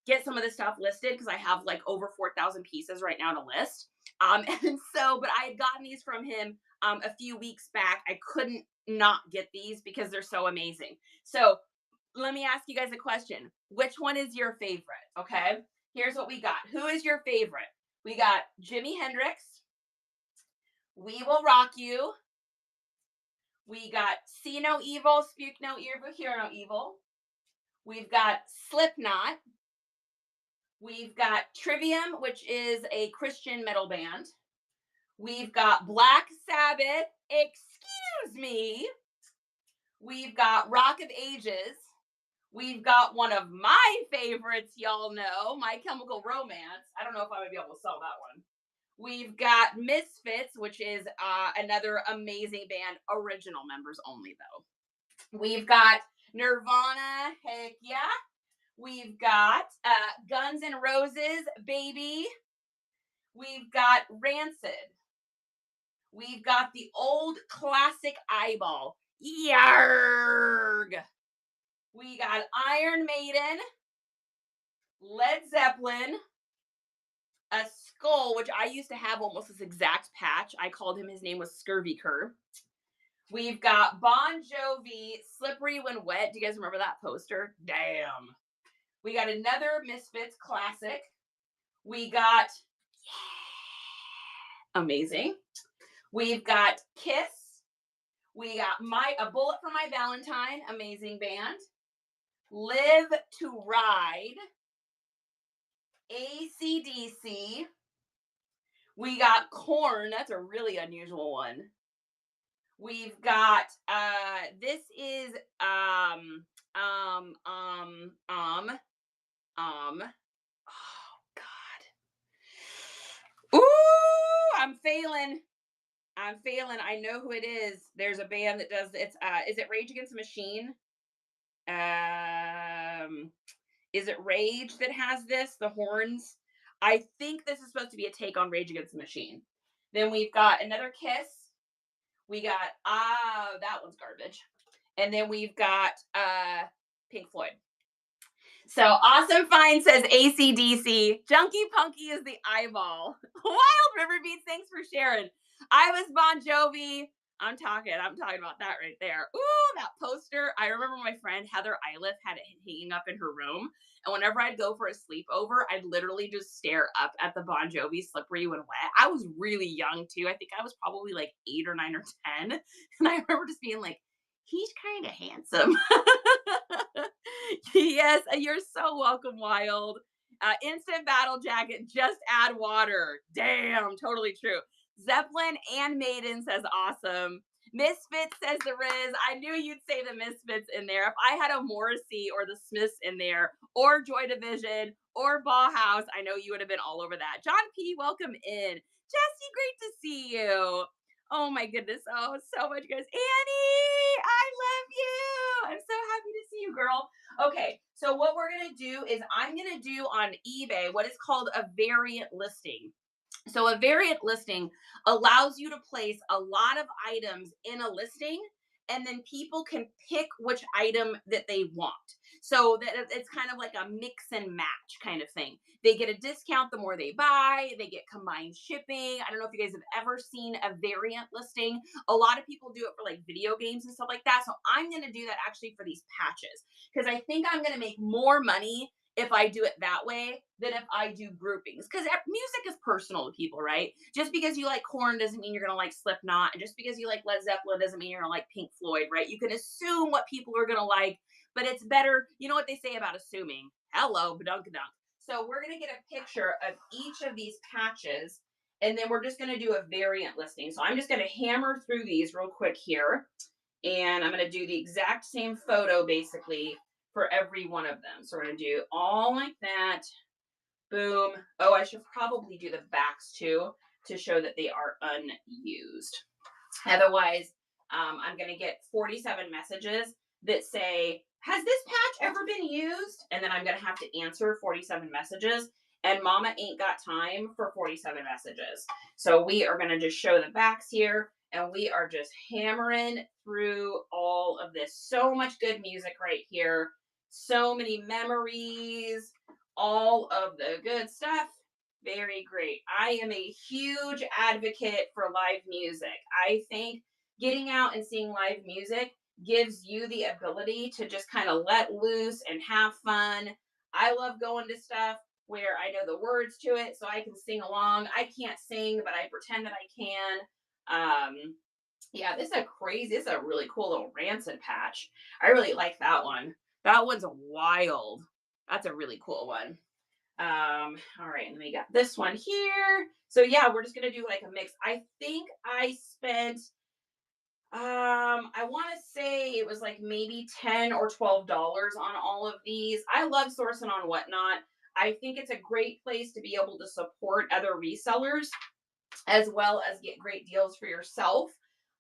get some of this stuff listed, because I have like over 4,000 pieces right now to list. But I had gotten these from him a few weeks back. I couldn't not get these because they're so amazing. So let me ask you guys a question. Which one is your favorite? Okay, here's what we got. Who is your favorite? We got Jimi Hendrix. We Will Rock You. We got See No Evil, Speak No Evil, Hear No Evil. We've got Slipknot. We've got Trivium, which is a Christian metal band. We've got Black Sabbath. Excuse me. We've got Rock of Ages. We've got one of my favorites, y'all know, My Chemical Romance. I don't know if I'm going to be able to sell that one. We've got Misfits, which is another amazing band, original members only, though. We've got Nirvana, heck yeah. We've got Guns N' Roses, baby. We've got Rancid. We've got the old classic Eyeball. Yarg. We got Iron Maiden, Led Zeppelin, a skull, which I used to have almost this exact patch. I called him, his name was Scurvy Cur. We've got Bon Jovi, Slippery When Wet. Do you guys remember that poster? Damn. We got another Misfits classic. We got, amazing. We've got Kiss. We got A Bullet for My Valentine, amazing band. Live to Ride. AC/DC. We got Korn. That's a really unusual one. We've got this is oh God. Ooh, I'm failing. I know who it is. There's a band that does it's is it Rage Against the Machine? Is it Rage that has this? The horns? I think this is supposed to be a take on Rage Against the Machine. Then we've got another Kiss. We got that one's garbage. And then we've got Pink Floyd. So Awesome Fine says AC/DC. Junkie Punky is the eyeball. Wild River Beats, thanks for sharing. I was Bon Jovi. I'm talking about that right there. Ooh, that poster. I remember my friend Heather Eiliff had it hanging up in her room. And whenever I'd go for a sleepover, I'd literally just stare up at the Bon Jovi Slippery When Wet. I was really young too. I think I was probably like 8 or 9 or 10. And I remember just being like, he's kind of handsome. Yes, you're so welcome, Wild. Instant Battle Jacket, just add water. Damn, totally true. Zeppelin and Maiden says awesome. Misfits says the Riz. I knew you'd say the Misfits in there. If I had a Morrissey or the Smiths in there, or Joy Division, or Bauhaus, I know you would have been all over that. John P., welcome in. Jessie, great to see you. Oh my goodness. Oh, so much, guys. Annie, I love I'm so happy to see you, girl. Okay, so what we're going to do is I'm going to do on eBay what is called a variant listing. So a variant listing allows you to place a lot of items in a listing, and then people can pick which item that they want. So that it's kind of like a mix and match kind of thing. They get a discount the more they buy, they get combined shipping. I don't know if you guys have ever seen a variant listing. A lot of people do it for like video games and stuff like that. So I'm going to do that actually for these patches because I think I'm going to make more money if I do it that way than if I do groupings. Because music is personal to people, right? Just because you like Korn doesn't mean you're going to like Slipknot. And just because you like Led Zeppelin doesn't mean you're going to like Pink Floyd, right? You can assume what people are going to like, but it's better. You know what they say about assuming? Hello, badunk-a-dunk. So we're going to get a picture of each of these patches, and then we're just going to do a variant listing. So I'm just going to hammer through these real quick here, and I'm going to do the exact same photo basically for every one of them. So we're going to do all like that. Boom. Oh, I should probably do the backs too to show that they are unused. Otherwise, I'm going to get 47 messages that say, has this patch ever been used? And then I'm going to have to answer 47 messages. And mama ain't got time for 47 messages. So we are going to just show the backs here. And we are just hammering through all of this. So much good music right here. So many memories. All of the good stuff. Very great. I am a huge advocate for live music. I think getting out and seeing live music gives you the ability to just kind of let loose and have fun. I love going to stuff where I know the words to it so I can sing along. I can't sing, but I pretend that I can. Yeah, this is a really cool little Rancid patch. I really like that one. That one's wild. That's a really cool one. All right, and then we got this one here. So yeah, we're just gonna do like a mix. I think I spent I want to say it was like maybe $10 or $12 on all of these. I love sourcing on Whatnot. I think it's a great place to be able to support other resellers as well as get great deals for yourself.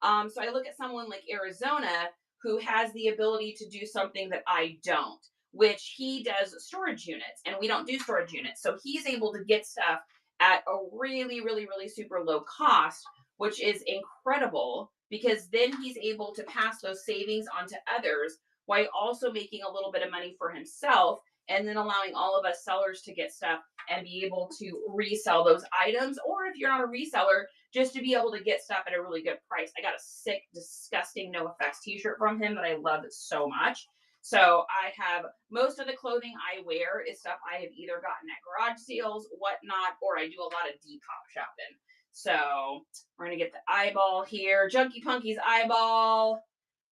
So I look at someone like Arizona who has the ability to do something that I don't, which he does storage units, and we don't do storage units. So he's able to get stuff at a really, really, really super low cost, which is incredible because then he's able to pass those savings on to others while also making a little bit of money for himself, and then allowing all of us sellers to get stuff and be able to resell those items. Or if you're not a reseller, just to be able to get stuff at a really good price. I got a sick, disgusting No Effects t-shirt from him that I love so much. So I have most of the clothing I wear is stuff I have either gotten at garage sales, Whatnot, or I do a lot of Depop shopping. So we're going to get the eyeball here. Junkie Punky's eyeball.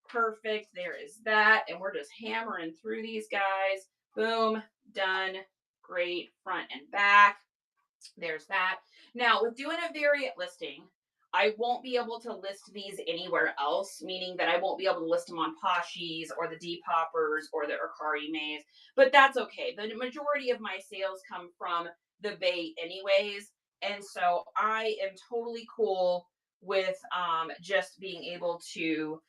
Perfect. There is that. And we're just hammering through these guys. Boom. Done. Great. Front and back. There's that. Now, with doing a variant listing, I won't be able to list these anywhere else, meaning that I won't be able to list them on Poshies or the Depoppers or the Mercari Maze, but that's okay. The majority of my sales come from the Bay anyways, and so I am totally cool with just being able to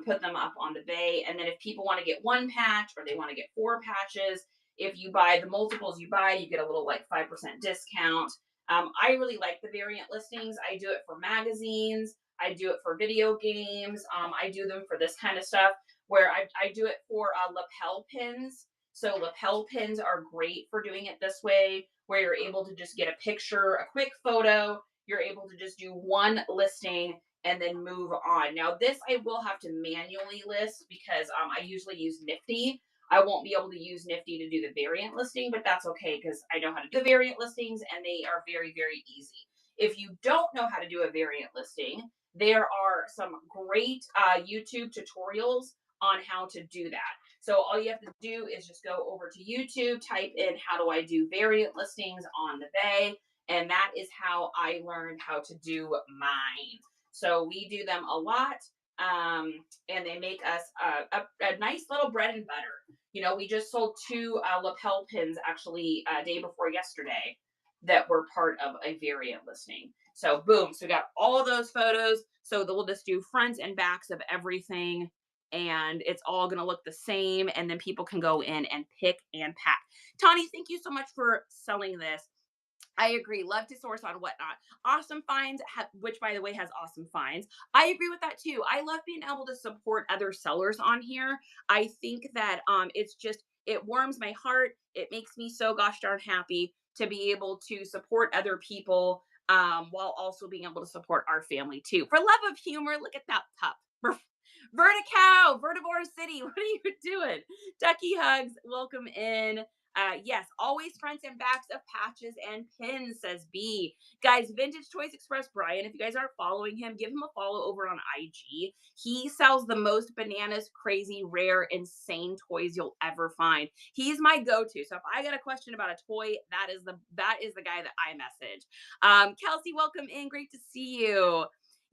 put them up on the Bay. And then if people want to get one patch or they want to get 4 patches, if you buy the multiples you buy, you get a little like 5% discount. I really like the variant listings. I do it for magazines. I do it for video games. I do them for this kind of stuff where I do it for lapel pins. So lapel pins are great for doing it this way, where you're able to just get a picture, a quick photo. You're able to just do one listing and then move on. Now this I will have to manually list because I usually use Nifty. I won't be able to use Nifty to do the variant listing, but that's okay because I know how to do the variant listings and they are very, very easy. If you don't know how to do a variant listing, there are some great YouTube tutorials on how to do that. So all you have to do is just go over to YouTube, type in how do I do variant listings on the Bay, and that is how I learned how to do mine. So we do them a lot. And they make us a nice little bread and butter. You know, we just sold 2 lapel pins actually day before yesterday that were part of a variant listing. So boom, so we got all of those photos. So we'll just do fronts and backs of everything. and it's all going to look the same. And then people can go in and pick and pack. Tawny, thank you so much for selling this. I agree. Love to source on Whatnot. Awesome Finds, which by the way has awesome finds. I agree with that too. I love being able to support other sellers on here. I think that it's just, it warms my heart. It makes me so gosh darn happy to be able to support other people while also being able to support our family too. For love of humor, look at that pup. Verticow, Vertivore City, what are you doing? Ducky Hugs, welcome in. Yes, always fronts and backs of patches and pins, says B. Guys, Vintage Toys Express Brian, if you guys aren't following him, give him a follow over on IG. He sells the most bananas, crazy, rare, insane toys you'll ever find. He's my go-to. So if I got a question about a toy, that is the guy that I message. Kelsey, welcome in. Great to see you.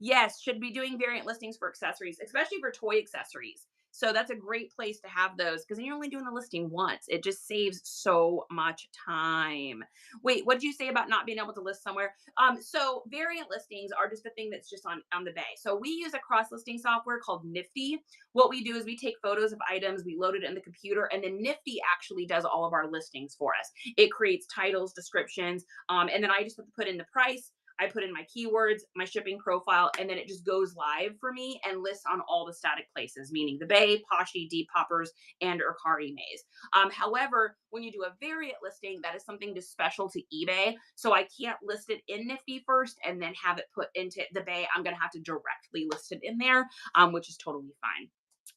Yes, should be doing variant listings for accessories, especially for toy accessories. So that's a great place to have those because then you're only doing the listing once. It just saves so much time. Wait, what did you say about not being able to list somewhere? So variant listings are just a thing that's just on the bay. So we use a cross listing software called Nifty. What we do is we take photos of items, we load it in the computer, and then Nifty actually does all of our listings for us. It creates titles, descriptions, and then I just have to put in the price. I put in my keywords, my shipping profile, and then it just goes live for me and lists on all the static places, meaning the Bay, Poshy, Deep Poppers, and Mercari Maze. However, when you do a variant listing, that is something just special to eBay. So I can't list it in Nifty first and then have it put into the Bay. I'm going to have to directly list it in there, which is totally fine.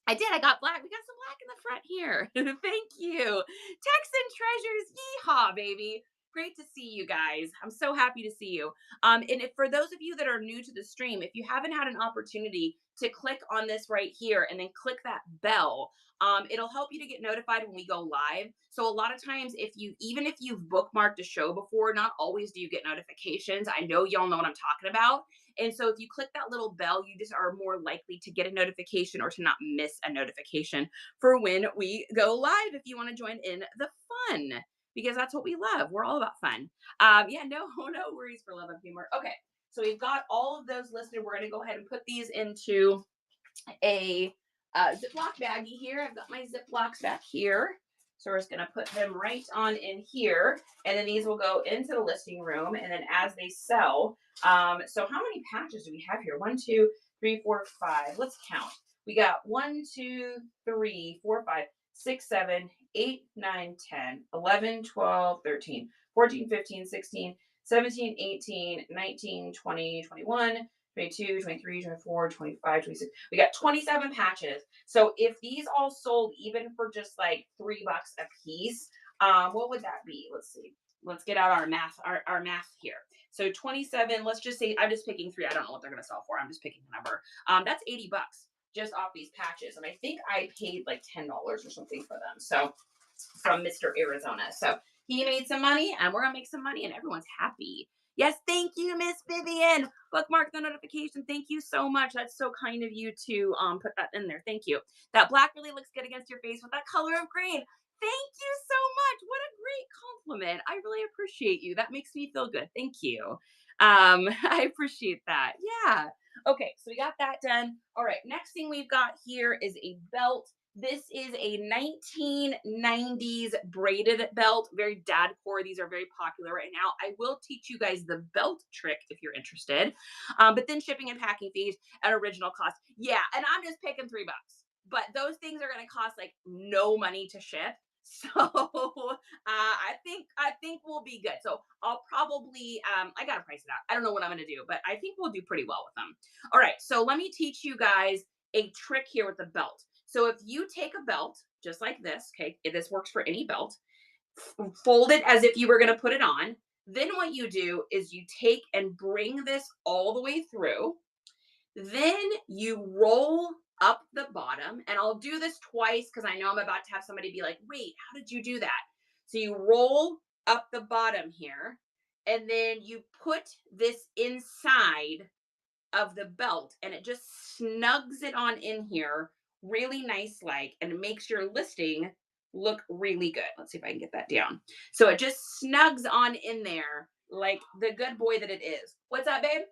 I did. I got black. We got some black in the front here. Thank you. Texan Treasures. Yeehaw, baby. Great to see you guys. I'm so happy to see you. And if, for those of you that are new to the stream, if you haven't had an opportunity to click on this right here and then click that bell, it'll help you to get notified when we go live. So a lot of times, even if you've bookmarked a show before, not always do you get notifications. I know y'all know what I'm talking about. And so if you click that little bell, you just are more likely to get a notification or to not miss a notification for when we go live if you want to join in the fun, because that's what we love. We're all about fun. Yeah, no worries for love of humor. Okay, so we've got all of those listed. We're going to go ahead and put these into a Ziploc baggie here. I've got my Ziplocs back here. So we're just going to put them right on in here. And then these will go into the listing room. And then as they sell, so how many patches do we have here? 1, 2, 3, 4, 5. Let's count. We got 1, 2, 3, 4, 5, 6, 7, 8, 9, 10, 11, 12, 13, 14, 15, 16, 17, 18, 19, 20, 21, 22, 23, 24, 25, 26. We got 27 patches. So if these all sold even for just like $3 a piece, what would that be? Let's see. Let's get out our math, our math here. So 27, let's just say, I'm just picking 3. I don't know what they're going to sell for. I'm just picking a number. That's $80 just off these patches. And I think I paid like $10 or something for them. So from Mr. Arizona. So he made some money and we're going to make some money and everyone's happy. Yes, thank you, Miss Vivian. Bookmark the notification. Thank you so much. That's so kind of you to put that in there. Thank you. That black really looks good against your face with that color of green. Thank you so much. What a great compliment. I really appreciate you. That makes me feel good. Thank you. I appreciate that. Yeah. Okay, so we got that done. All right, next thing we've got here is a belt. This is a 1990s braided belt, very dadcore. These are very popular right now. I will teach you guys the belt trick if you're interested. But then shipping and packing fees at original cost. Yeah, and I'm just picking $3. But those things are going to cost like no money to ship. So I think we'll be good. So I'll probably I gotta price it out. I don't know what I'm gonna do, but I think we'll do pretty well with them. All right, so let me teach you guys a trick here with the belt. So if you take a belt just like this, okay, this works for any belt, fold it as if you were gonna put it on. Then what you do is you take and bring this all the way through. Then you roll up the bottom, and I'll do this twice because I know I'm about to have somebody be like, wait, how did you do that? So you roll up the bottom here, and then you put this inside of the belt, and it just snugs it on in here really nice like, and it makes your listing look really good. Let's see if I can get that down. So it just snugs on in there like the good boy that it is. What's up, babe?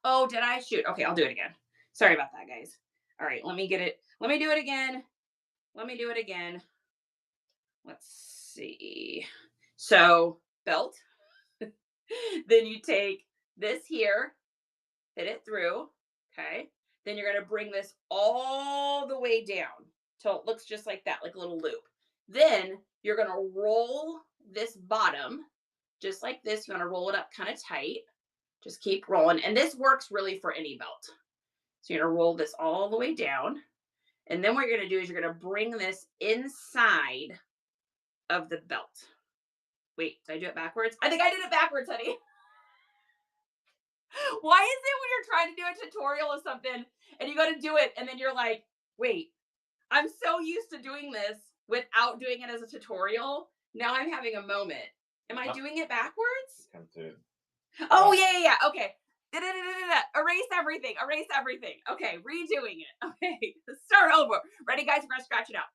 Oh, did I? Shoot. Okay, I'll do it again. Sorry about that, guys. All right, let me get it. Let me do it again. Let me do it again. Let's see. So belt. Then you take this here, hit it through. Okay. Then you're going to bring this all the way down till it looks just like that, like a little loop. Then you're going to roll this bottom just like this. You want to roll it up kind of tight. Just keep rolling. And this works really for any belt. So you're going to roll this all the way down. And then what you're going to do is you're going to bring this inside of the belt. Wait, did I do it backwards? I think I did it backwards, honey. Why is it when you're trying to do a tutorial of something and you go to do it and then you're like, wait, I'm so used to doing this without doing it as a tutorial. Now I'm having a moment. Am I doing it backwards? Come to. Oh, yeah. Okay. Erase everything. Erase everything. Okay, redoing it. Okay, start over. Ready, guys? We're going to scratch it out.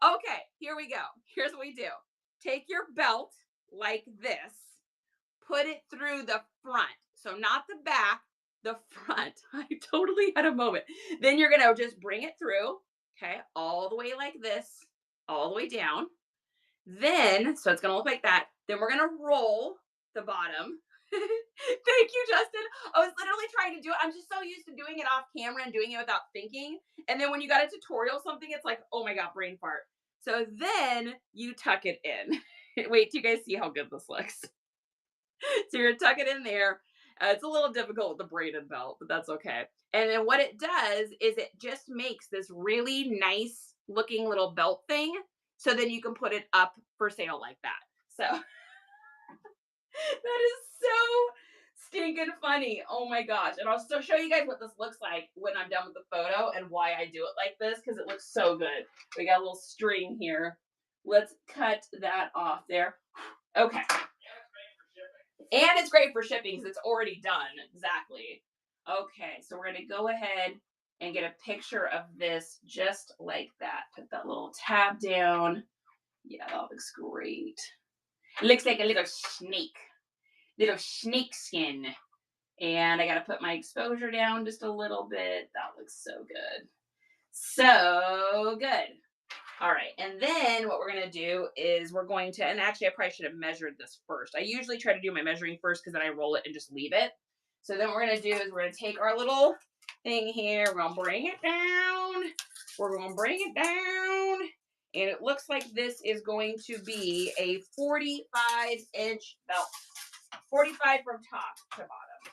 Okay, here we go. Here's what we do. Take your belt like this. Put it through the front. So not the back, the front. I totally had a moment. Then you're going to just bring it through. Okay, all the way like this. All the way down. Then, so it's going to look like that. Then we're going to roll the bottom. Thank you, Justin. I was literally trying to do it. I'm just so used to doing it off camera and doing it without thinking. And then when you got a tutorial something, it's like, oh my God, brain fart. So then you tuck it in. Wait, do you guys see how good this looks? So you're tuck it in there. It's a little difficult with the braided belt, but that's okay. And then what it does is it just makes this really nice looking little belt thing. So then you can put it up for sale like that. So that is so stinking funny. Oh my gosh. And I'll still show you guys what this looks like when I'm done with the photo and why I do it like this, because it looks so good. We got a little string here. Let's cut that off there. Okay. And it's great for shipping because it's already done. Exactly. Okay, so we're going to go ahead and get a picture of this just like that. Put that little tab down. Yeah, that looks great. It looks like a little snake skin. And I got to put my exposure down just a little bit. That looks so good. So good. All right, and then what we're going to do is we're going to, and actually I probably should have measured this first. I usually try to do my measuring first because then I roll it and just leave it. So then what we're going to do is we're going to take our little thing here. We're going to bring it down. We're going to bring it down. And it looks like this is going to be a 45-inch belt. 45 from top to bottom.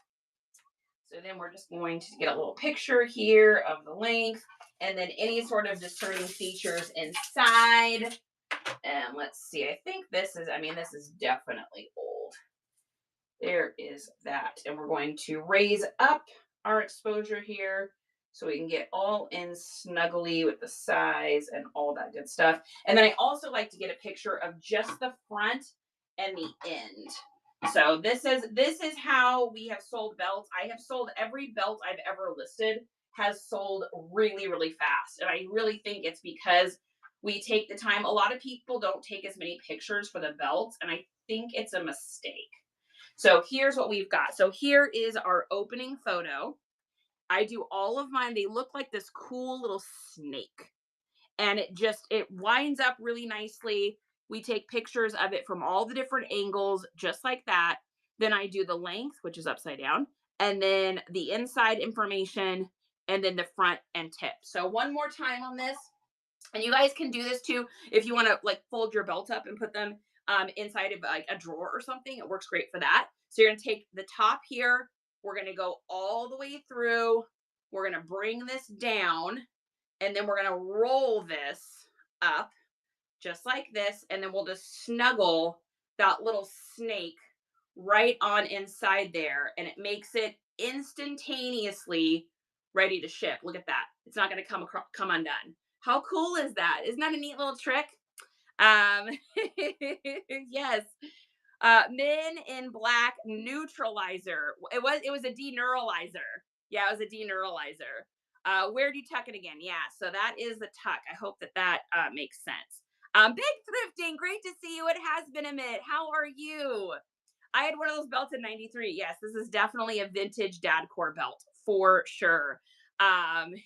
So then we're just going to get a little picture here of the length. And then any sort of discerning features inside. And let's see, I think this is definitely old. There is that. And we're going to raise up our exposure here so we can get all in snuggly with the size and all that good stuff. And then I also like to get a picture of just the front and the end. So this is how we have sold belts. I have sold every belt I've ever listed has sold really, really fast. And I really think it's because we take the time. A lot of people don't take as many pictures for the belts, and I think it's a mistake. So here's what we've got. So here is our opening photo. I do all of mine. They look like this cool little snake. And it winds up really nicely. We take pictures of it from all the different angles, just like that. Then I do the length, which is upside down, and then the inside information, and then the front and tip. So one more time on this, and you guys can do this too if you want to like fold your belt up and put them inside of like a drawer or something. It works great for that. So you're going to take the top here. We're going to go all the way through. We're going to bring this down, and then we're going to roll this up just like this, and then we'll just snuggle that little snake right on inside there, and it makes it instantaneously ready to ship. Look at that. It's not going to come undone. How cool is that? Isn't that a neat little trick? Yes. Men in Black neutralizer. It was a deneuralizer. Yeah, it was a deneuralizer. Where do you tuck it again? Yeah, so that is the tuck. I hope that makes sense. Big Thrifting, great to see you. It has been a minute. How are you? I had one of those belts in 93. Yes, this is definitely a vintage dadcore belt for sure.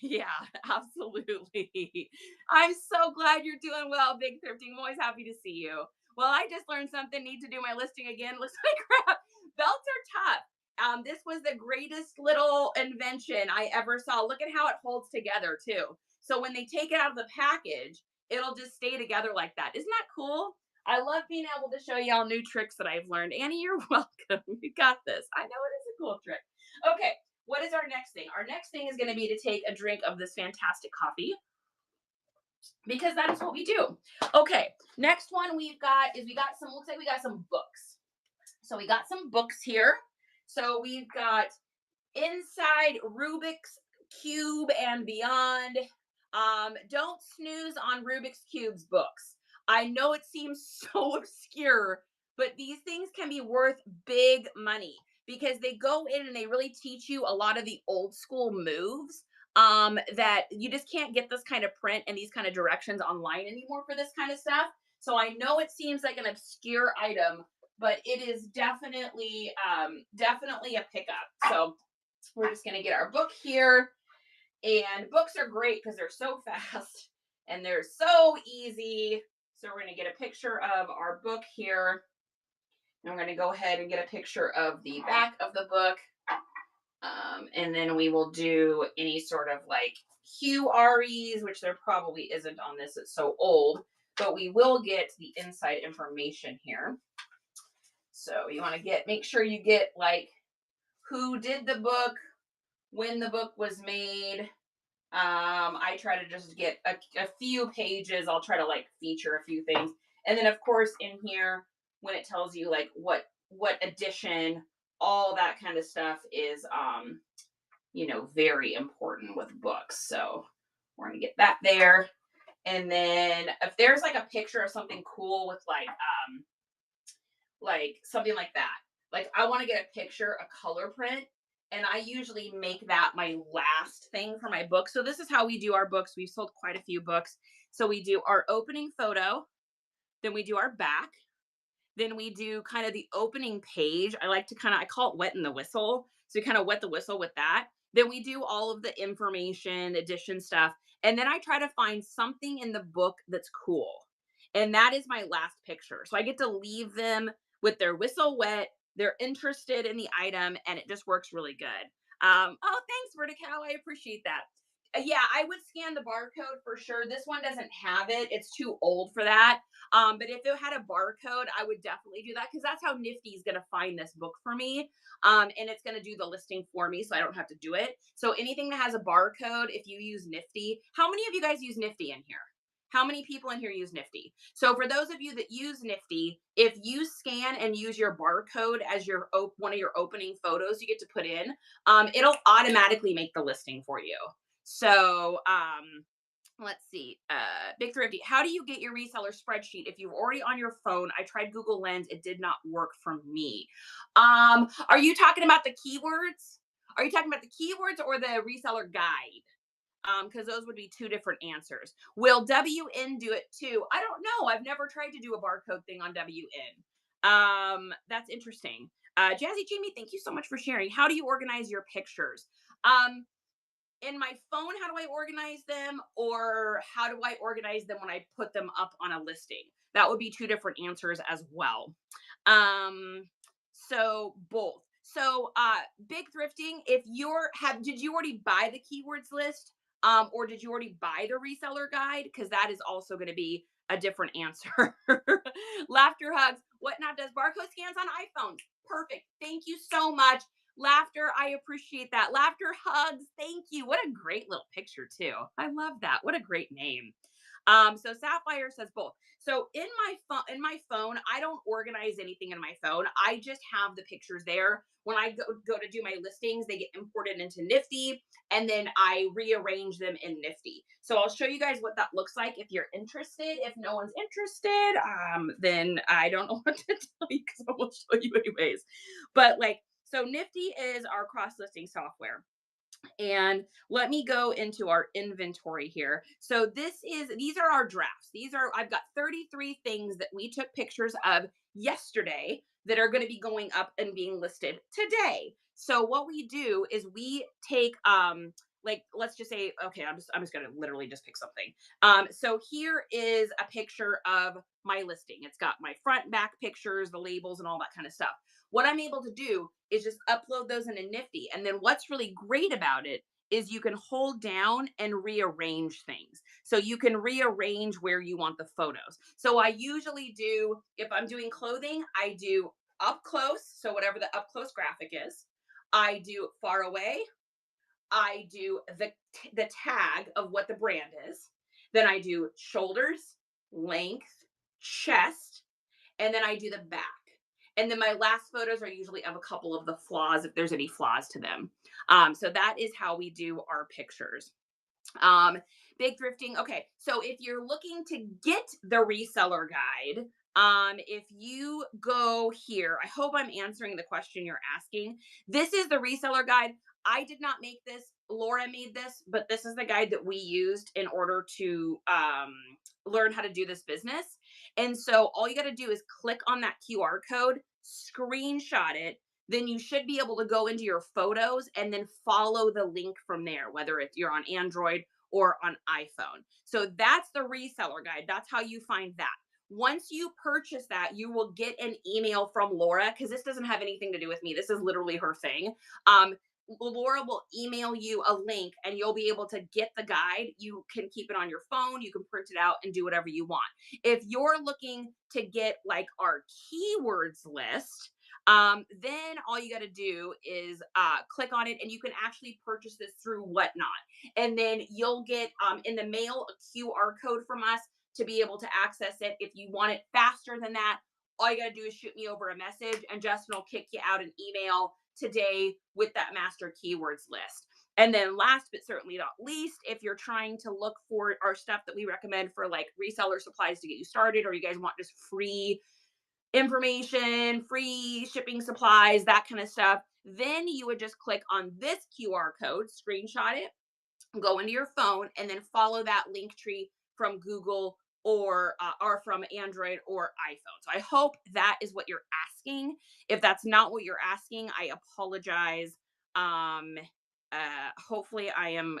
Yeah, absolutely. I'm so glad you're doing well, Big Thrifting. I'm always happy to see you. Well, I just learned something. Need to do my listing again. Looks like crap. Belts are tough. This was the greatest little invention I ever saw. Look at how it holds together too. So when they take it out of the package, it'll just stay together like that. Isn't that cool? I love being able to show y'all new tricks that I've learned. Annie, you're welcome. You got this. I know it is a cool trick. Okay, what is our next thing? Our next thing is going to be to take a drink of this fantastic coffee because that is what we do. Okay, next one we got some, looks like we got some books. So we got some books here. So we've got Inside Rubik's Cube and Beyond. Don't snooze on Rubik's Cube's books. I know it seems so obscure, but these things can be worth big money because they go in and they really teach you a lot of the old school moves that you just can't get this kind of print and these kind of directions online anymore for this kind of stuff. So I know it seems like an obscure item, but it is definitely a pickup. So we're just going to get our book here. And books are great because they're so fast and they're so easy. So we're going to get a picture of our book here. And we're going to go ahead and get a picture of the back of the book. And then we will do any sort of like QREs, which there probably isn't on this. It's so old. But we will get the inside information here. So you want to make sure you get like who did the book, when the book was made. I try to just get a few pages. I'll try to like feature a few things. And then of course in here, when it tells you like what edition, all that kind of stuff is, very important with books. So we're going to get that there. And then if there's like a picture of something cool with like something like that, like I want to get a picture, a color print. And I usually make that my last thing for my book. So this is how we do our books. We've sold quite a few books. So we do our opening photo, then we do our back, then we do kind of the opening page. I call it wetting the whistle. So we kind of wet the whistle with that. Then we do all of the information, edition stuff. And then I try to find something in the book that's cool. And that is my last picture. So I get to leave them with their whistle wet. They're interested in the item and it just works really good. Oh, thanks, Vertical. I appreciate that. Yeah, I would scan the barcode for sure. This one doesn't have it. It's too old for that. But if it had a barcode, I would definitely do that because that's how Nifty is going to find this book for me. And it's going to do the listing for me so I don't have to do it. So anything that has a barcode, if you use Nifty, how many of you guys use Nifty in here? How many people in here use Nifty? So for those of you that use Nifty, if you scan and use your barcode as your one of your opening photos you get to put in, it'll automatically make the listing for you. So let's see. Big Thrifty, how do you get your reseller spreadsheet if you're already on your phone? I tried Google Lens. It did not work for me. Are you talking about the keywords? Are you talking about the keywords or the reseller guide? Because those would be two different answers. Will WN do it too? I don't know. I've never tried to do a barcode thing on WN. That's interesting. Jazzy Jamie, thank you so much for sharing. How do you organize your pictures? In my phone, how do I organize them? Or how do I organize them when I put them up on a listing? That would be two different answers as well. So both. So Big Thrifting, did you already buy the keywords list? Or did you already buy the reseller guide? Because that is also going to be a different answer. Laughter Hugs. Whatnot does barcode scans on iPhones. Perfect. Thank you so much. Laughter, I appreciate that. Laughter Hugs. Thank you. What a great little picture too. I love that. What a great name. So Sapphire says both. So in my phone, I don't organize anything in my phone. I just have the pictures there. When I go to do my listings, they get imported into Nifty and then I rearrange them in Nifty. So I'll show you guys what that looks like if you're interested. If no one's interested, then I don't know what to tell you because I will show you anyways. But so Nifty is our cross-listing software. And let me go into our inventory here. So these are our drafts. I've got 33 things that we took pictures of yesterday that are going to be going up and being listed today. So what we do is we take like, let's just say, okay, I'm just gonna literally just pick something. So here is a picture of my listing. It's got my front, back pictures, the labels, and all that kind of stuff. What I'm able to do is just upload those in a Nifty. And then what's really great about it is you can hold down and rearrange things. So you can rearrange where you want the photos. So I usually do, if I'm doing clothing, I do up close. So whatever the up close graphic is, I do far away. I do the tag of what the brand is. Then I do shoulders, length, chest, and then I do the back. And then my last photos are usually of a couple of the flaws, if there's any flaws to them. So that is how we do our pictures. Big thrifting. Okay, so if you're looking to get the reseller guide, if you go here, I hope I'm answering the question you're asking. This is the reseller guide. I did not make this. Laura made this, but this is the guide that we used in order to learn how to do this business. And so all you got to do is click on that QR code, screenshot it. Then you should be able to go into your photos and then follow the link from there, whether it's you're on Android or on iPhone. So that's the reseller guide. That's how you find that. Once you purchase that, you will get an email from Laura, because this doesn't have anything to do with me. This is literally her thing. Laura will email you a link and you'll be able to get the guide. You can keep it on your phone. You can print it out and do whatever you want. If you're looking to get like our keywords list, then all you got to do is click on it, and you can actually purchase this through Whatnot. And then you'll get in the mail a QR code from us to be able to access it. If you want it faster than that, all you got to do is shoot me over a message, and Justin will kick you out an email today with that master keywords list. And then last but certainly not least, if you're trying to look for our stuff that we recommend for like reseller supplies to get you started, or you guys want just free information, free shipping supplies, that kind of stuff, then you would just click on this QR code, screenshot it, go into your phone, and then follow that link tree from Google or from Android or iPhone. So I hope that is what you're asking. If that's not what you're asking, I apologize. Hopefully I am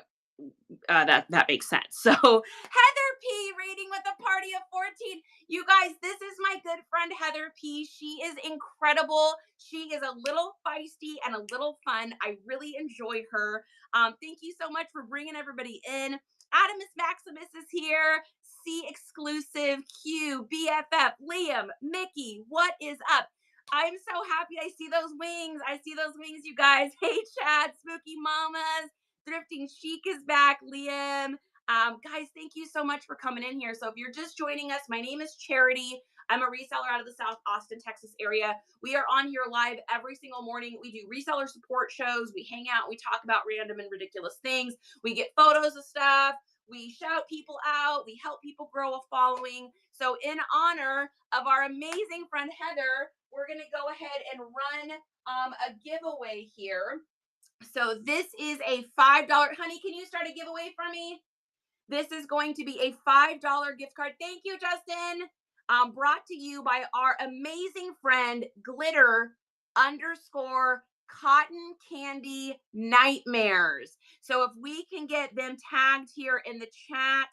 that makes sense. So Heather P rating with a party of 14. You guys, this is my good friend Heather P. She is incredible. She is a little feisty and a little fun. I really enjoy her. Thank you so much for bringing everybody in. Adamus Maximus is here. C exclusive, Q, BFF, Liam, Mickey, what is up? I'm so happy I see those wings. I see those wings, you guys. Hey, Chad, Spooky Mamas. Thrifting Chic is back, Liam. Guys, thank you so much for coming in here. So if you're just joining us, my name is Charity. I'm a reseller out of the South Austin, Texas area. We are on here live every single morning. We do reseller support shows. We hang out. We talk about random and ridiculous things. We get photos of stuff. We shout people out. We help people grow a following. So in honor of our amazing friend Heather, we're going to go ahead and run a giveaway here. So this is a $5, honey, can you start a giveaway for me? This is going to be a $5 gift card. Thank you, Justin. Brought to you by our amazing friend, Glitter _ Cotton Candy Nightmares. So if we can get them tagged here in the chat,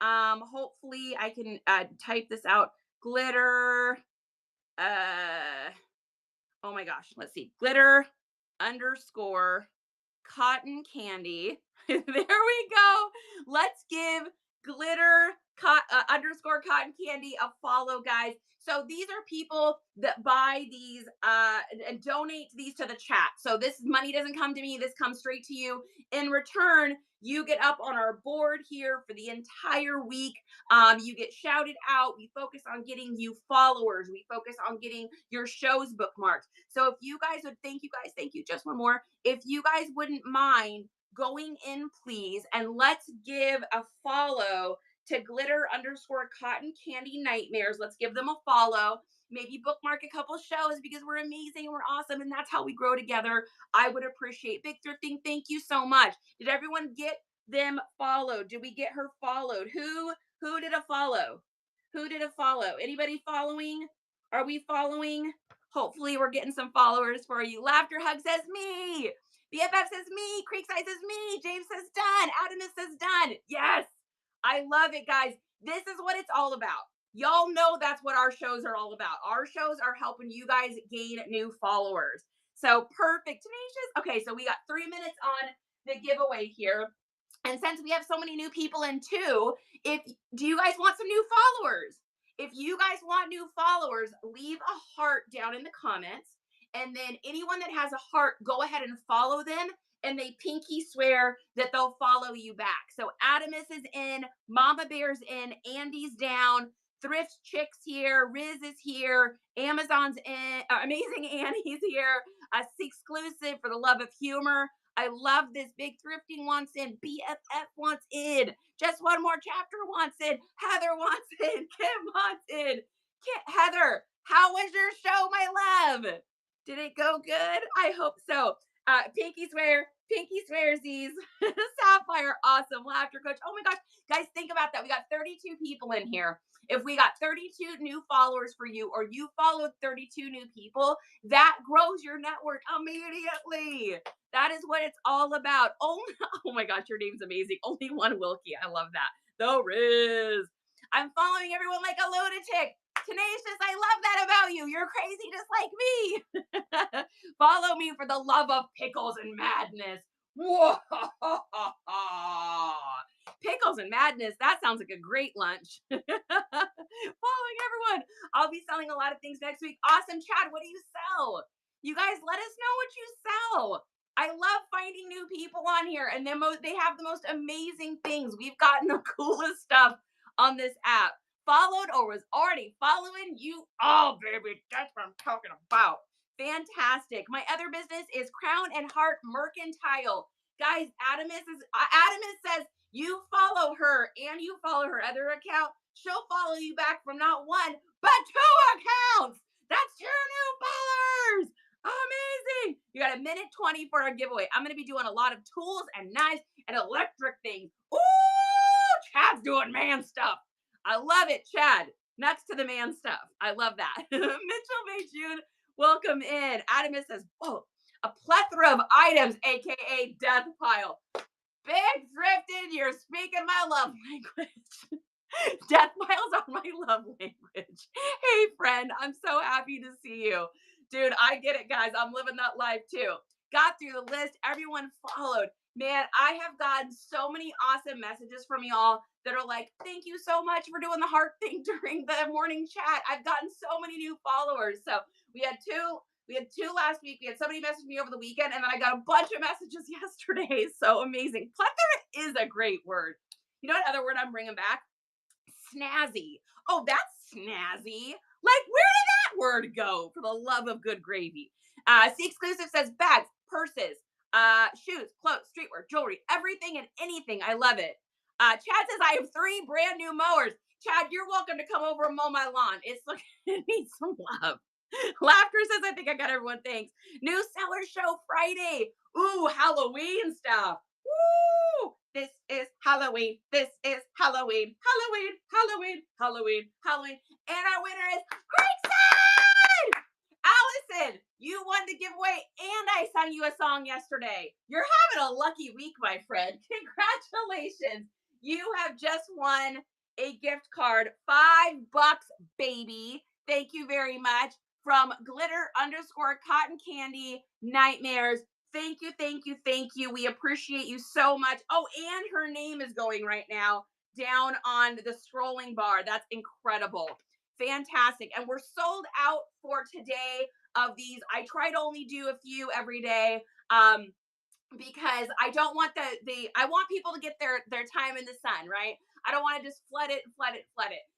hopefully I can type this out. Glitter, oh my gosh, let's see. Glitter _ Cotton Candy. There we go. Let's give Glitter _ Cotton Candy a follow, guys. So these are people that buy these and donate these to the chat. So this money doesn't come to me. This comes straight to you. In return, you get up on our board here for the entire week. You get shouted out. We focus on getting you followers. We focus on getting your shows bookmarked. So if you guys would, thank you, just one more. If you guys wouldn't mind going in, please, and let's give a follow to Glitter _ Cotton Candy Nightmares. Let's give them a follow. Maybe bookmark a couple shows, because we're amazing, we're awesome, and that's how we grow together. I would appreciate. Big Thrifting, thank you so much. Did everyone get them followed? Did we get her followed? Who did a follow? Who did a follow? Anybody following? Are we following? Hopefully we're getting some followers for you. Laughter Hug says me. BFF says me. Creekside says me. James says done. Adamus says done. Yes. I love it, guys. This is what it's all about. Y'all know that's what our shows are all about. Our shows are helping you guys gain new followers. So perfect. Tenacious. Okay, so we got 3 minutes on the giveaway here. And since we have so many new people in too, do you guys want some new followers? If you guys want new followers, leave a heart down in the comments. And then anyone that has a heart, go ahead and follow them. And they pinky swear that they'll follow you back. So Adamus is in, Mama Bear's in, Andy's down, Thrift Chick's here, Riz is here, Amazon's in, Amazing Annie's here, exclusive for the love of humor. I love this. Big Thrifting wants in, BFF wants in, Just One More Chapter wants in, Heather wants in, Kim wants in. Heather, how was your show, my love? Did it go good? I hope so. Pinky swearsies. Sapphire, awesome. Laughter Coach. Oh my gosh, guys, think about that. We got 32 people in here. If we got 32 new followers for you, or you followed 32 new people, that grows your network immediately. That is what it's all about. Oh my gosh, your name's amazing. Only one Wilkie. I love that. The Riz. I'm following everyone like a lunatic. Tenacious, I love that about you. You're crazy just like me. Follow me for the love of pickles and madness. Whoa. Pickles and madness. That sounds like a great lunch. Following everyone. I'll be selling a lot of things next week. Awesome, Chad. What do you sell? You guys, let us know what you sell. I love finding new people on here, and they have the most amazing things. We've gotten the coolest stuff on this app. Followed or was already following you. Oh, baby, that's what I'm talking about. Fantastic. My other business is Crown and Heart Mercantile. Guys, Adamus says you follow her and you follow her other account. She'll follow you back from not one, but 2 accounts. That's 2 new followers. Amazing. You got 1:20 for our giveaway. I'm going to be doing a lot of tools and knives and electric things. Ooh, Chad's doing man stuff. I love it, Chad. Next to the man stuff. I love that. Mitchell Mayjune, welcome in. Adamus says, oh, a plethora of items, aka death pile. Big Thrifted, you're speaking my love language. Death piles are my love language. Hey, friend, I'm so happy to see you. Dude, I get it, guys. I'm living that life too. Got through the list. Everyone followed. Man, I have gotten so many awesome messages from y'all that are like, thank you so much for doing the heart thing during the morning chat. I've gotten so many new followers. So we had two last week. We had somebody message me over the weekend, and then I got a bunch of messages yesterday. So amazing. Plethora is a great word. You know what other word I'm bringing back? Snazzy. Oh, that's snazzy. Like, where did that word go? For the love of good gravy. C Exclusive says bags, purses, shoes, clothes, streetwear, jewelry, everything and anything. I love it. Chad says I have 3 brand new mowers. Chad, you're welcome to come over and mow my lawn. It needs some love. Laughter says I think I got everyone. Thanks. New seller show Friday. Ooh, Halloween stuff. Woo! This is Halloween. This is Halloween. Halloween. Halloween. Halloween. Halloween. And our winner is Creekside! Allison, you won the giveaway and I sang you a song yesterday. You're having a lucky week, my friend. Congratulations. You have just won a gift card. $5, baby. Thank you very much. From glitter_cotton candy nightmares. Thank you, thank you, thank you. We appreciate you so much. Oh, and her name is going right now down on the scrolling bar. That's incredible. Fantastic. And we're sold out for today of these. I try to only do a few every day because I don't want I want people to get their time in the sun, right? I don't want to just flood it.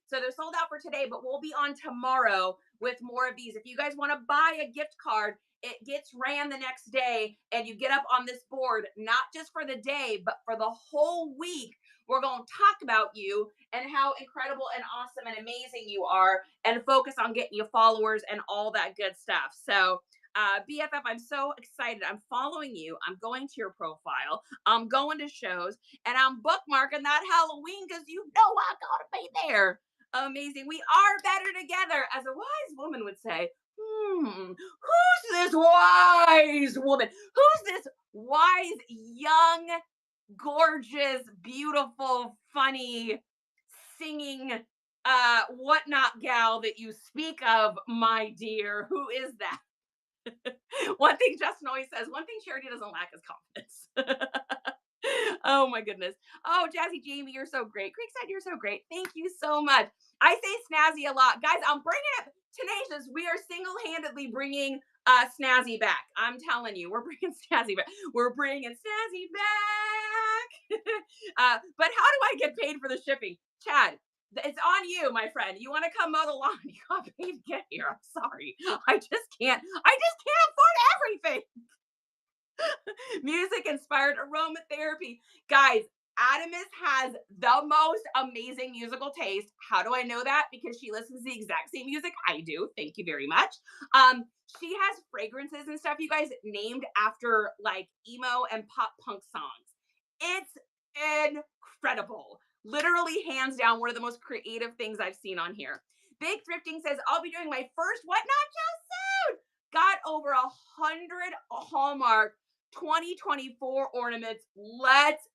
So they're sold out for today, but we'll be on tomorrow with more of these. If you guys want to buy a gift card, it gets ran the next day and you get up on this board, not just for the day, but for the whole week. We're going to talk about you and how incredible and awesome and amazing you are and focus on getting you followers and all that good stuff. So BFF, I'm so excited. I'm following you. I'm going to your profile. I'm going to shows and I'm bookmarking that Halloween because you know I gotta be there. Amazing. We are better together, as a wise woman would say. Who's this wise woman? Who's this wise, young, gorgeous, beautiful, funny, singing, whatnot gal that you speak of, my dear? Who is that? One thing Justin always says, one thing Charity doesn't lack is confidence. Oh my goodness. Oh, Jazzy Jamie, you're so great. Creekside, you're so great. Thank you so much. I say snazzy a lot. Guys, I'm bringing it tenacious. We are single-handedly bringing snazzy back. I'm telling you, we're bringing snazzy back. We're bringing snazzy back. But how do I get paid for the shipping? Chad, it's on you, my friend. You want to come mow the lawn? You got paid to get here. I'm sorry. I just can't afford everything. Music inspired aromatherapy. Guys, Adamus has the most amazing musical taste. How do I know that? Because she listens to the exact same music I do. Thank you very much. She has fragrances and stuff, you guys, named after like emo and pop punk songs. It's incredible. Literally, hands down, one of the most creative things I've seen on here. Big Thrifting says, I'll be doing my first What Not Just soon. Got over 100 Hallmark 2024 ornaments. Let's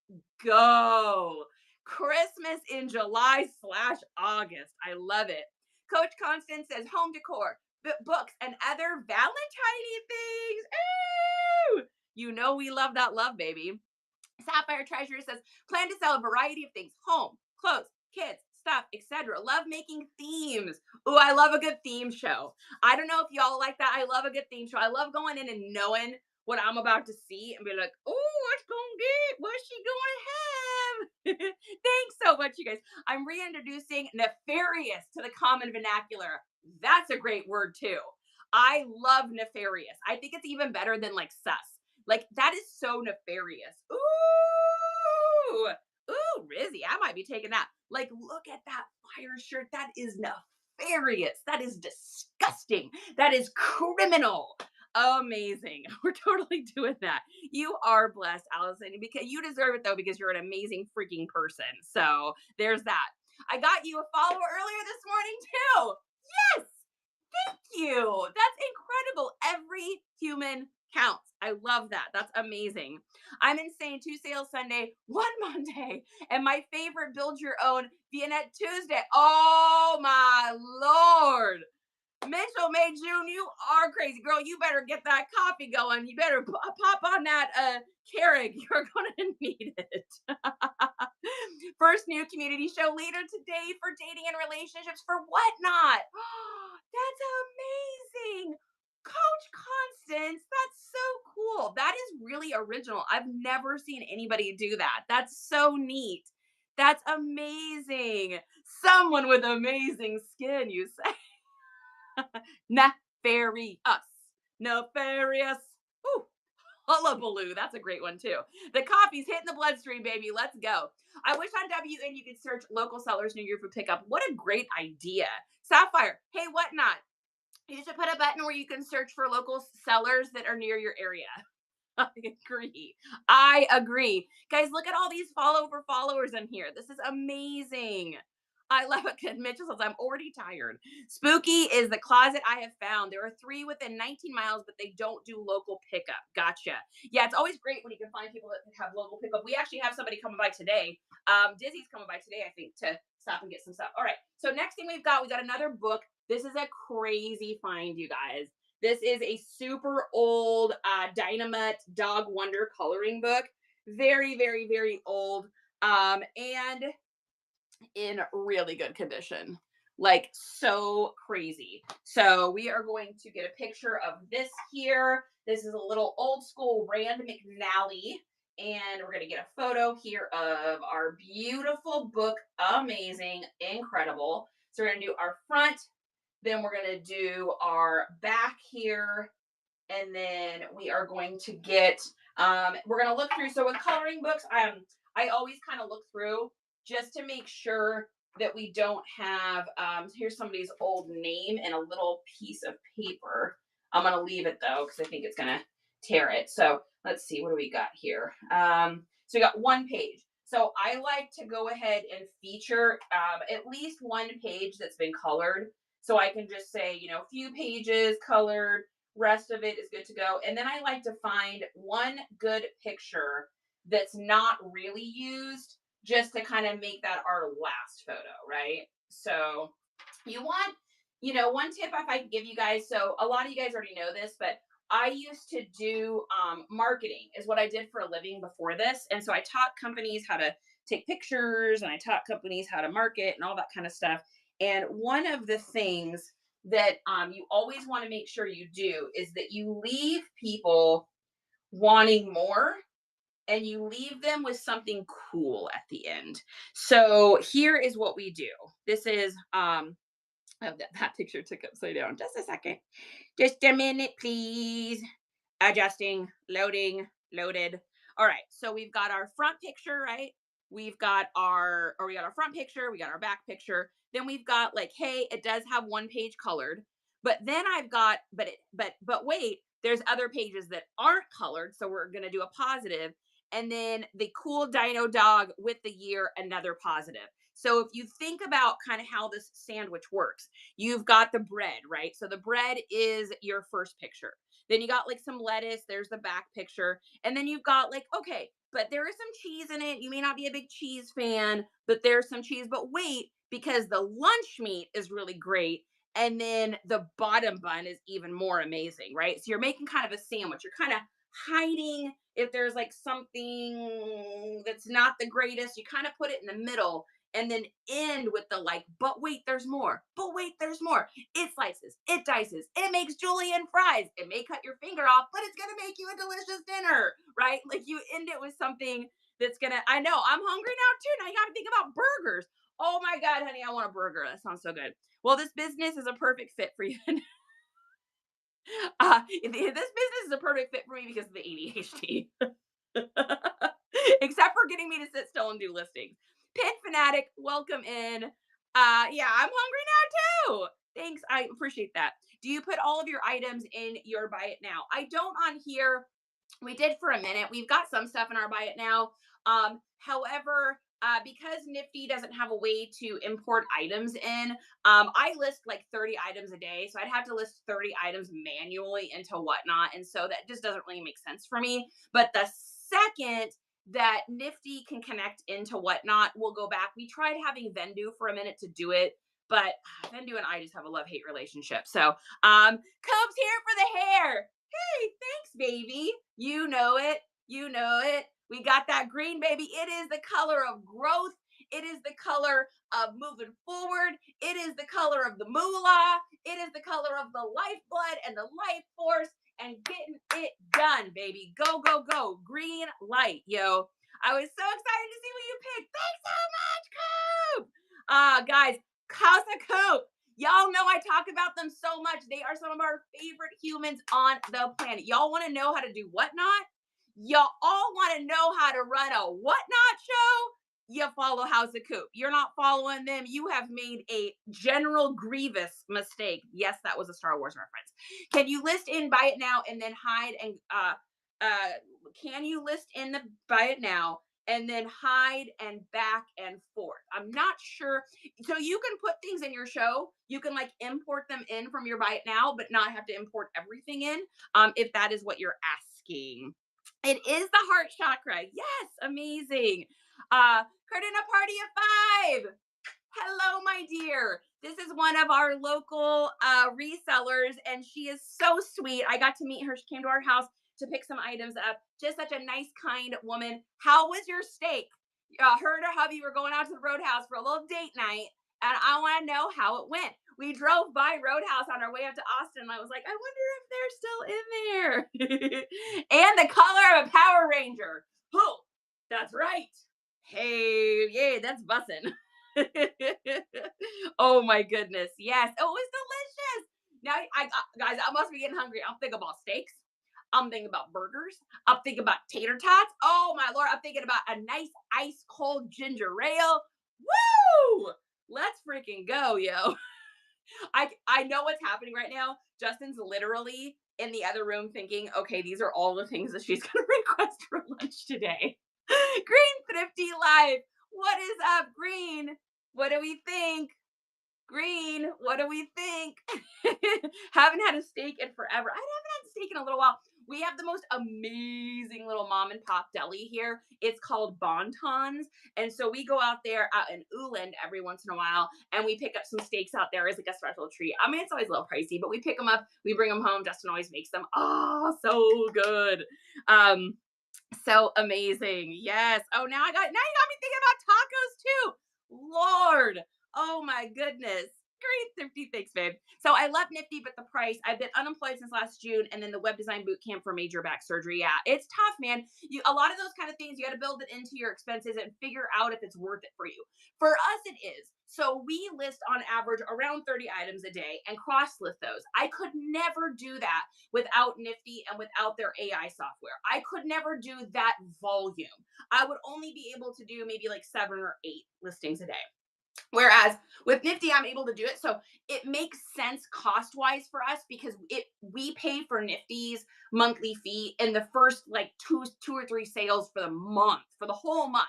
go. Christmas in July/August. I love it. Coach Constance says home decor, books, and other Valentine things. Ooh! You know we love that love, baby. Sapphire Treasure says plan to sell a variety of things: home, clothes, kids, stuff, etc. Love making themes. Ooh, I love a good theme show. I don't know if y'all like that. I love a good theme show. I love going in and knowing what I'm about to see and be like, oh, what's gonna get? What's she gonna have? Thanks so much, you guys. I'm reintroducing nefarious to the common vernacular. That's a great word too. I love nefarious. I think it's even better than like sus. Like that is so nefarious. Ooh, Rizzy, I might be taking that. Like, look at that fire shirt. That is nefarious. That is disgusting. That is criminal. Amazing. We're totally doing that. You are blessed, Allison, because you deserve it though, because you're an amazing freaking person. So there's that. I got you a follower earlier this morning too. Yes. Thank you. That's incredible. Every human counts. I love that. That's amazing. I'm insane. 2 sales Sunday, 1 Monday, and my favorite build your own Viennette Tuesday. Oh my Lord. Mitchell May June, you are crazy. Girl, you better get that coffee going. You better pop on that Keurig. You're going to need it. First new community show leader today for dating and relationships for Whatnot. That's amazing. Coach Constance, that's so cool. That is really original. I've never seen anybody do that. That's so neat. That's amazing. Someone with amazing skin, you say. Nefarious. Nefarious. Ooh, hullabaloo. That's a great one too. The coffee's hitting the bloodstream, baby. Let's go. I wish on WN you could search local sellers near you for pickup. What a great idea. Sapphire, hey, Whatnot. You should put a button where you can search for local sellers that are near your area. I agree. I agree. Guys, look at all these followers in here. This is amazing. I love it. Because Mitchell says, I'm already tired. Spooky is the closet I have found. There are 3 within 19 miles, but they don't do local pickup. Gotcha. Yeah, it's always great when you can find people that have local pickup. We actually have somebody coming by today. Dizzy's coming by today, I think, to stop and get some stuff. All right. So next thing we got another book. This is a crazy find, you guys. This is a super old Dynamite Dog Wonder coloring book. Very, very, very old. And in really good condition. Like so crazy. So we are going to get a picture of this here. This is a little old school Rand McNally. And we're going to get a photo here of our beautiful book. Amazing. Incredible. So we're going to do our front. Then we're going to do our back here. And then we are going to get, we're going to look through. So with coloring books, I always kind of look through just to make sure that we don't have, here's somebody's old name in a little piece of paper. I'm going to leave it though, because I think it's going to tear it. So let's see, what do we got here? So we got 1 page. So I like to go ahead and feature at least one page that's been colored. So I can just say, you know, a few pages colored, rest of it is good to go. And then I like to find one good picture that's not really used just to kind of make that our last photo, right? So you want, you know, one tip if I can give you guys, so a lot of you guys already know this, but I used to do marketing is what I did for a living before this. And so I taught companies how to take pictures and I taught companies how to market and all that kind of stuff. And one of the things that you always want to make sure you do is that you leave people wanting more and you leave them with something cool at the end. So here is what we do. This is oh, that picture took upside down. Just a second. Just a minute, please. Adjusting, loading, loaded. All right. So we've got our front picture, right? We got our front picture, we got our back picture. Then we've got like, hey, it does have one page colored. But then I've got, but wait, there's other pages that aren't colored. So we're gonna do a positive. And then the cool dino dog with the year, another positive. So if you think about kind of how this sandwich works, you've got the bread, right? So the bread is your first picture. Then you got like some lettuce, there's the back picture. And then you've got like, okay, but there is some cheese in it. You may not be a big cheese fan, but there's some cheese. But wait, because the lunch meat is really great. And then the bottom bun is even more amazing, right? So you're making kind of a sandwich. You're kind of hiding if there's like something that's not the greatest. You kind of put it in the middle and then end with the like, but wait, there's more. But wait, there's more. It slices, it dices, it makes julienne fries. It may cut your finger off, but it's gonna make you a delicious dinner, right? Like you end it with something that's gonna, I know, I'm hungry now too. Now you gotta think about burgers. Oh my God, honey, I want a burger. That sounds so good. Well, this business is a perfect fit for you. This business is a perfect fit for me because of the ADHD. Except for getting me to sit still and do listings. Pin fanatic, welcome in. Yeah, I'm hungry now too. Thanks, I appreciate that. Do you put all of your items in your buy it now? I don't on here. We did for a minute. We've got some stuff in our buy it now. However, because Nifty doesn't have a way to import items in, I list like 30 items a day. So I'd have to list 30 items manually into Whatnot. And so that just doesn't really make sense for me. But the second that Nifty can connect into Whatnot, we'll go back. We tried having Vendu for a minute to do it, but Vendu and I just have a love-hate relationship. So Cope's here for the hair. Hey, thanks, baby. You know it. You know it. We got that green, baby. It is the color of growth. It is the color of moving forward. It is the color of the moolah. It is the color of the lifeblood and the life force and getting it done, baby. Go, go, go. Green light, yo. I was so excited to see what you picked. Thanks so much, Coop. Guys, Casa Coop. Y'all know I talk about them so much. They are some of our favorite humans on the planet. Y'all want to know how to do Whatnot? Y'all all want to know how to run a Whatnot show? You follow House of Coop. You're not following them. You have made a General Grievous mistake. Yes, that was a Star Wars reference. Can you list in buy it now and then hide and can you list in the buy it now and then hide and back and forth? I'm not sure. So you can put things in your show. You can like import them in from your buy it now, but not have to import everything in if that is what you're asking. It is the heart chakra. Yes, amazing. Curtin, a party of 5. Hello, my dear. This is one of our local resellers, and she is so sweet. I got to meet her. She came to our house to pick some items up. Just such a nice, kind woman. How was your steak? Her and her hubby were going out to the Roadhouse for a little date night, and I want to know how it went. We drove by Roadhouse on our way up to Austin, and I was like, I wonder if they're still in there. And the color of a Power Ranger. Oh, that's right. Hey, yay, that's bussin'. Oh my goodness. Yes. Oh, it was delicious. Now guys, I must be getting hungry. I'm thinking about steaks. I'm thinking about burgers. I'm thinking about tater tots. Oh my Lord. I'm thinking about a nice ice cold ginger ale. Woo! Let's freaking go, yo. I know what's happening right now. Justin's literally in the other room thinking, okay, these are all the things that she's going to request for lunch today. Green Thrifty Life. What is up, Green? What do we think? Green, what do we think? Haven't had a steak in forever. I haven't had steak in a little while. We have the most amazing little mom and pop deli here. It's called Bontons. And so we go out there out in Uland every once in a while and we pick up some steaks out there as like a special treat. I mean, it's always a little pricey, but we pick them up, we bring them home. Justin always makes them. Oh, so good. So amazing. Yes. Oh, now you got me thinking about tacos too. Lord. Oh my goodness. Great, Thrifty. Thanks, babe. So I love Nifty, but the price. I've been unemployed since last June, and then the web design boot camp for major back surgery. Yeah, it's tough, man. A lot of those kind of things, you got to build it into your expenses and figure out if it's worth it for you. For us, it is. So we list on average around 30 items a day and cross list those. I could never do that without Nifty and without their AI software. I could never do that volume. I would only be able to do maybe like 7 or 8 listings a day. Whereas with Nifty, I'm able to do it. So it makes sense cost-wise for us because we pay for Nifty's monthly fee in the first like two or three sales for the month, for the whole month.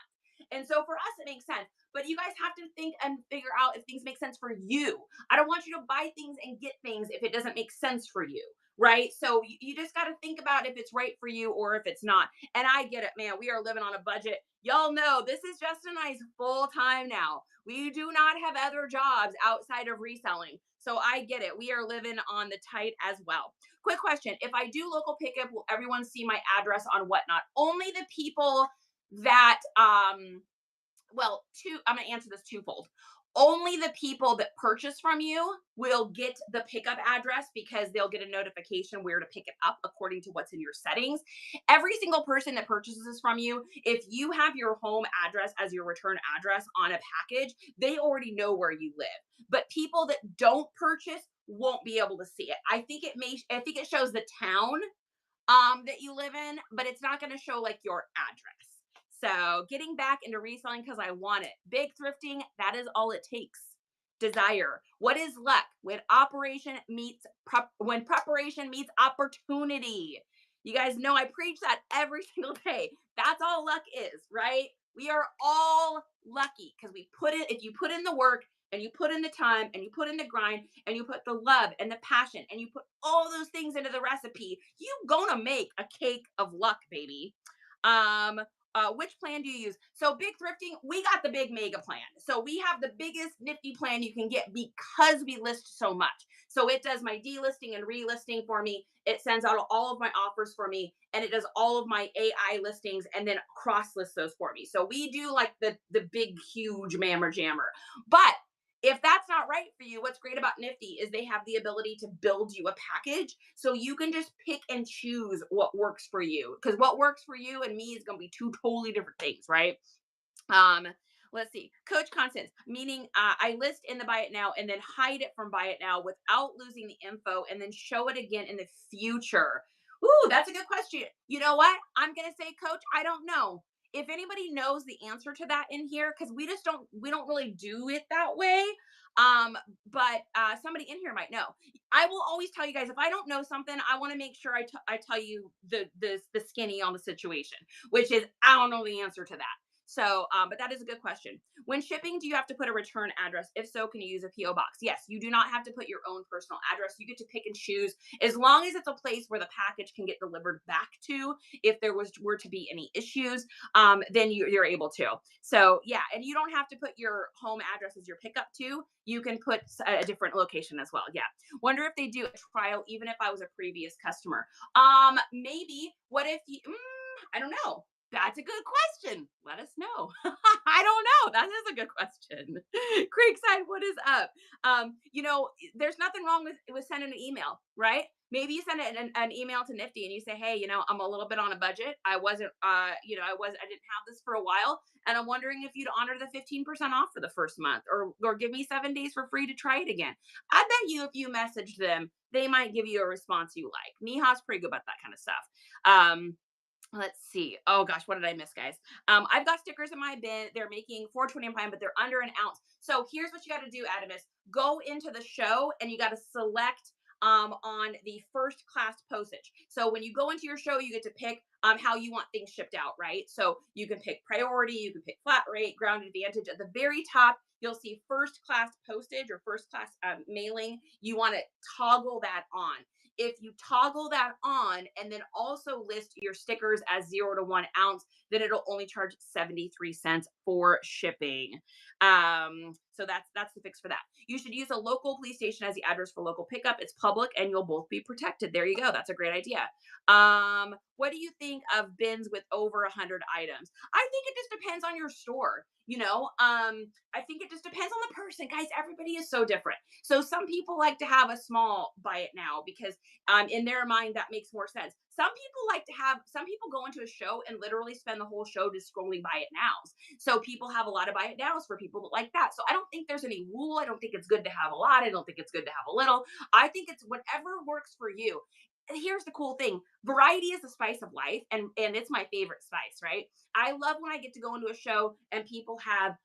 And so for us, it makes sense. But you guys have to think and figure out if things make sense for you. I don't want you to buy things and get things if it doesn't make sense for you, right? So you just got to think about if it's right for you or if it's not. And I get it, man. We are living on a budget. Y'all know this is Justin and I's full time now. We do not have other jobs outside of reselling. So I get it. We are living on the tight as well. Quick question. If I do local pickup, will everyone see my address on Whatnot? Only the people that, I'm going to answer this twofold. Only the people that purchase from you will get the pickup address because they'll get a notification where to pick it up according to what's in your settings. Every single person that purchases from you, if you have your home address as your return address on a package, they already know where you live. But people that don't purchase won't be able to see it. I think it shows the town that you live in, but it's not going to show like your address. So getting back into reselling because I want it. Big thrifting, that is all it takes. Desire. What is luck? When preparation meets opportunity. You guys know I preach that every single day. That's all luck is, right? We are all lucky because if you put in the work and you put in the time and you put in the grind and you put the love and the passion and you put all those things into the recipe, you gonna make a cake of luck, baby. Which plan do you use? So big thrifting, we got the big mega plan. So we have the biggest Nifty plan you can get because we list so much. So it does my delisting and relisting for me. It sends out all of my offers for me, and it does all of my AI listings and then cross lists those for me. So we do like the big, huge mammer jammer. But if that's not right for you, what's great about Nifty is they have the ability to build you a package. So you can just pick and choose what works for you. Because what works for you and me is going to be two totally different things, right? Let's see. Coach Constance, meaning I list in the buy it now and then hide it from buy it now without losing the info and then show it again in the future. Ooh, that's a good question. You know what? I'm going to say, Coach, I don't know. If anybody knows the answer to that in here, because we don't really do it that way. But somebody in here might know. I will always tell you guys, if I don't know something, I want to make sure I tell you the skinny on the situation, which is I don't know the answer to that. So, but that is a good question. When shipping, do you have to put a return address? If so, can you use a PO box? Yes, you do not have to put your own personal address. You get to pick and choose as long as it's a place where the package can get delivered back to. If there were to be any issues, then you're able to. So yeah, and you don't have to put your home address as your pickup to. You can put a different location as well. Yeah. Wonder if they do a trial, even if I was a previous customer. Maybe. What if you? I don't know. That's a good question. Let us know. I don't know. That is a good question. Creekside, what is up? There's nothing wrong with sending an email, right? Maybe you send an email to Nifty and you say, hey, I'm a little bit on a budget. I didn't have this for a while. And I'm wondering if you'd honor the 15% off for the first month or give me 7 days for free to try it again. I bet you if you message them, they might give you a response you like. Neha's pretty good about that kind of stuff. Let's see. Oh gosh, what did I miss, guys? I've got stickers in my bin. They're making $4.20 a pound, but they're under an ounce. So here's what you got to do, Adamus. Go into the show and you got to select on the first class postage. So when you go into your show, you get to pick how you want things shipped out, right? So you can pick priority, you can pick flat rate, ground advantage. At the very top, you'll see first class postage or first class mailing. You want to toggle that on. If you toggle that on and then also list your stickers as 0 to 1 ounce, then it'll only charge 73 cents for shipping. So that's the fix for that. You should use a local police station as the address for local pickup. It's public and you'll both be protected. There you go. That's a great idea. What do you think of bins with over 100 items? I think it just depends on your store. I think it just depends on the person. Guys, everybody is so different. So some people like to have a small buy it now because in their mind that makes more sense. Some people go into a show and literally spend the whole show just scrolling buy it nows. So people have a lot of buy it nows for people that like that. So I don't think there's any rule. I don't think it's good to have a lot. I don't think it's good to have a little. I think it's whatever works for you. And here's the cool thing. Variety is the spice of life, and it's my favorite spice, right? I love when I get to go into a show and people have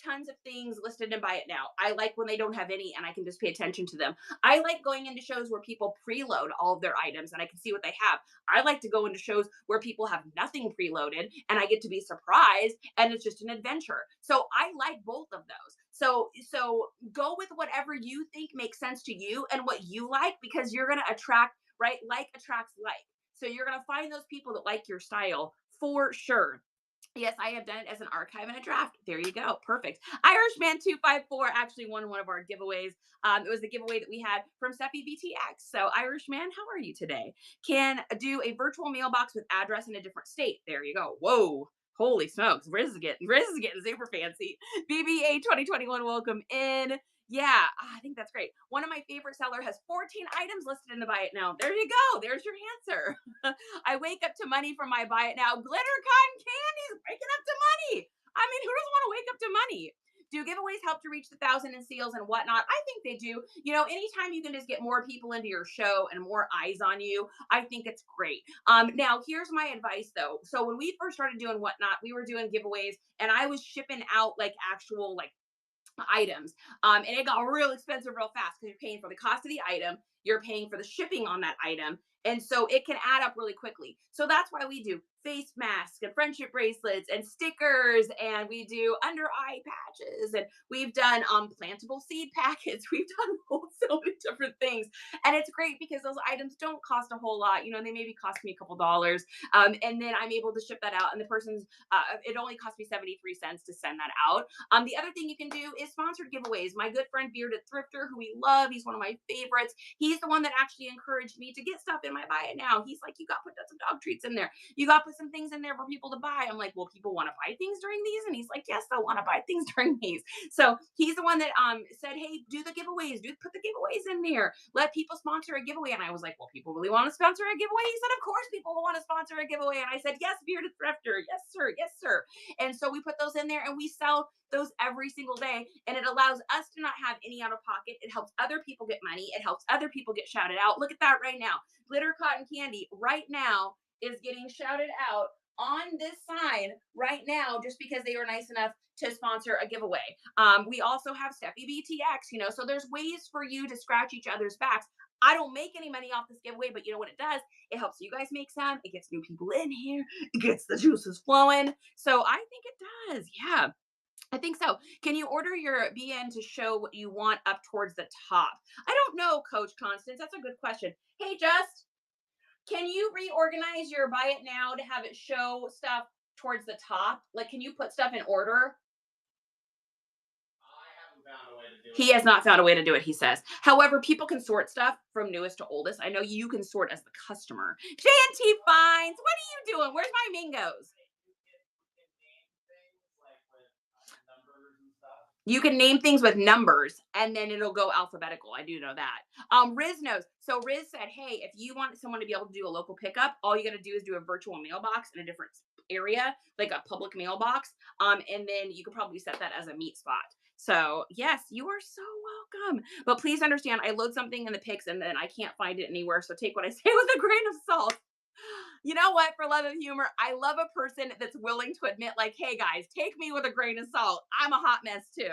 tons of things listed and buy it now. I like when they don't have any and I can just pay attention to them. I like going into shows where people preload all of their items and I can see what they have. I like to go into shows where people have nothing preloaded and I get to be surprised and it's just an adventure. So I like both of those. So go with whatever you think makes sense to you and what you like, because you're going to attract, right? Like attracts like. So you're going to find those people that like your style for sure. Yes, I have done it as an archive and a draft. There you go. Perfect. Irishman254 actually won one of our giveaways. It was the giveaway that we had from Steffi BTX. So Irishman, how are you today? Can do a virtual mailbox with address in a different state. There you go. Whoa. Holy smokes. Riz is getting super fancy. BBA 2021, welcome in. Yeah, I think that's great. One of my favorite seller has 14 items listed in the buy it now. There you go. There's your answer. I wake up to money from my buy it now. Glitter cotton candies, waking up to money. I mean, who doesn't want to wake up to money? Do giveaways help to reach the 1,000 in sales and whatnot? I think they do. Anytime you can just get more people into your show and more eyes on you, I think it's great. Now here's my advice though. So when we first started doing whatnot, we were doing giveaways and I was shipping out like actual items. And it got real expensive real fast because you're paying for the cost of the item, you're paying for the shipping on that item. And so it can add up really quickly. So that's why we do face masks and friendship bracelets and stickers, and we do under eye patches, and we've done plantable seed packets. We've done so many different things. And it's great because those items don't cost a whole lot. They maybe cost me a couple dollars. And then I'm able to ship that out. And the person's it only cost me 73 cents to send that out. The other thing you can do is sponsored giveaways. My good friend Bearded Thrifter, who we love, he's one of my favorites. He's the one that actually encouraged me to get stuff in my buy it now. He's like, you got to put some dog treats in there. You got to put some things in there for people to buy. I'm like, well, people want to buy things during these? And he's like, yes, I want to buy things during these. So he's the one that said, hey, do the giveaways, put the giveaways in there. Let people sponsor a giveaway. And I was like, well, people really want to sponsor a giveaway? He said, of course people will want to sponsor a giveaway. And I said, yes, Bearded Thrifter. Yes, sir. Yes, sir. And so we put those in there and we sell those every single day. And it allows us to not have any out of pocket. It helps other people get money. It helps other people get shouted out. Look at that right now. Glitter cotton candy right now is getting shouted out on this sign right now just because they were nice enough to sponsor a giveaway. We also have Steffi BTX, so there's ways for you to scratch each other's backs. I don't make any money off this giveaway, but you know what it does? It helps you guys make some. It gets new people in here. It gets the juices flowing. So I think it does. Yeah. I think so. Can you order your BN to show what you want up towards the top? I don't know, Coach Constance. That's a good question. Hey, Just, can you reorganize your buy it now to have it show stuff towards the top? Can you put stuff in order? I haven't found a way to do it. He has not found a way to do it, he says. However, people can sort stuff from newest to oldest. I know you can sort as the customer. J&T Fines, what are you doing? Where's my Mingos? You can name things with numbers and then it'll go alphabetical. I do know that. Riz knows. So Riz said, hey, if you want someone to be able to do a local pickup, all you got to do is do a virtual mailbox in a different area, like a public mailbox. And then you could probably set that as a meet spot. So yes, you are so welcome. But please understand, I load something in the pics and then I can't find it anywhere. So take what I say with a grain of salt. You know what? For love of humor, I love a person that's willing to admit, hey guys, take me with a grain of salt. I'm a hot mess too.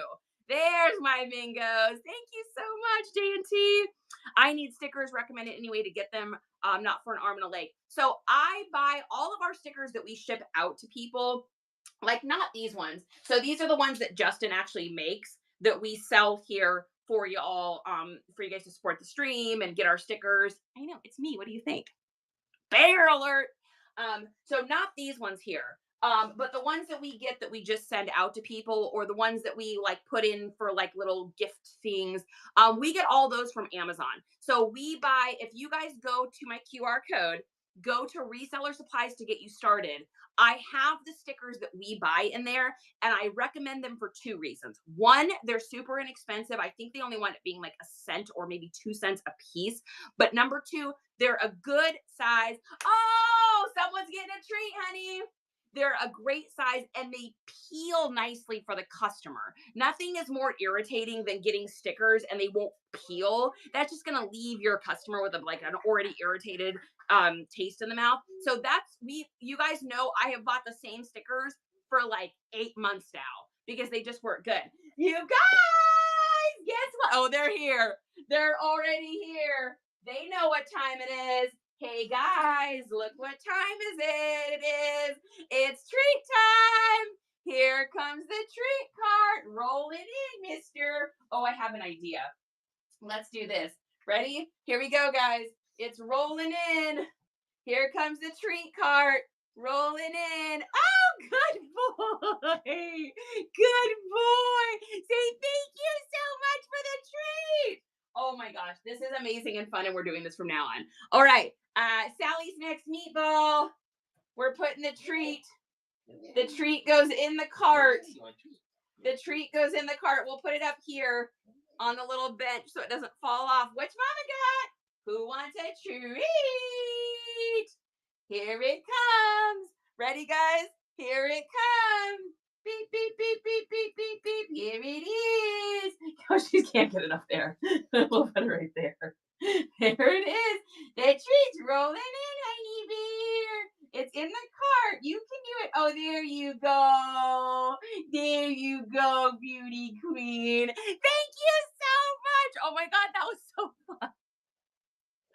There's my bingos. Thank you so much, J&T. I need stickers, recommend it anyway to get them, not for an arm and a leg. So I buy all of our stickers that we ship out to people, like not these ones. So these are the ones that Justin actually makes that we sell here for you all, for you guys to support the stream and get our stickers. I know, it's me. What do you think? Bear alert. So not these ones here. But the ones that we get that we just send out to people, or the ones that we like put in for like little gift things, we get all those from Amazon. So we buy, if you guys go to my QR code, go to Reseller Supplies to get you started. I have the stickers that we buy in there, and I recommend them for two reasons. One, they're super inexpensive. I think they only wind up being like a cent or maybe 2 cents a piece. But number two, they're a good size. Oh, someone's getting a treat, honey. They're a great size, and they peel nicely for the customer. Nothing is more irritating than getting stickers and they won't peel. That's just going to leave your customer with like an already irritated taste in the mouth. So you guys know I have bought the same stickers for like 8 months now because they just work good. You guys, guess what? Oh, they're here. They're already here. They know what time it is. Hey guys, look what time is it? It's treat time. Here comes the treat cart. Roll it in, mister. Oh, I have an idea. Let's do this. Ready? Here we go, guys. It's rolling in. Here comes the treat cart. Rolling in. Oh, good boy. Good boy. Say thank you so much for the treat. Oh my gosh, this is amazing and fun, and we're doing this from now on. All right, Sally's next meatball. We're putting the treat. The treat goes in the cart. The treat goes in the cart. We'll put it up here on the little bench so it doesn't fall off. Which mama got? Who wants a treat? Here it comes. Ready, guys? Here it comes. Beep, beep, beep, beep, beep, beep, beep. Here it is. Oh, she can't get it up there. We'll put it right there. There it is. The treat's rolling in, honey bear. It's in the cart. You can do it. Oh, there you go. There you go, beauty queen. Thank you so much. Oh my God, that was so fun.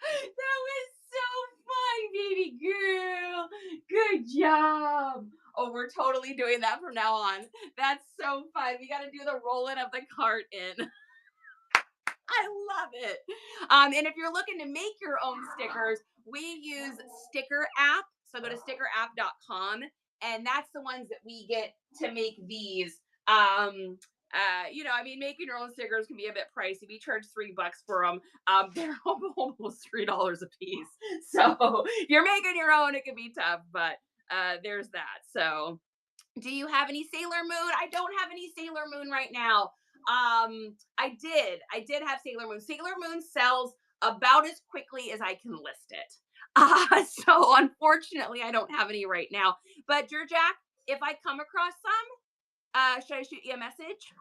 That was so fun, baby girl. Good job. Oh, we're totally doing that from now on. That's so fun. We got to do the rolling of the cart in. I love it. And if you're looking to make your own stickers, we use Sticker App. So go to stickerapp.com, and that's the ones that we get to make these. Making your own stickers can be a bit pricey. We charge $3 for them. They're almost $3 a piece. So if you're making your own, it can be tough, but there's that. So do you have any Sailor Moon? I don't have any Sailor Moon right now. I did have Sailor Moon. Sailor Moon sells about as quickly as I can list it. So unfortunately, I don't have any right now. But Jack, if I come across some, should I shoot you a message?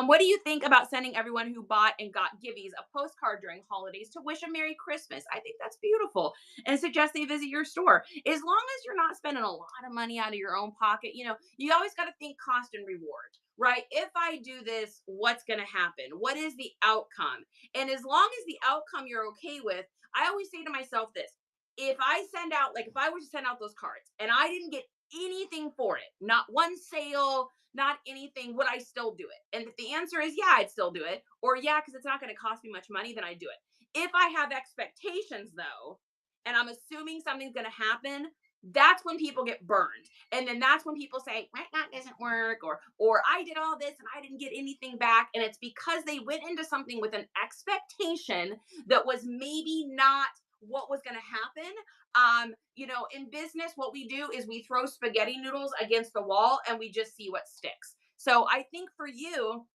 What do you think about sending everyone who bought and got givvies a postcard during holidays to wish a Merry Christmas? I think that's beautiful, and suggest they visit your store. As long as you're not spending a lot of money out of your own pocket, you always got to think cost and reward, right? If I do this, what's going to happen? What is the outcome? And as long as the outcome you're okay with, I always say to myself this: if I were to send out those cards and I didn't get anything for it, not one sale, not anything, would I still do it? And if the answer is yeah, I'd still do it, or yeah, because it's not going to cost me much money, then I do it. If I have expectations though, and I'm assuming something's going to happen, that's when people get burned. And then that's when people say, that doesn't work, or I did all this and I didn't get anything back. And it's because they went into something with an expectation that was maybe not what was going to happen. In business, what we do is we throw spaghetti noodles against the wall and we just see what sticks. So I think for you,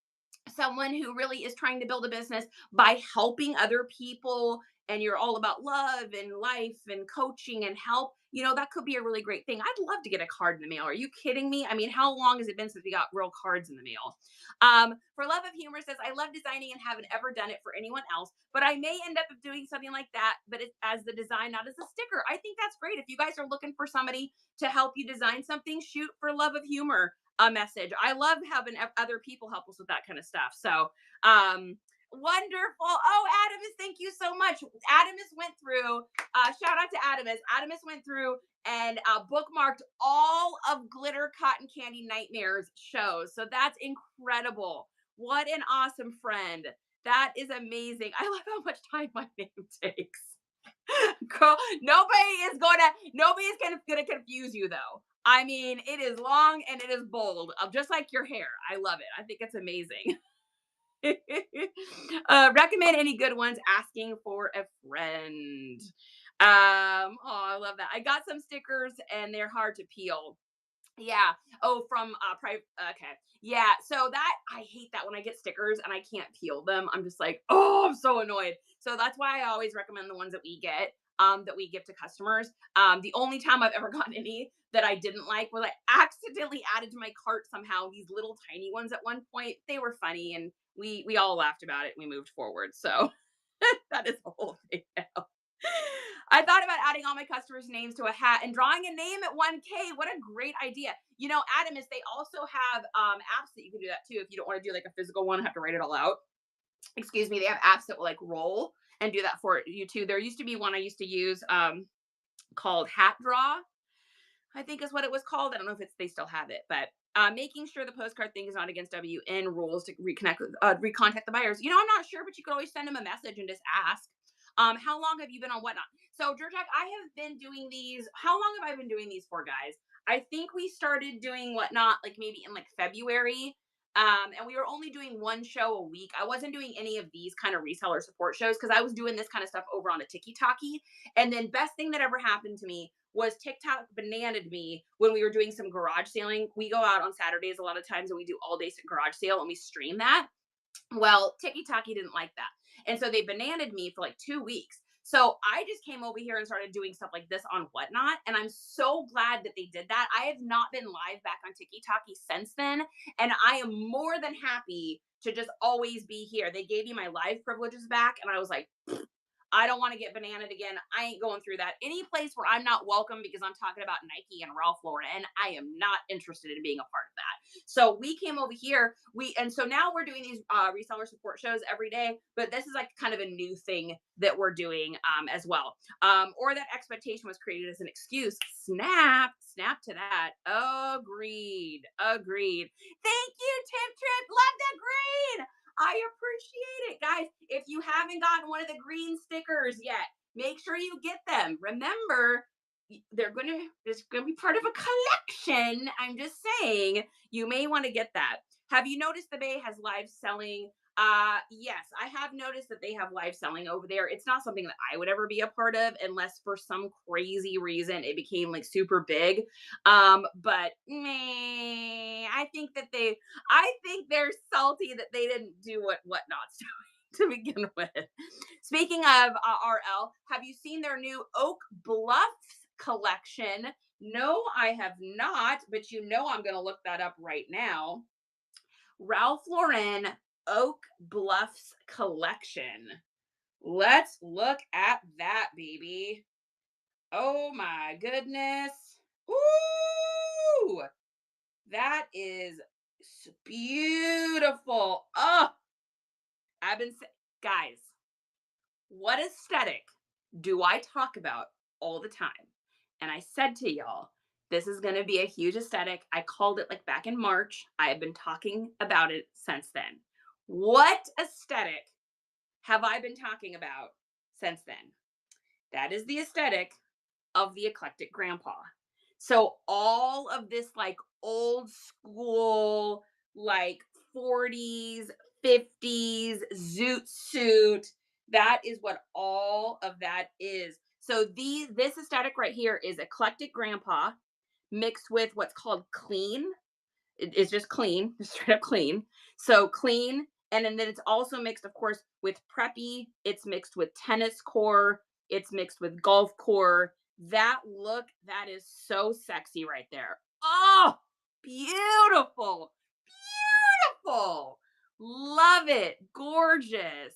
someone who really is trying to build a business by helping other people, and you're all about love and life and coaching and help, that could be a really great thing. I'd love to get a card in the mail. Are you kidding me? I mean, how long has it been since we got real cards in the mail? For Love of Humor says, I love designing and haven't ever done it for anyone else, but I may end up doing something like that, but it's as the design, not as a sticker. I think that's great. If you guys are looking for somebody to help you design something, shoot for Love of Humor. a message. I love having other people help us with that kind of stuff. So, wonderful. Oh, Adamus, thank you so much. Adamus went through, shout out to Adamus. Adamus went through and bookmarked all of Glitter Cotton Candy Nightmares shows. So that's incredible. What an awesome friend. That is amazing. I love how much time my name takes. Girl, nobody's gonna confuse you though. I mean, it is long and it is bold, just like your hair. I love it. I think it's amazing. Recommend any good ones. Asking for a friend. Oh, I love that. I got some stickers and they're hard to peel. Yeah. Oh, from private. Okay. Yeah. So that I hate that when I get stickers and I can't peel them. I'm just like, oh, I'm so annoyed. So that's why I always recommend the ones that we get, that we give to customers. The only time I've ever gotten any that I didn't like was I accidentally added to my cart somehow these little tiny ones at one point. They were funny and we all laughed about it and we moved forward. So that is the whole thing now. I thought about adding all my customers' names to a hat and drawing a name at 1K. What a great idea. You know, Adamus, they also have apps that you can do that too. If you don't want to do like a physical one, have to write it all out. Excuse me. They have apps that will like roll and do that for you too. There used to be one I used to use called Hat Draw, I think is what it was called. I don't know if they still have it, but making sure the postcard thing is not against WN rules to recontact the buyers. You know, I'm not sure, but you could always send them a message and just ask. How long have you been on Whatnot? So, Georgia, I have been doing these. How long have I been doing these for, guys? I think we started doing Whatnot like maybe in like February. And we were only doing one show a week. I wasn't doing any of these kind of reseller support shows because I was doing this kind of stuff over on a TikTok. And then best thing that ever happened to me was TikTok bananaed me when we were doing some garage sailing. We go out on Saturdays a lot of times and we do all day garage sale and we stream that. Well, TikTok didn't like that. And so they bananaed me for like 2 weeks. So I just came over here and started doing stuff like this on Whatnot. And I'm so glad that they did that. I have not been live back on TikTok since then. And I am more than happy to just always be here. They gave me my live privileges back. And I was like, I don't want to get bananaed again. I ain't going through that. Any place where I'm not welcome because I'm talking about Nike and Ralph Lauren, I am not interested in being a part of that. So we came over here. And so now we're doing these reseller support shows every day. But this is like kind of a new thing that we're doing as well. Or that expectation was created as an excuse. Snap to that. Agreed. Thank you, Tip Trip. Love that green. I appreciate it, guys. If you haven't gotten one of the green stickers yet, make sure you get them. Remember, it's gonna be part of a collection. I'm just saying, you may want to get that. Have you noticed the Bay has live selling? Yes, I have noticed that they have live selling over there. It's not something that I would ever be a part of unless for some crazy reason it became like super big. But I think they're salty that they didn't do what Whatnot's doing to begin with. Speaking of RL, have you seen their new Oak Bluffs collection? No, I have not, but you know I'm going to look that up right now. Ralph Lauren Oak Bluffs collection. Let's look at that, baby. Oh my goodness. Ooh, that is beautiful. Oh, guys, what aesthetic do I talk about all the time? And I said to y'all, this is going to be a huge aesthetic. I called it like back in March. I have been talking about it since then. What aesthetic have I been talking about since then? That is the aesthetic of the eclectic grandpa. So all of this like old school, like 40s, 50s zoot suit, that is what all of that is. So this aesthetic right here is eclectic grandpa mixed with what's called clean. It's just clean, straight up clean. So clean. And then it's also mixed, of course, with preppy. It's mixed with tennis core. It's mixed with golf core. That look, that is so sexy right there. Oh, beautiful. Love it. Gorgeous.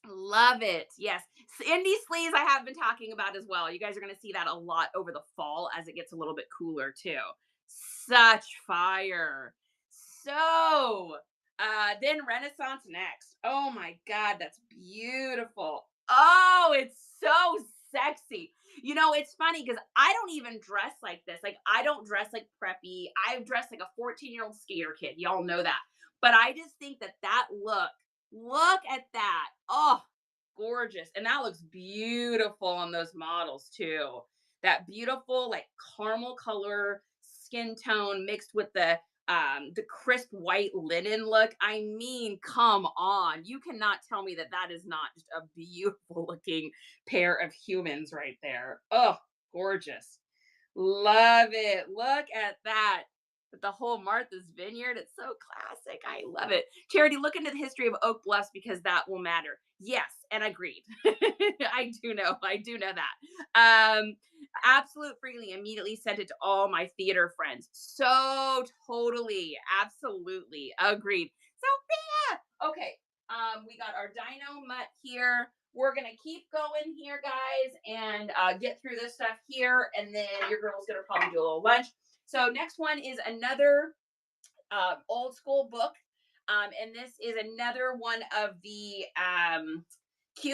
Love it. Yes. Indie sleeves I have been talking about as well. You guys are going to see that a lot over the fall as it gets a little bit cooler too. Such fire. So, then Renaissance next. Oh my God, that's beautiful. Oh, it's so sexy. You know, it's funny because I don't even dress like this. Like, I don't dress like preppy. I dress like a 14-year-old skater kid. Y'all know that. But I just think that look at that. Oh, gorgeous. And that looks beautiful on those models too. That beautiful, like caramel color skin tone mixed with the crisp white linen look. I mean, come on. You cannot tell me that that is not just a beautiful looking pair of humans right there. Oh, gorgeous. Love it. Look at that. With the whole Martha's Vineyard. It's so classic. I love it. Charity, look into the history of Oak Bluffs because that will matter. Yes, and agreed. I do know. I do know that. Absolute freely immediately sent it to all my theater friends. So totally, absolutely agreed. So yeah. Okay. We got our dino mutt here. We're gonna keep going here, guys, and get through this stuff here, and then your girl's gonna probably do a little lunch. So next one is another old school book, and this is another one of the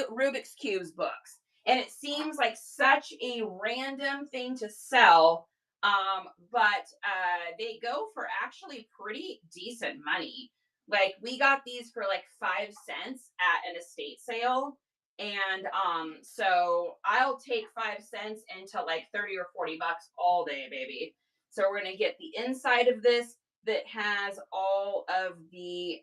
Rubik's Cubes books. And it seems like such a random thing to sell, but they go for actually pretty decent money. Like we got these for like 5 cents at an estate sale. And so I'll take 5 cents into like 30 or 40 bucks all day, baby. So we're going to get the inside of this that has all of the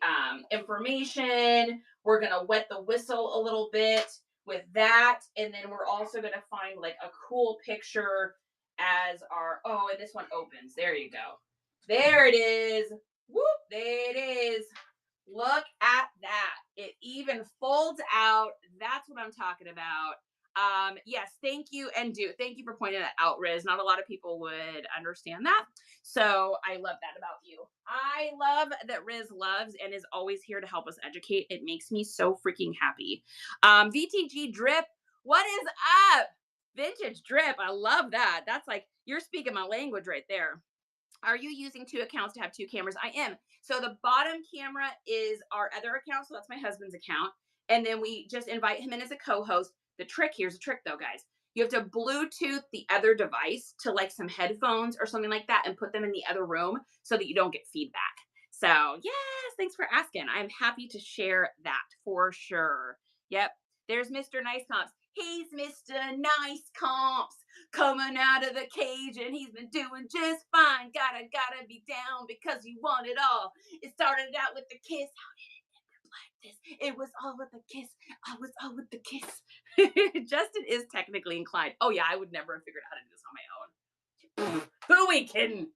information. We're going to wet the whistle a little bit with that. And then we're also going to find like a cool picture as our, oh, and this one opens. There you go. There it is. Whoop, there it is. Look at that. It even folds out. That's what I'm talking about. Yes, thank you. And thank you for pointing that out, Riz. Not a lot of people would understand that. So I love that about you. I love that Riz loves and is always here to help us educate. It makes me so freaking happy. VTG Drip, what is up? Vintage Drip. I love that. That's like, you're speaking my language right there. Are you using 2 accounts to have 2 cameras? I am. So the bottom camera is our other account. So that's my husband's account. And then we just invite him in as a co-host. Here's a trick though, guys. You have to Bluetooth the other device to like some headphones or something like that and put them in the other room so that you don't get feedback. So yes, thanks for asking. I'm happy to share that for sure. Yep. There's Mr. Nice Comps. He's Mr. Nice Comps coming out of the cage and he's been doing just fine. Gotta be down because you want it all. It started out with the kiss. How did it end up like this? It was all with the kiss. I was all with the kiss. Justin is technically inclined. Oh yeah, I would never have figured out how to do this on my own. Who we kidding?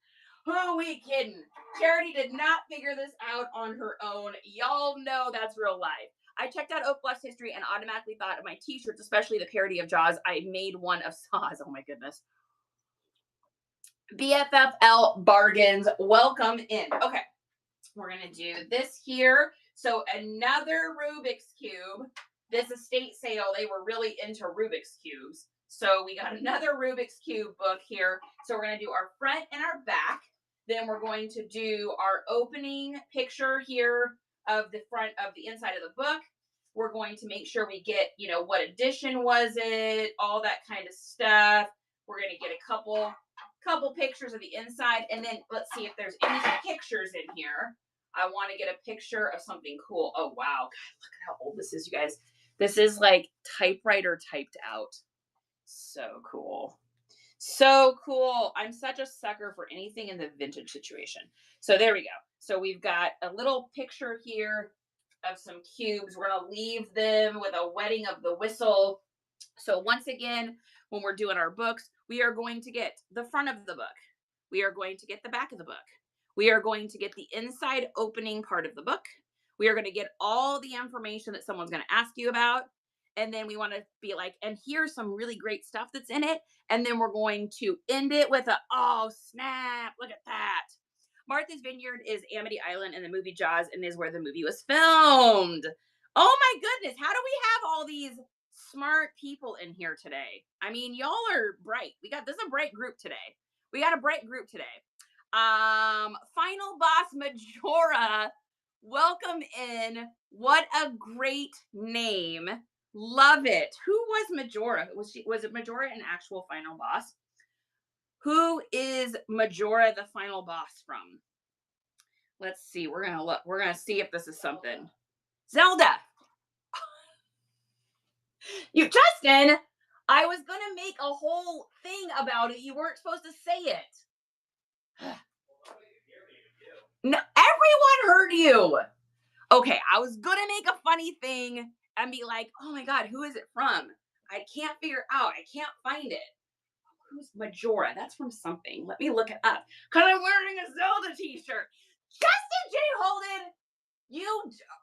Who we kidding? Charity did not figure this out on her own. Y'all know that's real life. I checked out Oak Bluff's history and automatically thought of my t-shirts, especially the parody of Jaws. I made one of Saws. Oh my goodness. BFFL Bargains, welcome in. Okay, we're going to do this here. So another Rubik's Cube. This estate sale, they were really into Rubik's Cubes. So we got another Rubik's Cube book here. So we're going to do our front and our back. Then we're going to do our opening picture here of the front of the inside of the book. We're going to make sure we get, what edition was it, all that kind of stuff. We're going to get a couple pictures of the inside, and then let's see if there's any pictures in here. I want to get a picture of something cool. Oh, wow. God, look at how old this is, you guys. This is like typewriter typed out. So cool. So cool. I'm such a sucker for anything in the vintage situation. So there we go. So we've got a little picture here of some cubes. We're going to leave them with a wetting of the whistle. So once again, when we're doing our books, we are going to get the front of the book. We are going to get the back of the book. We are going to get the inside opening part of the book. We are going to get all the information that someone's going to ask you about. And then we want to be like, and here's some really great stuff that's in it. And then we're going to end it with a, oh, snap, look at that. Martha's Vineyard is Amity Island in the movie Jaws and is where the movie was filmed. Oh my goodness. How do we have all these smart people in here today? I mean, y'all are bright. This is a bright group today. We got a bright group today. Final Boss Majora, welcome in. What a great name. Love it. Who was Majora? Was it Majora an actual final boss? Who is Majora the final boss from? Let's see. We're gonna look. We're gonna see if this is something. Zelda. You, Justin. I was gonna make a whole thing about it. You weren't supposed to say it. No, everyone heard you. Okay, I was gonna make a funny thing and be like, oh my God, who is it from? I can't figure out. I can't find it. Who's Majora? That's from something. Let me look it up. Because I'm wearing a Zelda t-shirt. Justin J. Holden,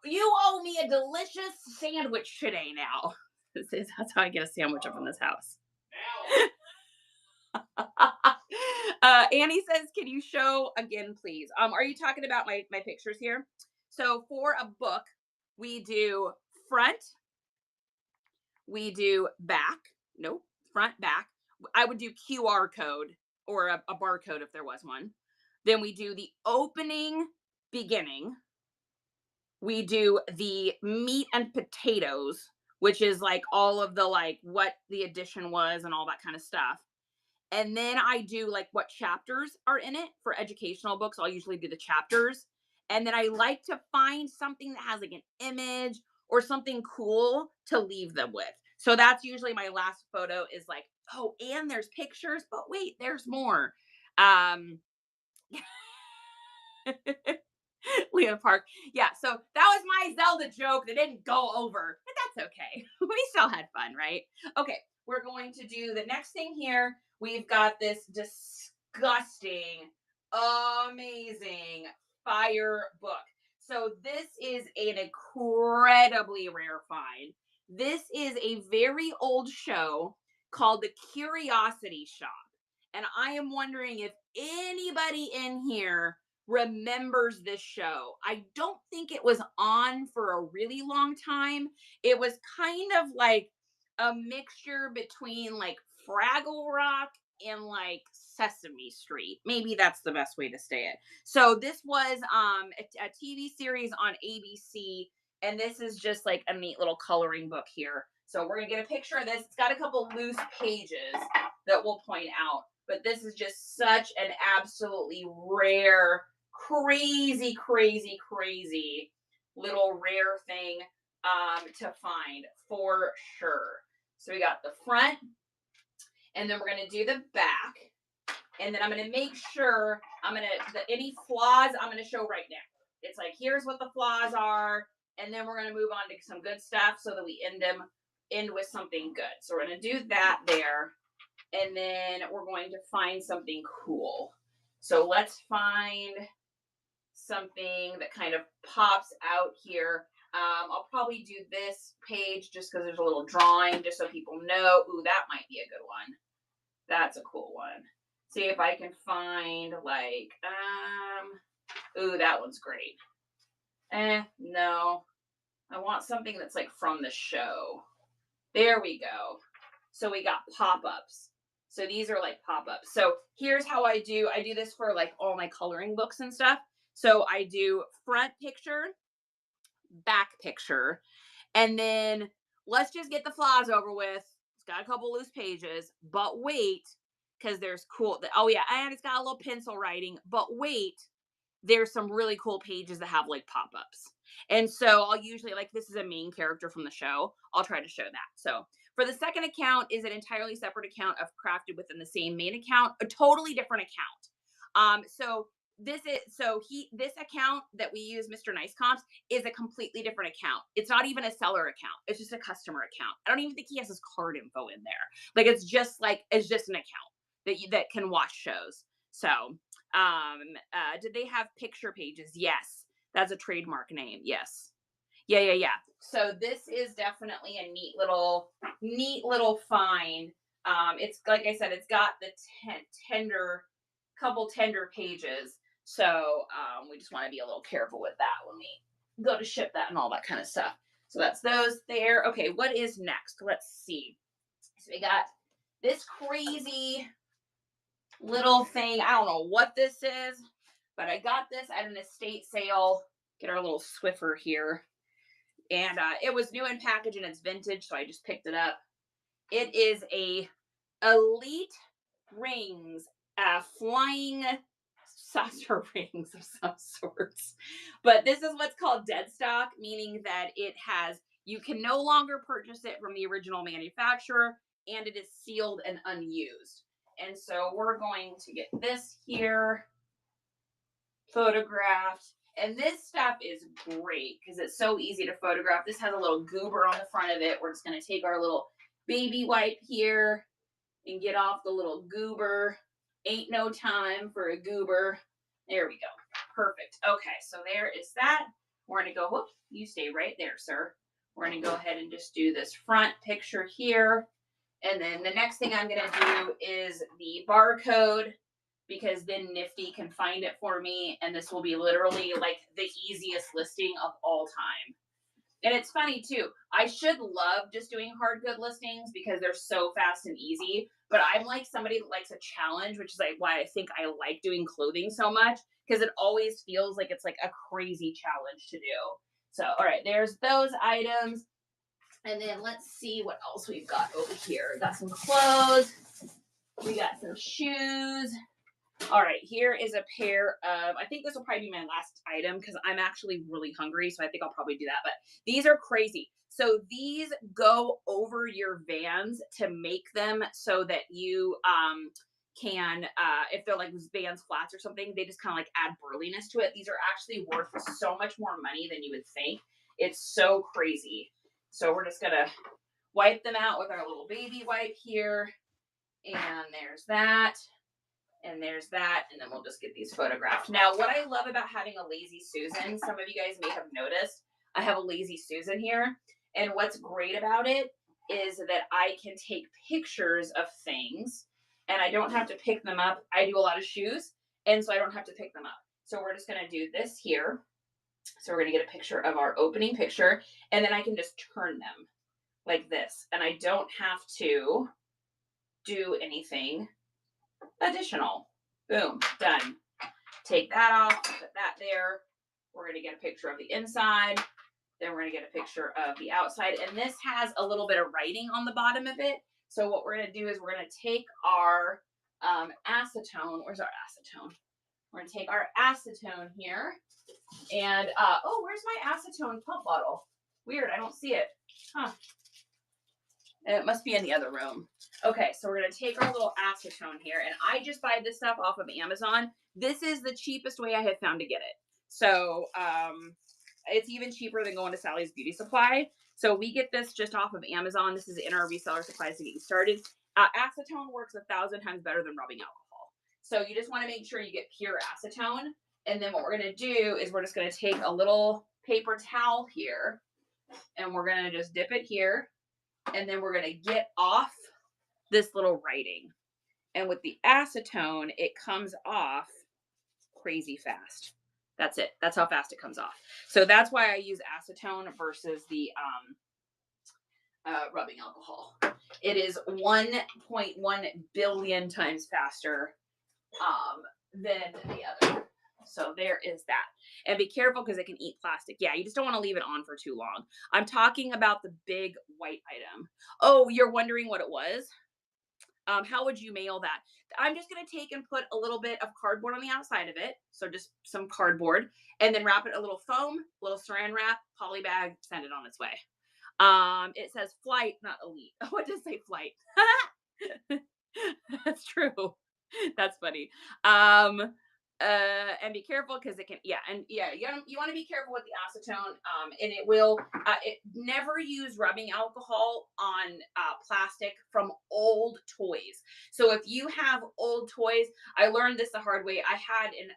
you owe me a delicious sandwich today now. That's how I get a sandwich up in this house. Annie says, can you show again, please? Are you talking about my pictures here? So for a book, we do front, we do back, nope, front, back. I would do QR code or a barcode if there was one. Then we do the opening, beginning. We do the meat and potatoes, which is like all of the like what the edition was and all that kind of stuff. And then I do like what chapters are in it. For educational books, I'll usually do the chapters. And then I like to find something that has like an image or something cool to leave them with. So that's usually my last photo is like, oh, and there's pictures, but wait, there's more. Lena Park. Yeah, so that was my Zelda joke that didn't go over, but that's okay. We still had fun, right? Okay, we're going to do the next thing here. We've got this disgusting, amazing fire book. So this is an incredibly rare find. This is a very old show called The Curiosity Shop. And I am wondering if anybody in here remembers this show. I don't think it was on for a really long time. It was kind of like a mixture between like Fraggle Rock and like Sesame Street. Maybe that's the best way to say it. So this was a TV series on ABC, and this is just like a neat little coloring book here. So we're gonna get a picture of this. It's got a couple loose pages that we'll point out, but this is just such an absolutely rare, crazy little rare thing to find for sure. So we got the front, and then we're going to do the back, and then I'm going to make sure any flaws I'm going to show right now. It's like, here's what the flaws are, and then we're going to move on to some good stuff so that we end with something good. So we're going to do that there, and then we're going to find something cool. So let's find something that kind of pops out here. I'll probably do this page just because there's a little drawing, just so people know. Ooh, that might be a good one. That's a cool one. See if I can find like, ooh, that one's great. No. I want something that's like from the show. There we go. So we got pop-ups. So these are like pop-ups. So here's how I do this for like all my coloring books and stuff. So I do front picture, back picture, and then let's just get the flaws over with. It's got a couple loose pages, but wait, because there's cool, oh yeah, and it's got a little pencil writing, but wait, there's some really cool pages that have like pop-ups. And so I'll usually, like, this is a main character from the show. I'll try to show that. So for the second account is an entirely separate account of crafted within the same main account, a totally different account. So this account that we use, Mr. Nice Comps, is a completely different account. It's not even a seller account. It's just a customer account. I don't even think he has his card info in there. Like, it's just an account that can watch shows. So, did they have picture pages? Yes. That's a trademark name. Yes. Yeah. So this is definitely a neat little find. It's like I said, it's got the couple tender pages. So we just want to be a little careful with that when we go to ship that and all that kind of stuff. So that's those there. Okay, what is next? Let's see. So we got this crazy little thing. I don't know what this is, but I got this at an estate sale. Get our little Swiffer here. And it was new in package and it's vintage, so I just picked it up. It is a Elite Rings, flying saucer rings of some sorts. But this is what's called dead stock, meaning that you can no longer purchase it from the original manufacturer, and it is sealed and unused. And so we're going to get this here photographed. And this stuff is great because it's so easy to photograph. This has a little goober on the front of it. We're just going to take our little baby wipe here and get off the little goober. Ain't no time for a goober. There we go. Perfect. Okay, so there is that. We're going to go, whoops, you stay right there, sir. We're going to go ahead and just do this front picture here. And then the next thing I'm going to do is the barcode, because then Nifty can find it for me. And this will be literally like the easiest listing of all time. And it's funny too. I should love just doing hard good listings because they're so fast and easy. But I'm like somebody that likes a challenge, which is like why I think I like doing clothing so much, because it always feels like it's like a crazy challenge to do. So, all right, there's those items. And then let's see what else we've got over here. We got some clothes. We got some shoes. All right, here is a pair of, I think this will probably be my last item because I'm actually really hungry, so I think I'll probably do that. But these are crazy. So these go over your Vans to make them so that you can, if they're like Vans flats or something, they just kind of like add burliness to it. These are actually worth so much more money than you would think. It's so crazy. So we're just going to wipe them out with our little baby wipe here. And there's that. And there's that, and then we'll just get these photographed. Now, what I love about having a Lazy Susan, some of you guys may have noticed, I have a Lazy Susan here. And what's great about it is that I can take pictures of things, and I don't have to pick them up. I do a lot of shoes, and so I don't have to pick them up. So we're just going to do this here. So we're going to get a picture of our opening picture, and then I can just turn them like this. And I don't have to do anything additional. Boom, done. Take that off, put that there. We're going to get a picture of the inside. Then we're going to get a picture of the outside. And this has a little bit of writing on the bottom of it. So what we're going to do is we're going to take our acetone. Where's our acetone? We're going to take our acetone here. And, oh, where's my acetone pump bottle? Weird, I don't see it. Huh. It must be in the other room. Okay, so we're going to take our little acetone here. And I just buy this stuff off of Amazon. This is the cheapest way I have found to get it. So it's even cheaper than going to Sally's Beauty Supply. So we get this just off of Amazon. This is in our reseller supplies to get you started. Acetone works 1,000 times better than rubbing alcohol. So you just want to make sure you get pure acetone. And then what we're going to do is we're just going to take a little paper towel here. And we're going to just dip it here. And then we're going to get off this little writing. And with the acetone, it comes off crazy fast. That's it. That's how fast it comes off. So that's why I use acetone versus the rubbing alcohol. It is 1.1 billion times faster than the other. So there is that. And be careful because it can eat plastic. Yeah, you just don't want to leave it on for too long. I'm talking about the big white item. Oh, you're wondering what it was? How would you mail that? I'm just going to take and put a little bit of cardboard on the outside of it. So just some cardboard, and then wrap it a little foam, little saran wrap, poly bag, send it on its way. It says flight, not elite. What does it say flight? That's true. That's funny. And be careful because it can, you want to be careful with the acetone, and it will, never use rubbing alcohol on plastic from old toys. So if you have old toys, I learned this the hard way. I had an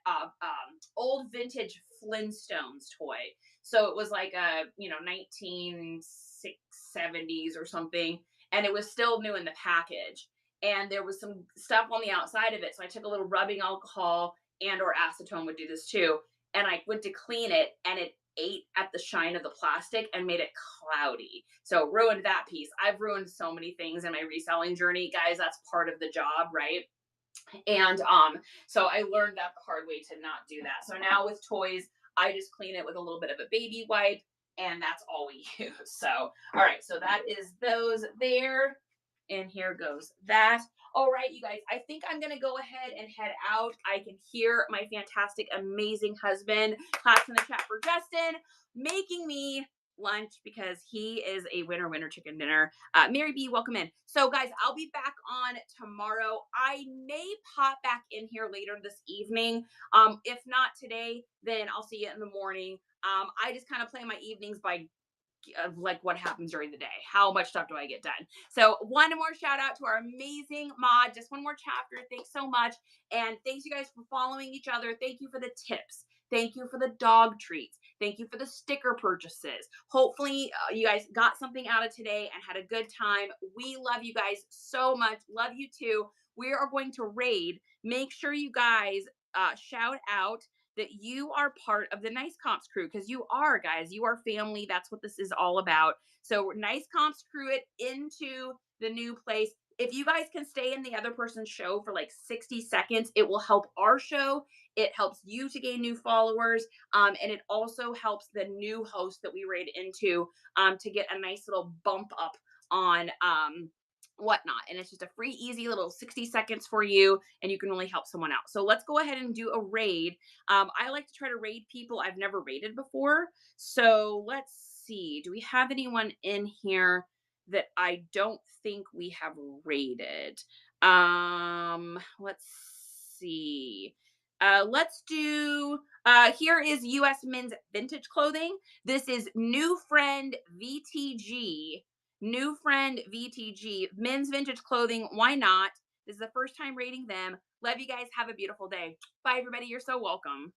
old vintage Flintstones toy. So it was like a, 1970s or something, and it was still new in the package. And there was some stuff on the outside of it. So I took a little rubbing alcohol, and or acetone would do this too. And I went to clean it, and it ate at the shine of the plastic and made it cloudy. So ruined that piece. I've ruined so many things in my reselling journey. Guys, that's part of the job, right? And so I learned that the hard way to not do that. So now with toys, I just clean it with a little bit of a baby wipe, and that's all we use. So, all right, so that is those there. And here goes that. All right, you guys, I think I'm going to go ahead and head out. I can hear my fantastic, amazing husband, claps in the chat for Justin, making me lunch because he is a winner chicken dinner. Mary B, welcome in. So guys, I'll be back on tomorrow. I may pop back in here later this evening. If not today, then I'll see you in the morning. I just kind of plan my evenings by of like what happens during the day. How much stuff do I get done? So one more shout out to our amazing mod. Just one more chapter. Thanks so much. And thanks you guys for following each other. Thank you for the tips. Thank you for the dog treats. Thank you for the sticker purchases. Hopefully you guys got something out of today and had a good time. We love you guys so much. Love you too. We are going to raid. Make sure you guys shout out that you are part of the Nice Comps crew, because you are, guys. You are family. That's what this is all about. So Nice Comps crew it into the new place. If you guys can stay in the other person's show for like 60 seconds, it will help our show. It helps you to gain new followers. And it also helps the new host that we raid into to get a nice little bump up on whatnot. And it's just a free, easy little 60 seconds for you, and you can really help someone out. So let's go ahead and do a raid. I like to try to raid people I've never raided before. So let's see. Do we have anyone in here that I don't think we have raided? Let's see. Let's do here is US Men's Vintage Clothing. This is new friend VTG. New friend VTG, men's vintage clothing. Why not? This is the first time rating them. Love you guys. Have a beautiful day. Bye, everybody. You're so welcome.